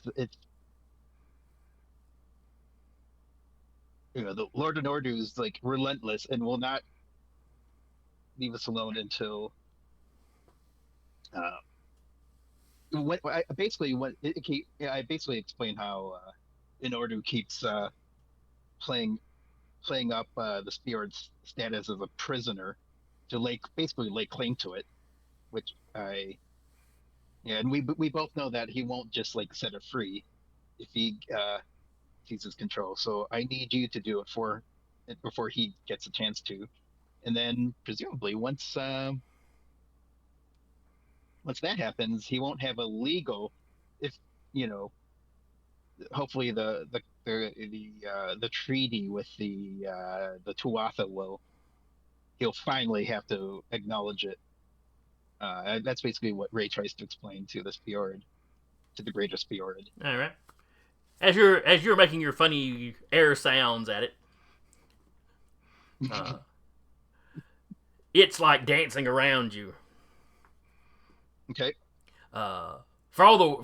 the Lord Anordu is like relentless and will not leave us alone until I basically explained how Anordu keeps playing up the Spirit's status as a prisoner to basically lay claim to it, which and we both know that he won't just set it free if he seizes control. So I need you to do it before he gets a chance to, and then presumably once that happens, he won't have a legal, hopefully the treaty with the Tuatha he'll finally have to acknowledge it. That's basically what Ray tries to explain to this P.E.A.R, to the greatest P.E.A.R. All right. As you're making your funny air sounds at it, it's like dancing around you. Okay. For all the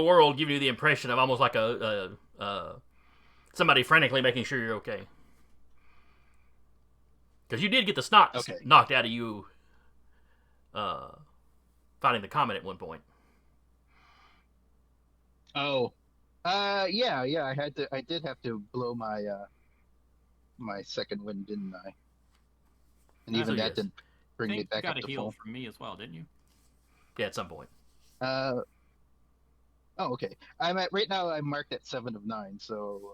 world, giving you the impression of almost like somebody frantically making sure you're okay. Because you did get the snot knocked out of you fighting the comet at one point. Oh, yeah. I did have to blow my my second wind, didn't I? And even that didn't bring me back up to full. You got a heal from me as well, didn't you? Yeah, at some point. Oh, okay. Right now. I'm marked at 7 of 9, so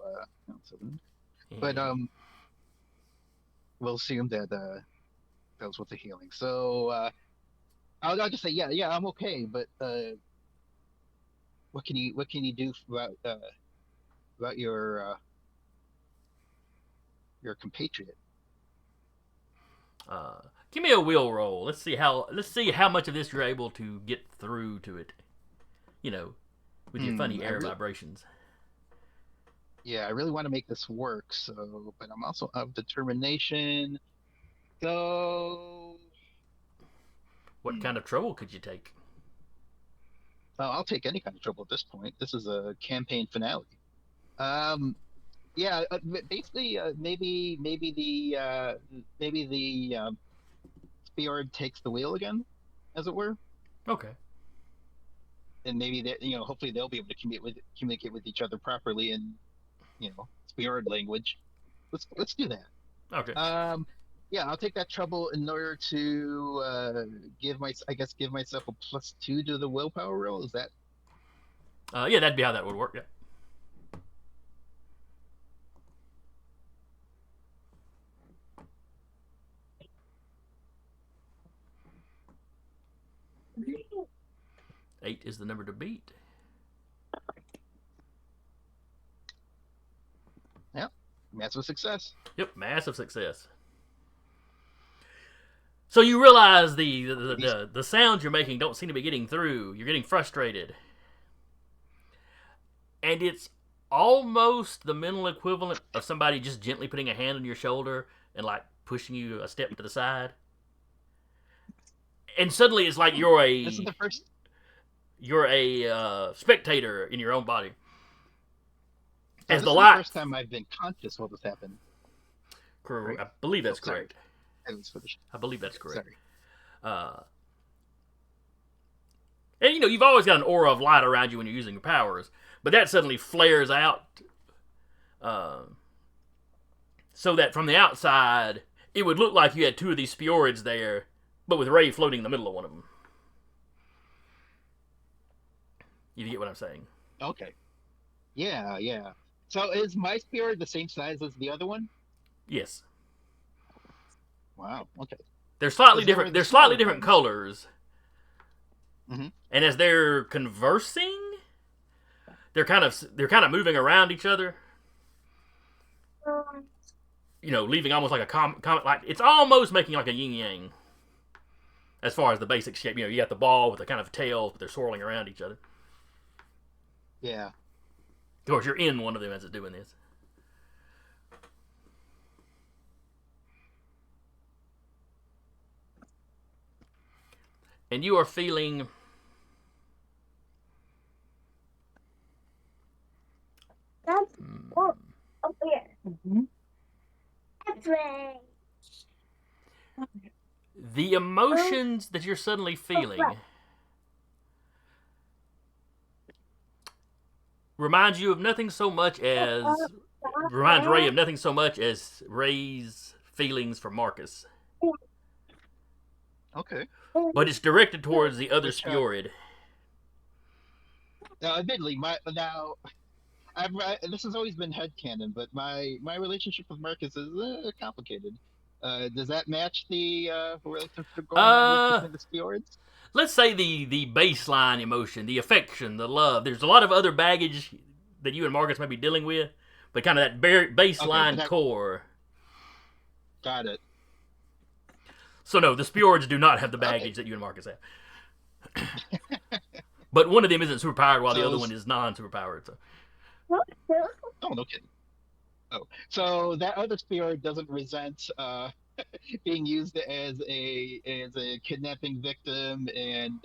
7. But we'll assume that that was with the healing. So I'll just say yeah, I'm okay, but what can you do about your compatriot? Give me a will roll. Let's see how much of this you're able to get through to it. You know, with your funny I air really, vibrations. yeah, I really want to make this work. So, but I'm also of determination. So, What kind of trouble could you take? well, I'll take any kind of trouble at this point. This is a campaign finale. Um, yeah, basically, maybe the Fjord takes the wheel again, as it were, Okay. and maybe that hopefully they'll be able to communicate with each other properly in Fjord language. Let's do that. Okay. Yeah, I'll take that trouble in order to give myself a +2 to the willpower roll. Is that Yeah, that'd be how that would work. Yeah. Eight is the number to beat. massive success? Yep, massive success. So you realize the sounds you're making don't seem to be getting through. You're getting frustrated. And it's almost the mental equivalent of somebody just gently putting a hand on your shoulder and like pushing you a step to the side. And suddenly it's like This is the first. you're a spectator in your own body. So As this the is the light, first time I've been conscious while this happened. I believe that's sorry. correct. It was finished. I believe that's correct. Sorry. And you've always got an aura of light around you when you're using your powers, but that suddenly flares out, so that from the outside it would look like you had two of these Spheroids there, but with Ray floating in the middle of one of them. You get what I'm saying? Okay. Yeah. So is my spirit the same size as the other one? Yes. Wow. Okay. They're slightly Is there different. the They're slightly smaller different ones? colors. Mhm. And as they're conversing, they're kind of moving around each other. Leaving almost like a comet. Like it's almost making like a yin yang. As far as the basic shape, you got the ball with the kind of tails, but they're swirling around each other. Yeah. Of course, you're in one of them as it's doing this. And you are feeling That's up here. That's right. the emotions that you're suddenly feeling reminds you of nothing so much as reminds Ray of nothing so much as Ray's feelings for Marcus. Okay. But it's directed towards the other Which, Spheroid. Now, admittedly, this has always been headcanon, but my relationship with Marcus is complicated. Does that match the relationship going on between the Spheroids? Let's say the baseline emotion, the affection, the love. There's a lot of other baggage that you and Marcus may be dealing with, but kind of that baseline core. Got it. So no, the Spheroids do not have the baggage that you and Marcus have. But one of them isn't superpowered while the other one is non-superpowered. So. Oh, no kidding. Oh, so that other Spheroid doesn't resent being used as a kidnapping victim, and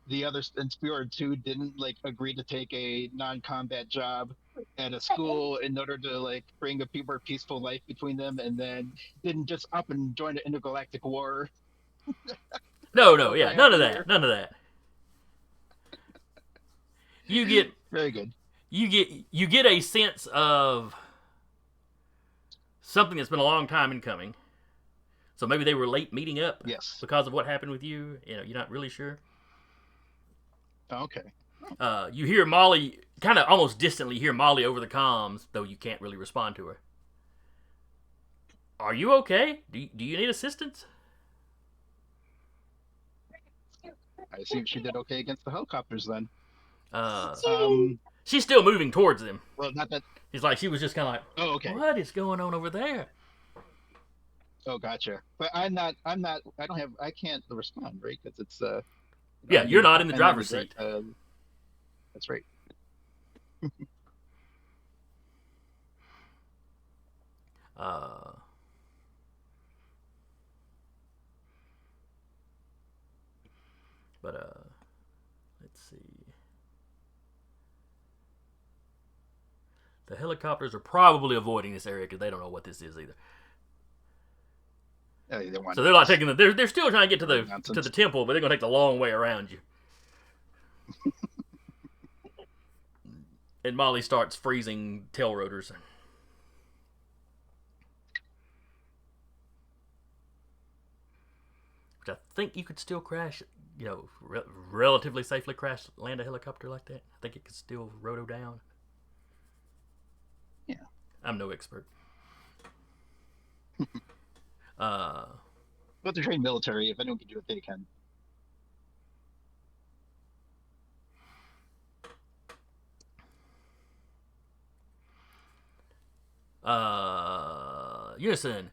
the other Spheroid 2 didn't agree to take a non-combat job at a school in order to bring a more peaceful life between them, and then didn't just up and join the intergalactic war. No, yeah, none of that. You get very good. You get a sense of something that's been a long time in coming. So maybe they were late meeting up. Yes. Because of what happened with you. You're not really sure. Okay. You hear Molly, kind of almost distantly hear Molly over the comms, though you can't really respond to her. Are you okay? Do you need assistance? I assume she did okay against the helicopters then. Uh, she's still moving towards him. Well, not that. It's like she was just kind of like, Oh, okay. what is going on over there? Oh, gotcha. But I'm not. I don't have. I can't respond, right? Because it's. Yeah, you're not in the driver's seat. That's right. But let's see. The helicopters are probably avoiding this area because they don't know what this is either. So they're not taking the. They're still trying to get to the temple, but they're gonna take the long way around you. And Molly starts freezing tail rotors. Which I think you could still crash, relatively safely land a helicopter like that. I think it could still roto down. Yeah. I'm no expert. But they're trained military. If anyone can do it, they can. Unison.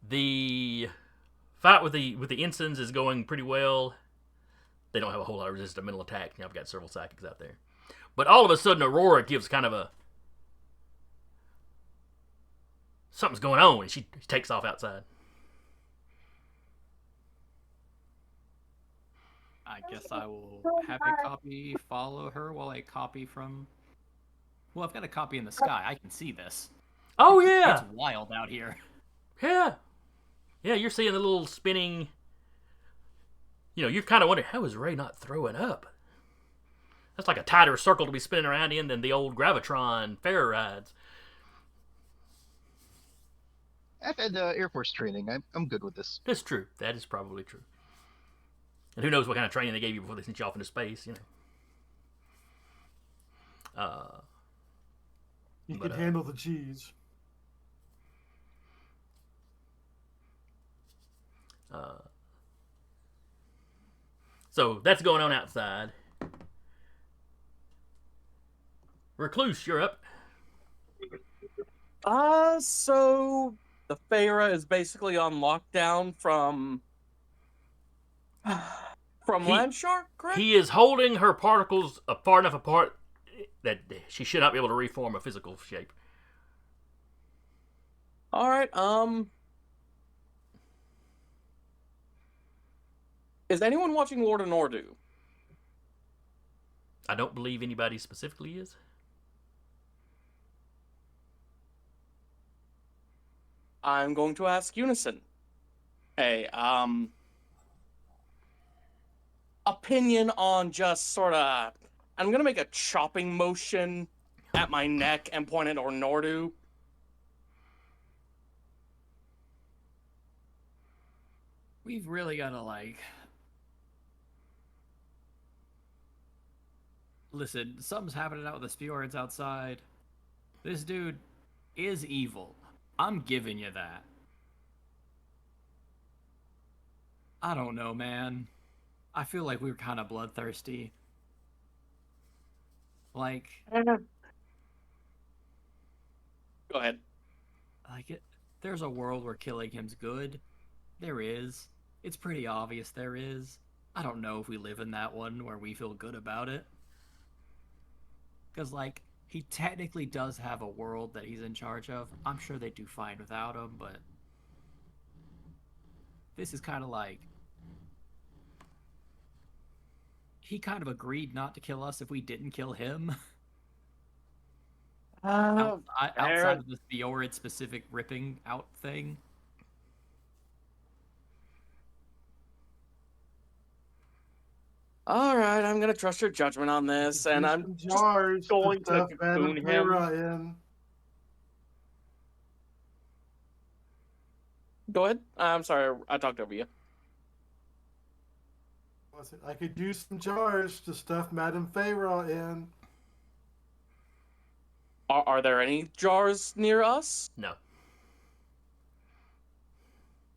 The fight with the ensigns is going pretty well. They don't have a whole lot of resistance to mental attack. I've got several psychics out there. But all of a sudden, Aurora gives kind of a... Something's going on, and she takes off outside. I guess I will have a copy follow her while I copy from... Well, I've got a copy in the sky. I can see this. Oh, yeah! It's wild out here. Yeah. Yeah, you're seeing the little spinning... you're kind of wondering, how is Ray not throwing up? That's like a tighter circle to be spinning around in than the old Gravitron Pharah rides. I've had Air Force training. I'm good with this. That's true. That is probably true. And who knows what kind of training they gave you before they sent you off into space, You can handle the G's. So that's going on outside. Recluse, you're up. So the Pharah is basically on lockdown from Landshark, correct? He is holding her particles far enough apart that she should not be able to reform a physical shape. All right. Is anyone watching Lord Anordu? I don't believe anybody specifically is. I'm going to ask Unison. Hey, opinion on just sort of... I'm going to make a chopping motion at my neck and point at Anordu. We've really got to, Listen, something's happening out with the Spheorids outside. This dude is evil. I'm giving you that. I don't know, man. I feel like we were kind of bloodthirsty. I don't know. Go ahead. There's a world where killing him's good. There is. It's pretty obvious there is. I don't know if we live in that one where we feel good about it. Because, he technically does have a world that he's in charge of. I'm sure they do fine without him, but... This is kind of he kind of agreed not to kill us if we didn't kill him. Outside of the Theorid specific ripping out thing. All right, I'm going to trust your judgment on this, and I'm just going to cocoon him. Go ahead. I'm sorry, I talked over you. I could use some jars to stuff Madame Pharah in. Are there any jars near us? No.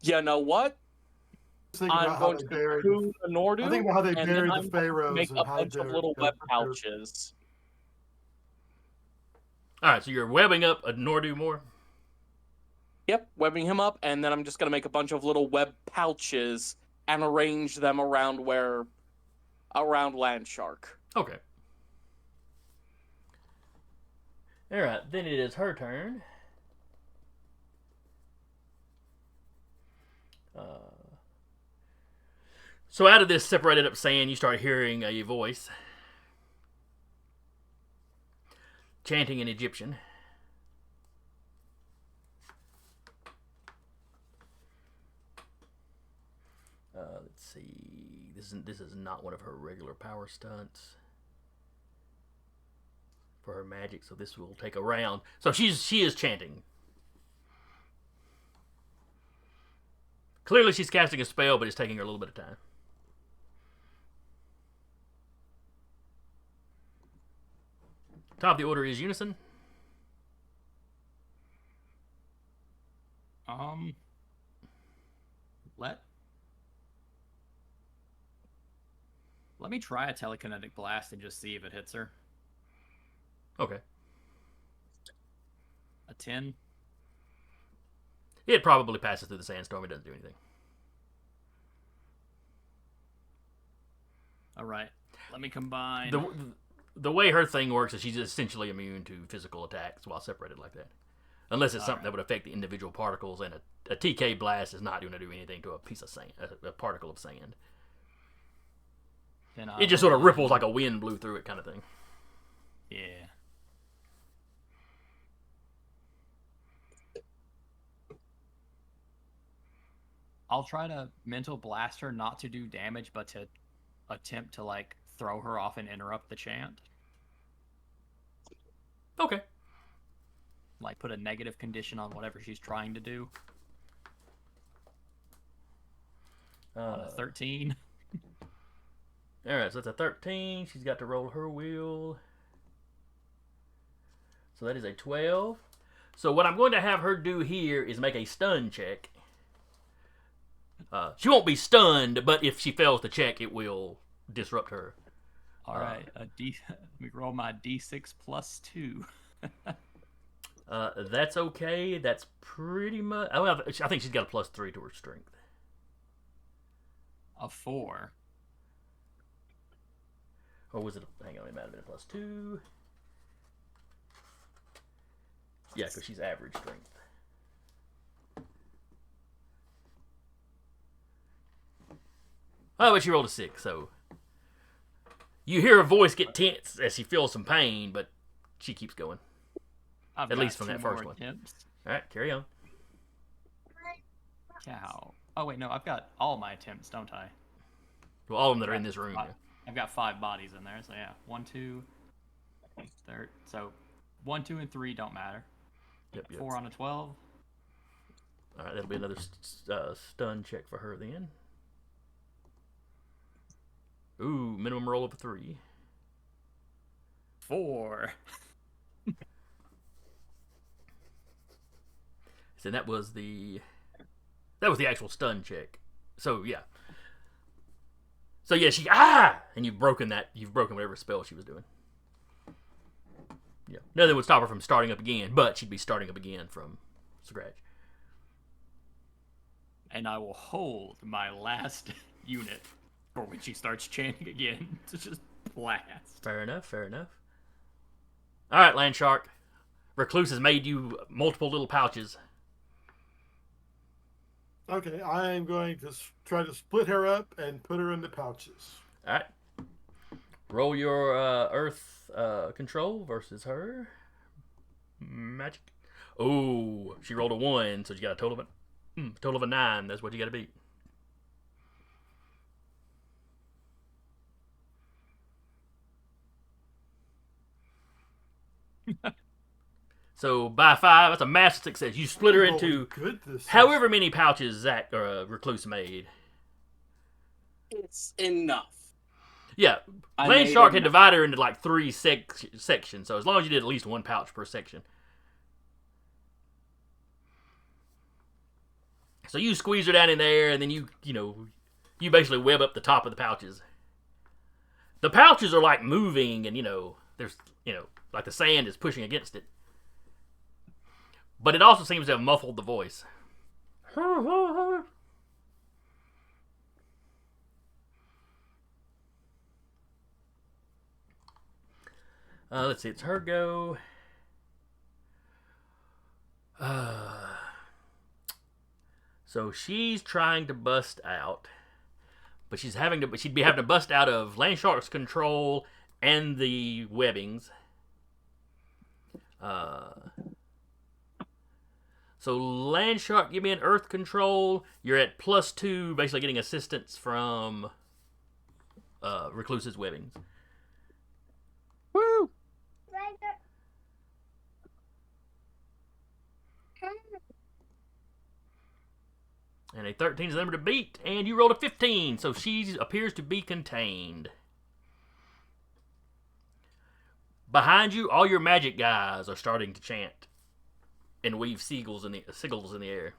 You know what? thinking I'm about how going they to buried. cocoon Anordu, I think about how they and then buried the I'm going to pharaohs make and a hide bunch of their little web their- pouches. All right, so you're webbing up a Nordu more. Yep, webbing him up, and then I'm just gonna make a bunch of little web pouches and arrange them around Landshark. Okay. All right, then it is her turn. So out of this separated up sand, you start hearing a voice chanting in Egyptian. Let's see. This is not one of her regular power stunts for her magic, so this will take a round. So she is chanting. Clearly, she's casting a spell, but it's taking her a little bit of time. Top of the order is Unison. Let me try a telekinetic blast and just see if it hits her. Okay. A 10. It probably passes through the sandstorm. It doesn't do anything. All right. Let me combine. The way her thing works is she's essentially immune to physical attacks while separated like that. Unless it's something that would affect the individual particles, and a TK blast is not going to do anything to a piece of sand, a particle of sand. It just sort of ripples like a wind blew through it kind of thing. Yeah. I'll try to mental blast her, not to do damage, but to attempt to, like, throw her off and interrupt the chant. Okay. Like, put a negative condition on whatever she's trying to do. On a 13. Alright, so that's a 13. She's got to roll her wheel. So that is a 12. So what I'm going to have her do here is make a stun check. She won't be stunned, but if she fails the check, it will disrupt her. Alright, let me roll my D6 plus 2. That's okay. That's pretty much... Well, I think she's got a plus 3 to her strength. A 4. Or was it... Hang on, it might have been a plus 2. Yeah, because she's average strength. Oh, but she rolled a 6, so... You hear her voice get tense as she feels some pain, but she keeps going. At least from that first one. Alright, carry on. Cow. Oh, wait, no, I've got all my attempts, don't I? Well, all of them that are in this room. Yeah. I've got 5 bodies in there, so yeah. 1, 2, 3. So 1, 2, and 3 don't matter. Yep. 4 on a 12. Alright, that'll be another stun check for her then. Ooh, minimum roll of a 3. 4. So that was the actual stun check. So yeah. So yeah, and you've broken whatever spell she was doing. Yeah. Nothing would stop her from starting up again, but she'd be starting up again from scratch. And I will hold my last unit for when she starts chanting again to just blast. Fair enough. Alright, Landshark. Recluse has made you multiple little pouches. Okay, I am going to try to split her up and put her in the pouches. Alright. Roll your earth control versus her. Magic. Oh, she rolled a 1, so she got a total of a 9. That's what you got to beat. So by 5, that's a massive success. You split her into however many pouches Zach or Recluse made. It's enough. Yeah, Landshark had divided her into like 3 sections, so as long as you did at least 1 pouch per section. So you squeeze her down in there, and then you You basically web up the top of the pouches. The pouches are like moving, and there's like the sand is pushing against it. But it also seems to have muffled the voice. Let's see, it's her go. So she's trying to bust out, but she'd be having to bust out of Landshark's control and the webbings. So Landshark, give me an earth control. You're at +2, basically getting assistance from Recluse's webbings. Woo! And a 13 is the number to beat, and you rolled a 15, so she appears to be contained. Behind you, all your magic guys are starting to chant and weave sigils in the air.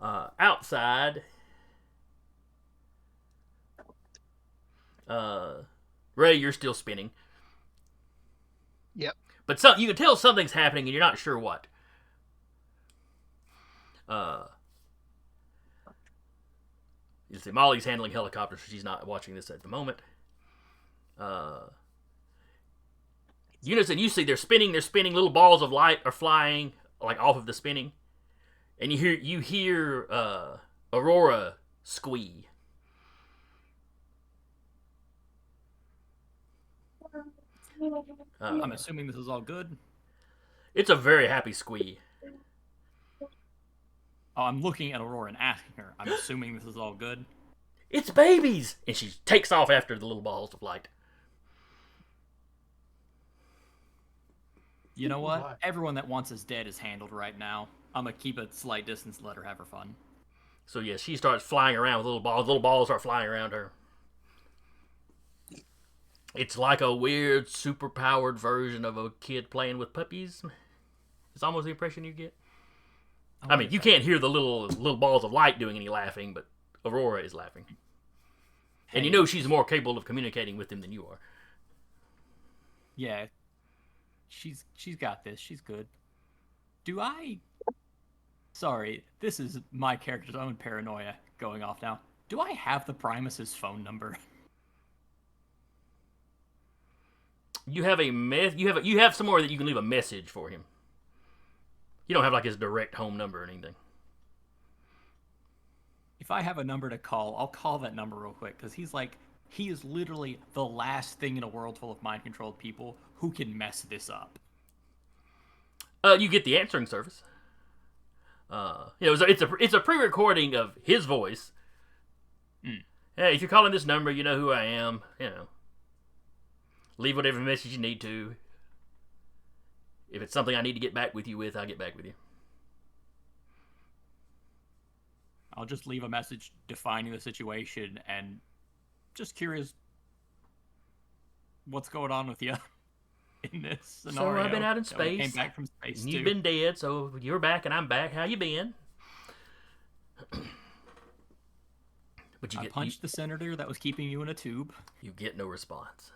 Outside, Ray, you're still spinning. Yep. But you can tell something's happening, and you're not sure what. You see, Molly's handling helicopters, so she's not watching this at the moment. Eunice, and you see they're spinning. Little balls of light are flying like off of the spinning, and you hear Aurora squee. I'm assuming this is all good. It's a very happy squee. Oh, I'm looking at Aurora and asking her. I'm assuming this is all good. It's babies! And she takes off after the little balls of light. You know what? Everyone that wants us dead is handled right now. I'm going to keep a slight distance and let her have her fun. So yeah, she starts flying around with little balls. Little balls start flying around her. It's like a weird, superpowered version of a kid playing with puppies. It's almost the impression you get. I mean, you can't hear the little balls of light doing any laughing, but Aurora is laughing. And you know she's more capable of communicating with him than you are. Yeah. She's got this. She's good. Sorry, this is my character's own paranoia going off now. Do I have the Primus's phone number? You have you have somewhere that you can leave a message for him. You don't have like his direct home number or anything. If I have a number to call, I'll call that number real quick, because he is literally the last thing in a world full of mind-controlled people who can mess this up. You get the answering service. It's a pre-recording of his voice. Hey, if you're calling this number, you know who I am. Leave whatever message you need to. If it's something I need to get back with you with, I'll get back with you. I'll just leave a message defining the situation and just curious what's going on with you in this scenario. So I've been out in space. Came back from space You've too. been dead, so you're back and I'm back. How you been? But I punched the senator that was keeping you in a tube. You get no response.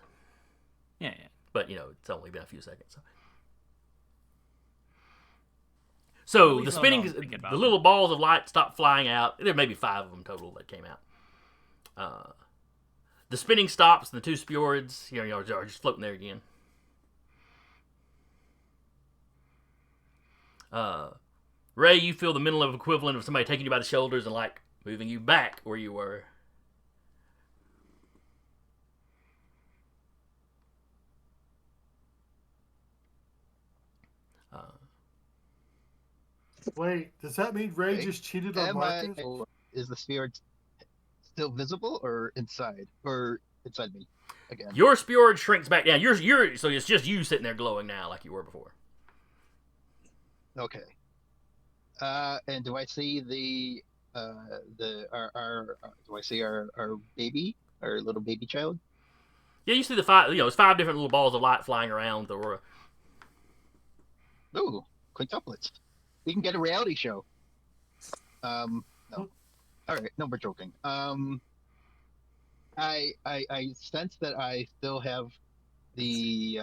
Yeah. But, it's only been a few seconds. So the spinning, the little balls of light stop flying out. There may be 5 of them total that came out. The spinning stops, and the 2 Spheroids are just floating there again. Ray, you feel the mental equivalent of somebody taking you by the shoulders and moving you back where you were. Wait, does that mean Ray just cheated on Marcus? Is the sphere still visible or inside me again? Your Spheroid shrinks back down. So it's just you sitting there glowing now like you were before. Okay. And do I see our baby, our little baby child? Yeah, you see the 5. It's 5 different little balls of light flying around the Aurora. Ooh, quintuplets. We can get a reality show. No. All right, no, we're joking. I sense that I still have the.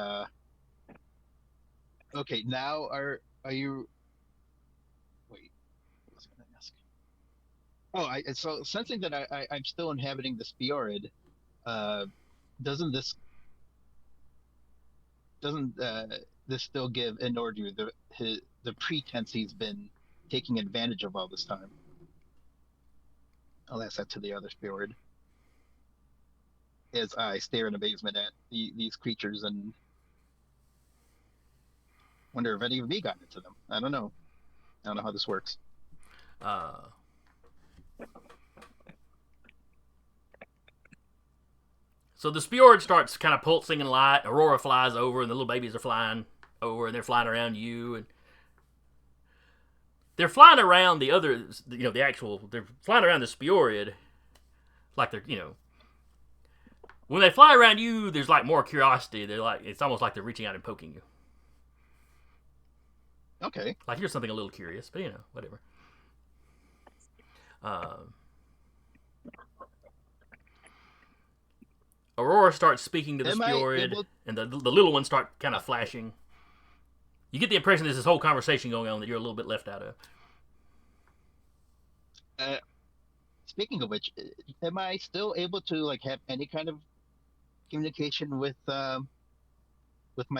Okay, now are you? Wait, what was I going to ask? Oh, so sensing that I'm still inhabiting the Speorid, uh, doesn't this doesn't this still give Anordu the pretense he's been taking advantage of all this time? I'll ask that to the other Speorid as I stare in amazement at these creatures and wonder if any of me got into them. I don't know. I don't know how this works. So the Speorid starts kind of pulsing and light. Aurora flies over, and the little babies are flying over, and they're flying around you, and they're flying around the other, they're flying around the Speorid, like they're, when they fly around you, there's like more curiosity. They're like, it's almost like they're reaching out and poking you. Okay. Like you're something a little curious, but whatever. Aurora starts speaking to the Speorid, and the little ones start kind of flashing. You get the impression there's this whole conversation going on that you're a little bit left out of. Speaking of which, am I still able to like have any kind of communication with my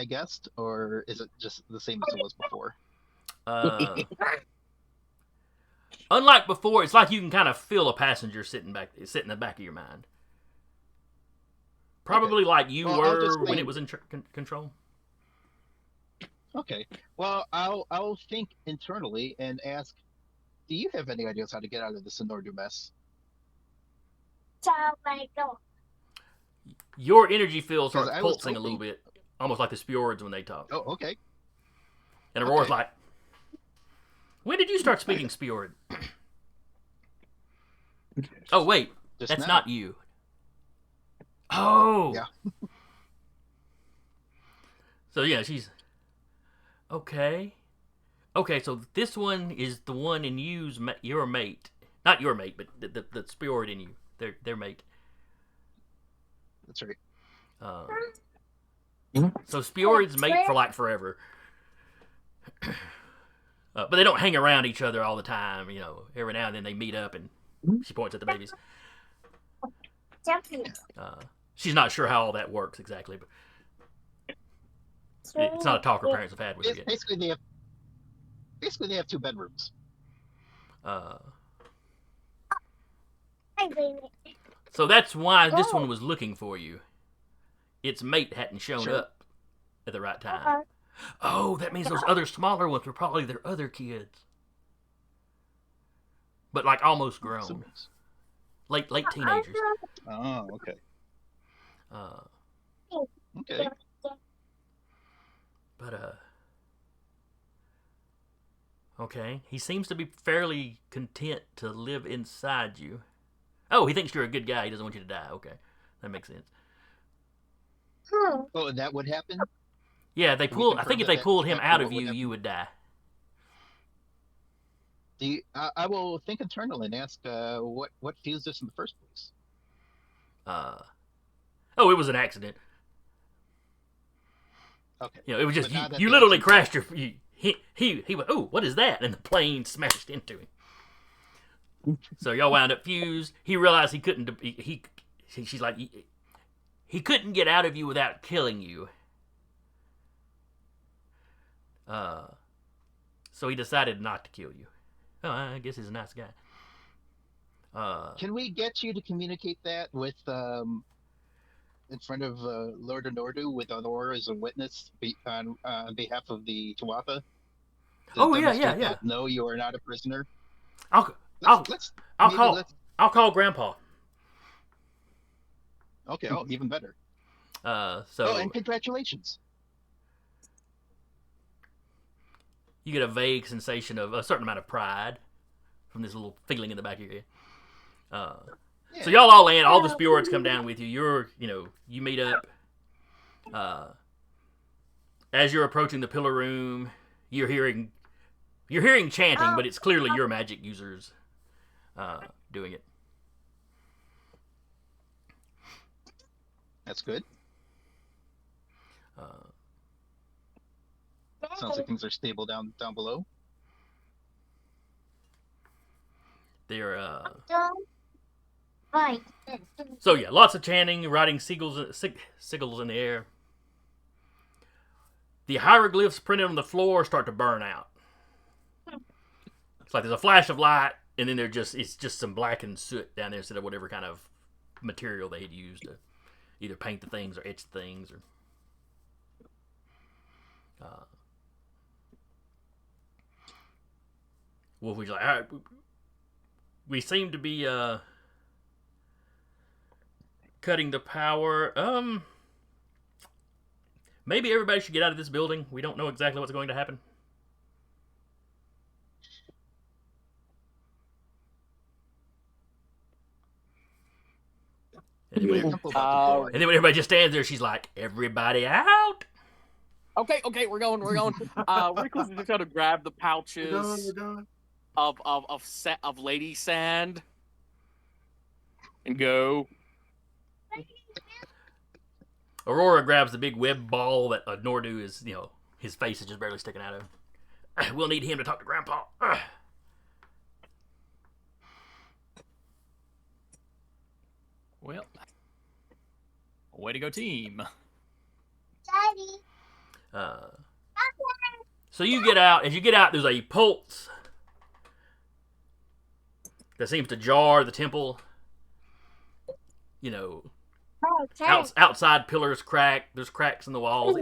guest, or is it just the same as it was before? Unlike before, it's like you can kind of feel a passenger sitting in the back of your mind. Probably like you were when it was in control. Okay. Well, I'll think internally and ask, do you have any ideas how to get out of this Anordu mess? Your energy field starts pulsing a little bit, almost like the Speorids when they talk. Oh, okay. And Aurora's like, when did you start speaking Speorid? Oh, wait. That's not you. Oh. Yeah. So, yeah, she's... Okay. Okay, so this one is the one in your mate. Not your mate, but the Speorid in you. Their mate. That's right. So Speorids mate for like forever. But they don't hang around each other all the time, Every now and then they meet up and she points at the babies. She's not sure how all that works exactly, but it's not a talk her parents have had with her yet. Basically they have 2 bedrooms. So that's why this one was looking for you. Its mate hadn't shown up at the right time. Oh, that means those other smaller ones were probably their other kids. But like almost grown. Late teenagers. Oh, okay. Okay. But okay. He seems to be fairly content to live inside you. Oh, he thinks you're a good guy. He doesn't want you to die. Okay. That makes sense. Oh, that would happen? Yeah, I think if they pulled him out of you, you would die. I will think internally and ask what fused this in the first place. Oh, it was an accident. Okay. It was just you literally crashed your. He went, oh, what is that? And the plane smashed into him. So y'all wound up fused. He realized he couldn't. She's like, he couldn't get out of you without killing you. So he decided not to kill you. Oh, I guess he's a nice guy. Can we get you to communicate that with in front of Lord Anordu with Aurora as a witness on behalf of the Tuatha? Oh yeah. No, you are not a prisoner. I'll call Grandpa. Okay. Oh, even better. And congratulations. You get a vague sensation of a certain amount of pride from this little feeling in the back of your head. So y'all all land. All the Speorids come down with you. You meet up. As you're approaching the pillar room, you're hearing chanting, but it's clearly your magic users doing it. That's good. Sounds like things are stable down below. They're Right. so yeah, lots of chanting, riding sigils in the air. The hieroglyphs printed on the floor start to burn out. It's like there's a flash of light, and then it's just some blackened soot down there instead of whatever kind of material they had used to either paint the things or etch the things. Or Wolf was like, all right, we seem to be cutting the power. Maybe everybody should get out of this building. We don't know exactly what's going to happen. And then, when everybody just stands there, she's like, everybody out. Okay, we're going. Rico's just gonna grab the pouches We're going. of lady sand and go. Aurora grabs the big web ball that Anordu is, his face is just barely sticking out of. We'll need him to talk to Grandpa. Well, way to go, team. Daddy. So you get out. As you get out, there's a pulse that seems to jar the temple. Outside pillars crack. There's cracks in the walls.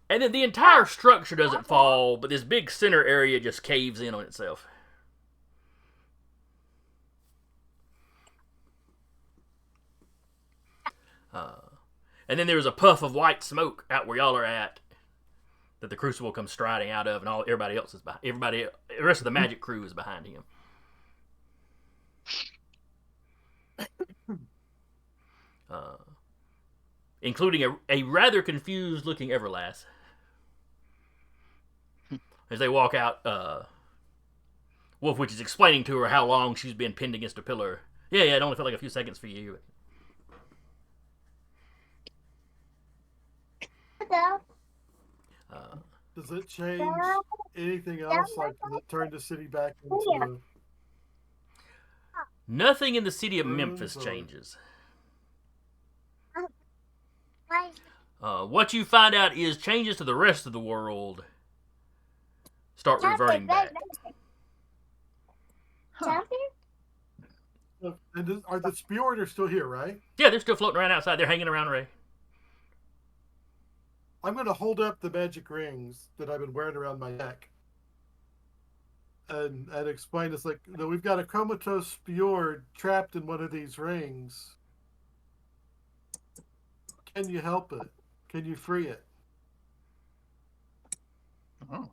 And then the entire structure doesn't fall, but this big center area just caves in on itself. And then there's a puff of white smoke out where y'all are at that the Crucible comes striding out of, and everybody else is behind. The rest of the magic crew is behind him. Including a rather confused-looking Everlast. As they walk out, Wolf, which is explaining to her how long she's been pinned against a pillar. Yeah, it only felt like a few seconds for you. Does it change anything else? Like, does it turn the city back into... Nothing in the city of Memphis changes. What you find out is changes to the rest of the world start reverting back. And are the S.P.E.A.R still here, right? Yeah, they're still floating around outside. They're hanging around Ray. I'm going to hold up the magic rings that I've been wearing around my neck and explain it's like, we've got a comatose S.P.E.A.R trapped in one of these rings. Can you help it? Can you free it? Oh.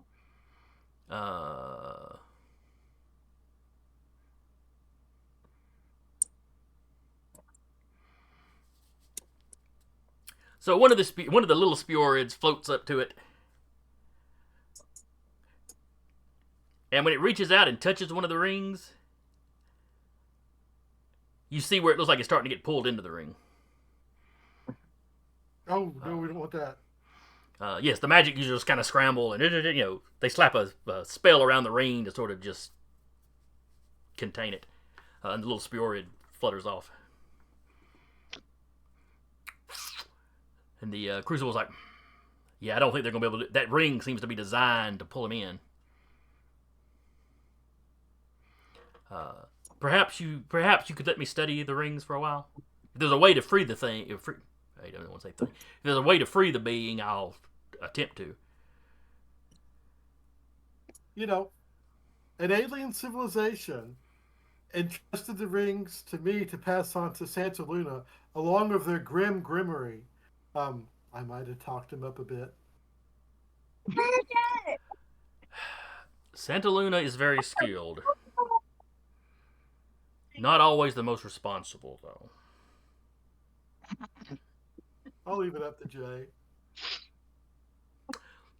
So one of the little S.P.E.A.R floats up to it, and when it reaches out and touches one of the rings, you see where it looks like it's starting to get pulled into the ring. Oh, no, we don't want that. Yes, the magic users kind of scramble and they slap a spell around the ring to sort of just contain it, and the little S.P.E.A.R flutters off. And the Crucible's like, yeah, I don't think they're going to be able to... That ring seems to be designed to pull him in. Perhaps you could let me study the rings for a while. If there's a way to free the thing... I don't want to say thing. If there's a way to free the being, I'll attempt to. An alien civilization entrusted the rings to me to pass on to Santa Luna, along with their grim grimory. I might have talked him up a bit. Santa Luna is very skilled. Not always the most responsible, though. I'll leave it up to Jay.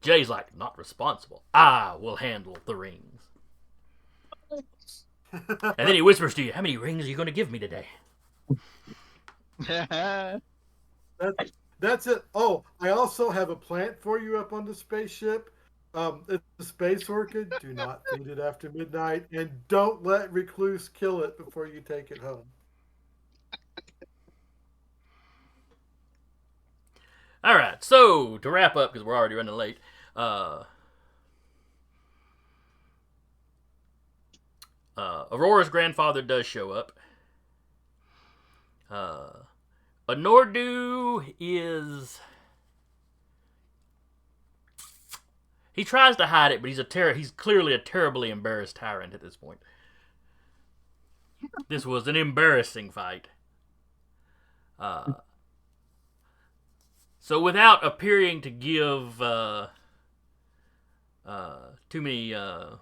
Jay's like, not responsible. I will handle the rings. And then he whispers to you, how many rings are you going to give me today? That's it. Oh, I also have a plant for you up on the spaceship. It's a space orchid. Do not feed it after midnight, and don't let Recluse kill it before you take it home. All right, so to wrap up, because we're already running late, Aurora's grandfather does show up. Anordu is... He tries to hide it, but he's clearly a terribly embarrassed tyrant at this point. This was an embarrassing fight. So without appearing to give too many... to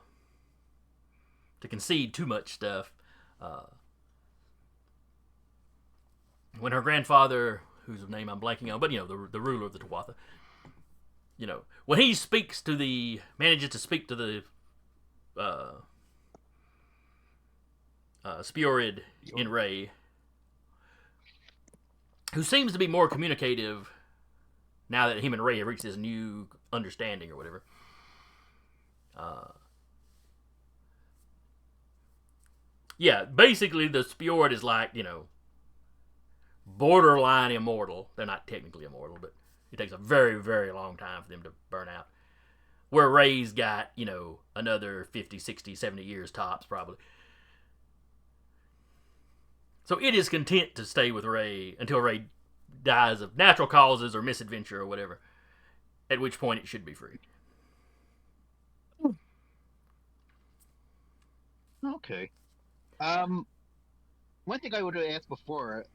concede too much stuff, when her grandfather, whose name I'm blanking on, but the ruler of the Tuatha, when he manages to speak to the S.P.E.A.R in Ray, who seems to be more communicative now that him and Ray have reached this new understanding or whatever. Yeah, basically the S.P.E.A.R is like, borderline immortal. They're not technically immortal, but it takes a very, very long time for them to burn out. Where Ray's got, another 50, 60, 70 years tops, probably. So it is content to stay with Ray until Ray dies of natural causes or misadventure or whatever. At which point it should be free. Okay. One thing I would have asked before,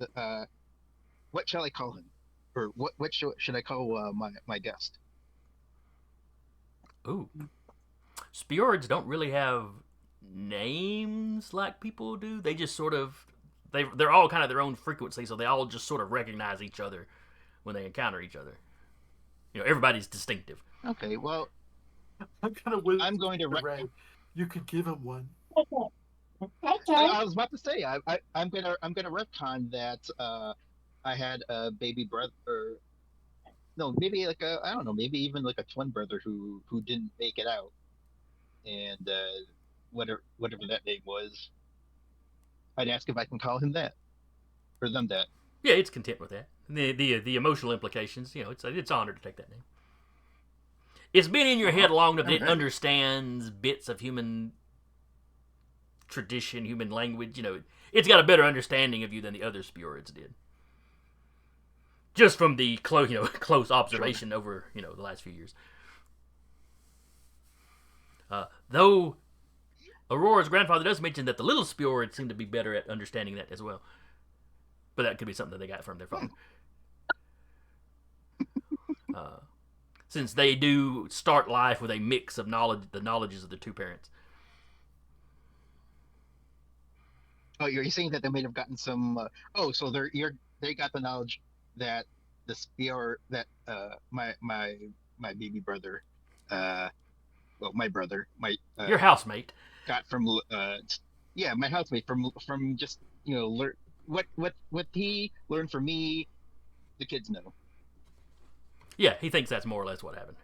what shall I call him, or what should I call my guest? Ooh, S.P.E.A.R don't really have names like people do. They just sort of they're all kind of their own frequency, so they all just sort of recognize each other when they encounter each other. Everybody's distinctive. Okay, well, I'm going to Ray. You could give him one. I was about to say I'm gonna retcon that I had a baby brother, or no, maybe like I don't know, maybe even like a twin brother who didn't make it out, and whatever that name was, I'd ask if I can call him that or them that. Yeah, it's content with that. The emotional implications, it's honored to take that name. It's been in your head long enough that it understands bits of human tradition, human language. It's got a better understanding of you than the other S.P.E.A.R did. Just from the close observation over the last few years. Though Aurora's grandfather does mention that the little S.P.E.A.R seem to be better at understanding that as well. But that could be something that they got from their father. Since they do start life with a mix of the knowledges of the two parents. Oh, you're saying that they may have gotten some. So they got the knowledge that the S.P.E.A.R that my baby brother, my brother, your housemate got from my housemate from just learn what he learned from me. The kids know. Yeah, he thinks that's more or less what happened.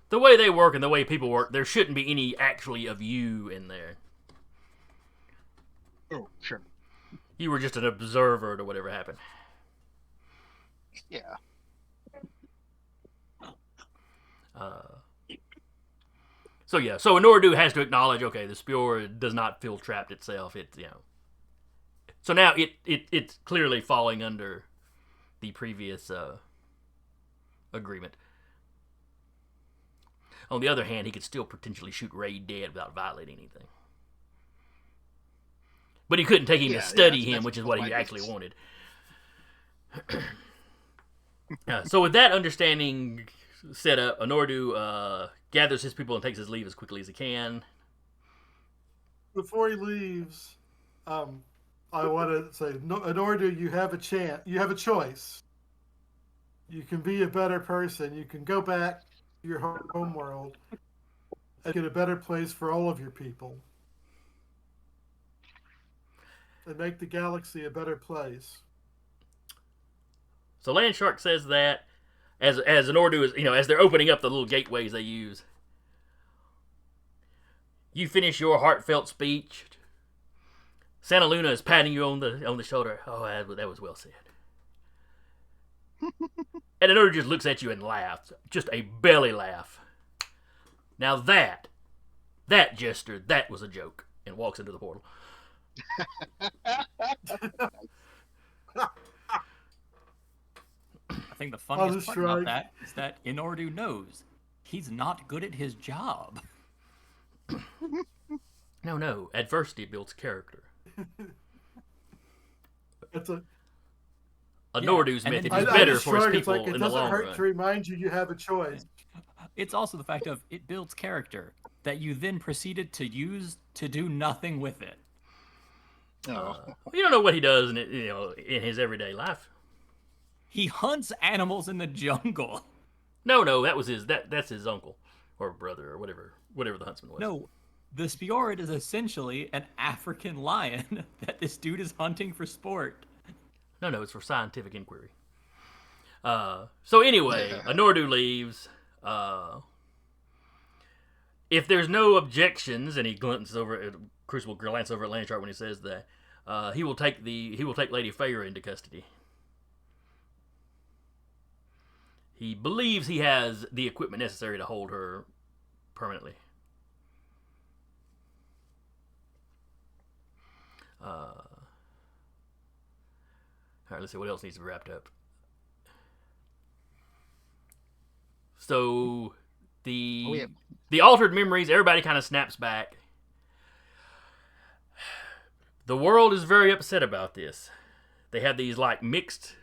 The way they work and the way people work, there shouldn't be any actually of you in there. Oh, sure. You were just an observer to whatever happened. Yeah. So Anordu has to acknowledge, okay, the S.P.E.A.R does not feel trapped itself. So now it's clearly falling under the previous agreement. On the other hand, he could still potentially shoot Ray dead without violating anything. But he couldn't take him to study him, which is what he actually wanted. So with that understanding set up, Anordu gathers his people and takes his leave as quickly as he can. Before he leaves, I want to say, Anordu, you have a chance. You have a choice. You can be a better person. You can go back to your home world and get a better place for all of your people. And make the galaxy a better place. So Landshark says that as Anordu is, as they're opening up the little gateways they use. You finish your heartfelt speech. Santa Luna is patting you on the shoulder. Oh, that was well said. And Anordu just looks at you and laughs. Just a belly laugh. Now that gesture, that was a joke. And walks into the portal. I think the funniest part about that is that Anordu knows he's not good at his job. No. Adversity builds character. That's a Anordu's method is better for his people in the long run. It doesn't hurt to remind you have a choice. It's also the fact of it builds character that you then proceeded to use to do nothing with it. You don't know what he does in his everyday life. He hunts animals in the jungle. No, that's his uncle or brother or whatever the huntsman was. No, the S.P.E.A.R is essentially an African lion that this dude is hunting for sport. No, it's for scientific inquiry. So anyway, Anordu leaves. If there's no objections, and he glances over at Crucible, glances over at Landshark when he says that, he will take Lady Pharah into custody. He believes he has the equipment necessary to hold her permanently. All right, let's see what else needs to be wrapped up. So the altered memories, everybody kind of snaps back. The world is very upset about this. They have these mixed.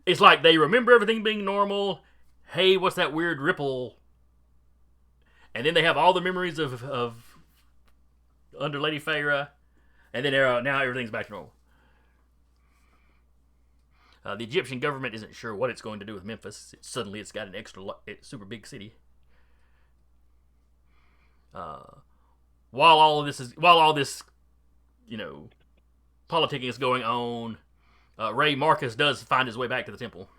It's like they remember everything being normal. Hey, what's that weird ripple? And then they have all the memories of under Lady Pharah, and then now everything's back to normal. The Egyptian government isn't sure what it's going to do with Memphis. Suddenly, it's got an extra super big city. While all this, politicking is going on, Ray Marcus does find his way back to the temple.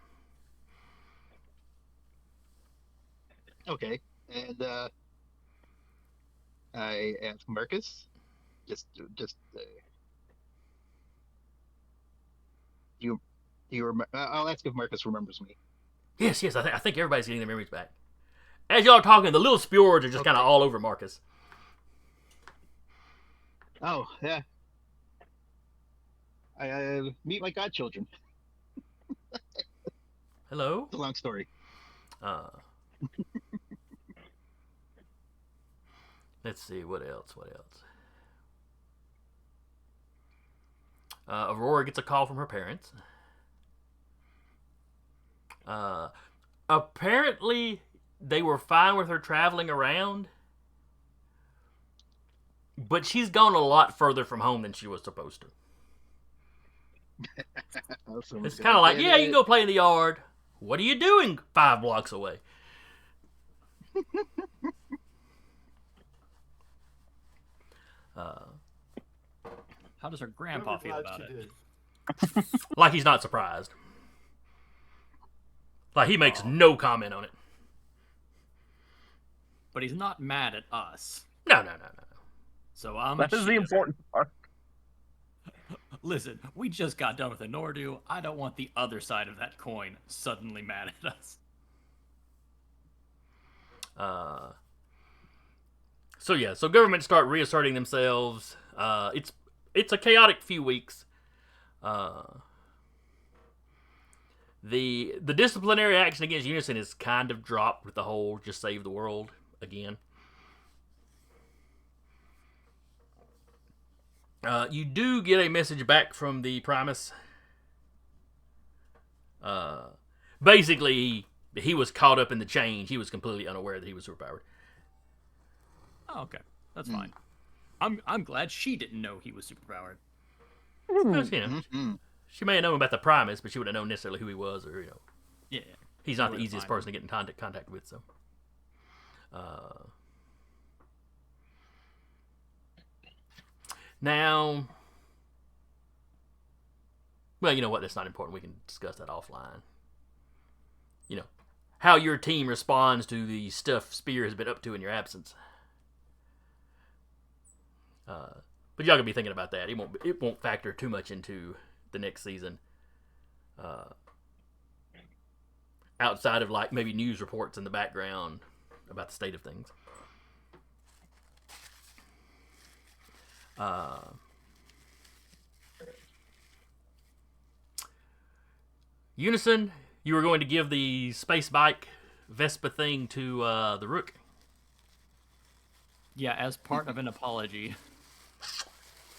Okay, and I ask Marcus, I'll ask if Marcus remembers me. Yes, I think everybody's getting their memories back. As y'all are talking, the little Spores are just kind of all over Marcus. Oh, yeah. I meet my godchildren. Hello? It's a long story. Let's see, what else? Aurora gets a call from her parents. Apparently, they were fine with her traveling around, but she's gone a lot further from home than she was supposed to. It's kind of like, you can go play in the yard. What are you doing 5 blocks away? How does her grandpa feel about it? Like he's not surprised. Like he makes no comment on it. But he's not mad at us. No. So that is the important part. Listen, we just got done with Anordu. I don't want the other side of that coin suddenly mad at us. So governments start reasserting themselves. It's a chaotic few weeks. The disciplinary action against Unison is kind of dropped with the whole just save the world again. You do get a message back from the Primus. Basically, he was caught up in the change. He was completely unaware that he was superpowered. Oh, okay. That's fine. I'm glad she didn't know he was superpowered. She may have known about the Primus, but she wouldn't have known necessarily who he was or, Yeah. He's not the Wouldn't easiest mind person to get in contact with, so. Now, well, you know what? That's not important. We can discuss that offline. You know, how your team responds to the stuff S.P.E.A.R has been up to in your absence. But y'all gonna be thinking about that. It won't factor too much into the next season. Outside of like maybe news reports in the background about the state of things. Unison, you were going to give the space bike Vespa thing to the Rook. Yeah, as part of an apology.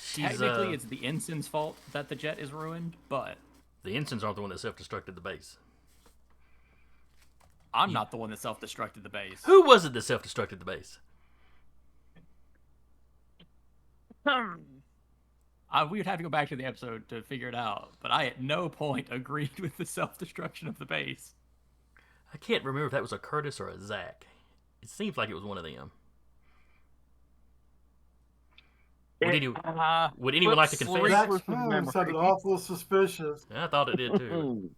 She's, Technically, it's the ensign's fault that the jet is ruined, but the ensigns aren't the one that self-destructed the base. I'm not the one that self-destructed the base. Who was it that self-destructed the base? We would have to go back to the episode to figure it out, but I at no point agreed with the self-destruction of the base. I can't remember if that was a Curtis or a Zach. It seems like it was one of them. Would anyone like to confess? That sounded awful suspicious. I thought it did too.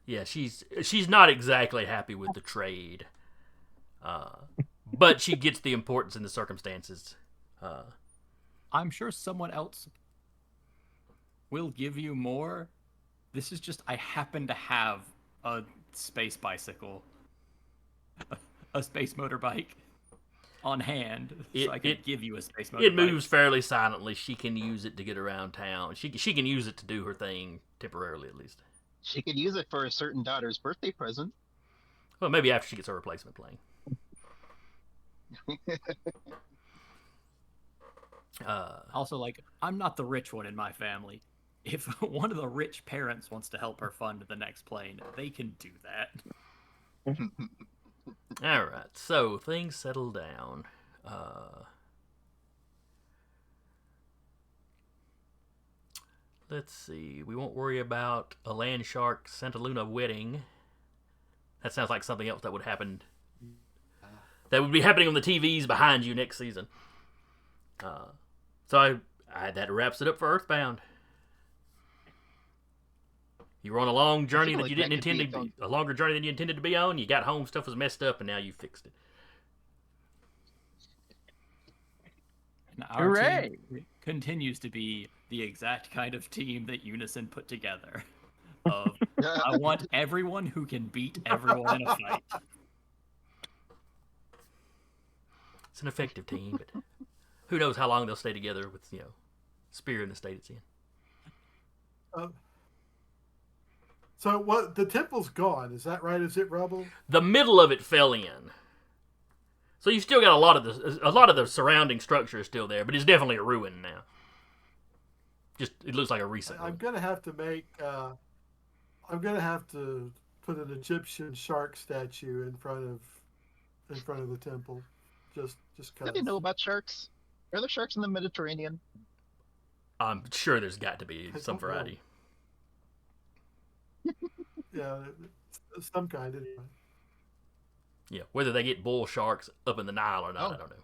Yeah, she's not exactly happy with the trade, but she gets the importance in the circumstances. I'm sure someone else will give you more. This is just I happen to have a space bicycle, a space motorbike on hand, so I can give you a space motorbike. It moves fairly silently. She can use it to get around town. She can use it to do her thing temporarily, at least. She could use it for a certain daughter's birthday present. Well, maybe after she gets her replacement plane. Also, like, I'm not the rich one in my family. If one of the rich parents wants to help her fund the next plane, they can do that. All right, so things settle down. Let's see. We won't worry about a Land Shark Santa Luna wedding. That sounds like something else that would happen. That would be happening on the TVs behind you next season. So that wraps it up for Earthbound. You were on a long journey that you didn't intend to be, a longer journey than you intended to be on. You got home, stuff was messed up, and now you fixed it. And our team continues to be the exact kind of team that Unison put together. I want everyone who can beat everyone in a fight. It's an effective team, but who knows how long they'll stay together with, S.P.E.A.R in the state it's in. So what? The temple's gone. Is that right? Is it rubble? The middle of it fell in. So you still got a lot of the surrounding structure is still there, but it's definitely a ruin now. Just it looks like a recent. I'm gonna have to make. I'm gonna have to put an Egyptian shark statue in front of the temple. Just Do they know about sharks? Are there sharks in the Mediterranean? I'm sure there's got to be some variety. Yeah, some kind anyway. Yeah, whether they get bull sharks up in the Nile or not, I don't know.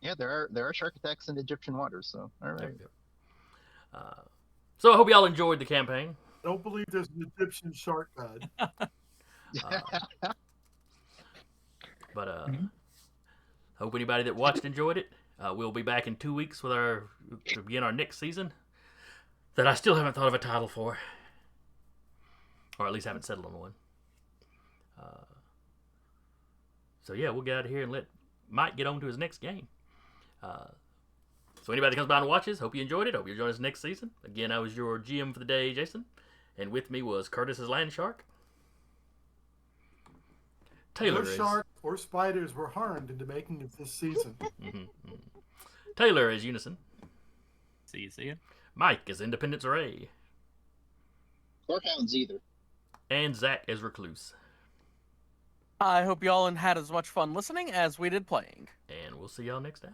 Yeah, there are shark attacks in Egyptian waters. So all right. So I hope y'all enjoyed the campaign. Don't believe there's an Egyptian shark god. But hope anybody that watched enjoyed it. We'll be back in 2 weeks to begin our next season. That I still haven't thought of a title for, or at least haven't settled on one. So yeah, we'll get out of here and let Mike get on to his next game. So anybody that comes by and watches, hope you enjoyed it. Hope you'll join us next season. Again, I was your GM for the day, Jason, and with me was Curtis's Land Shark. Taylor No sharks or spiders were harmed in the making of this season. Taylor is Unison. See you. Mike is Independence Array. Or hounds either. And Zach is Recluse. I hope you all had as much fun listening as we did playing. And we'll see y'all next time.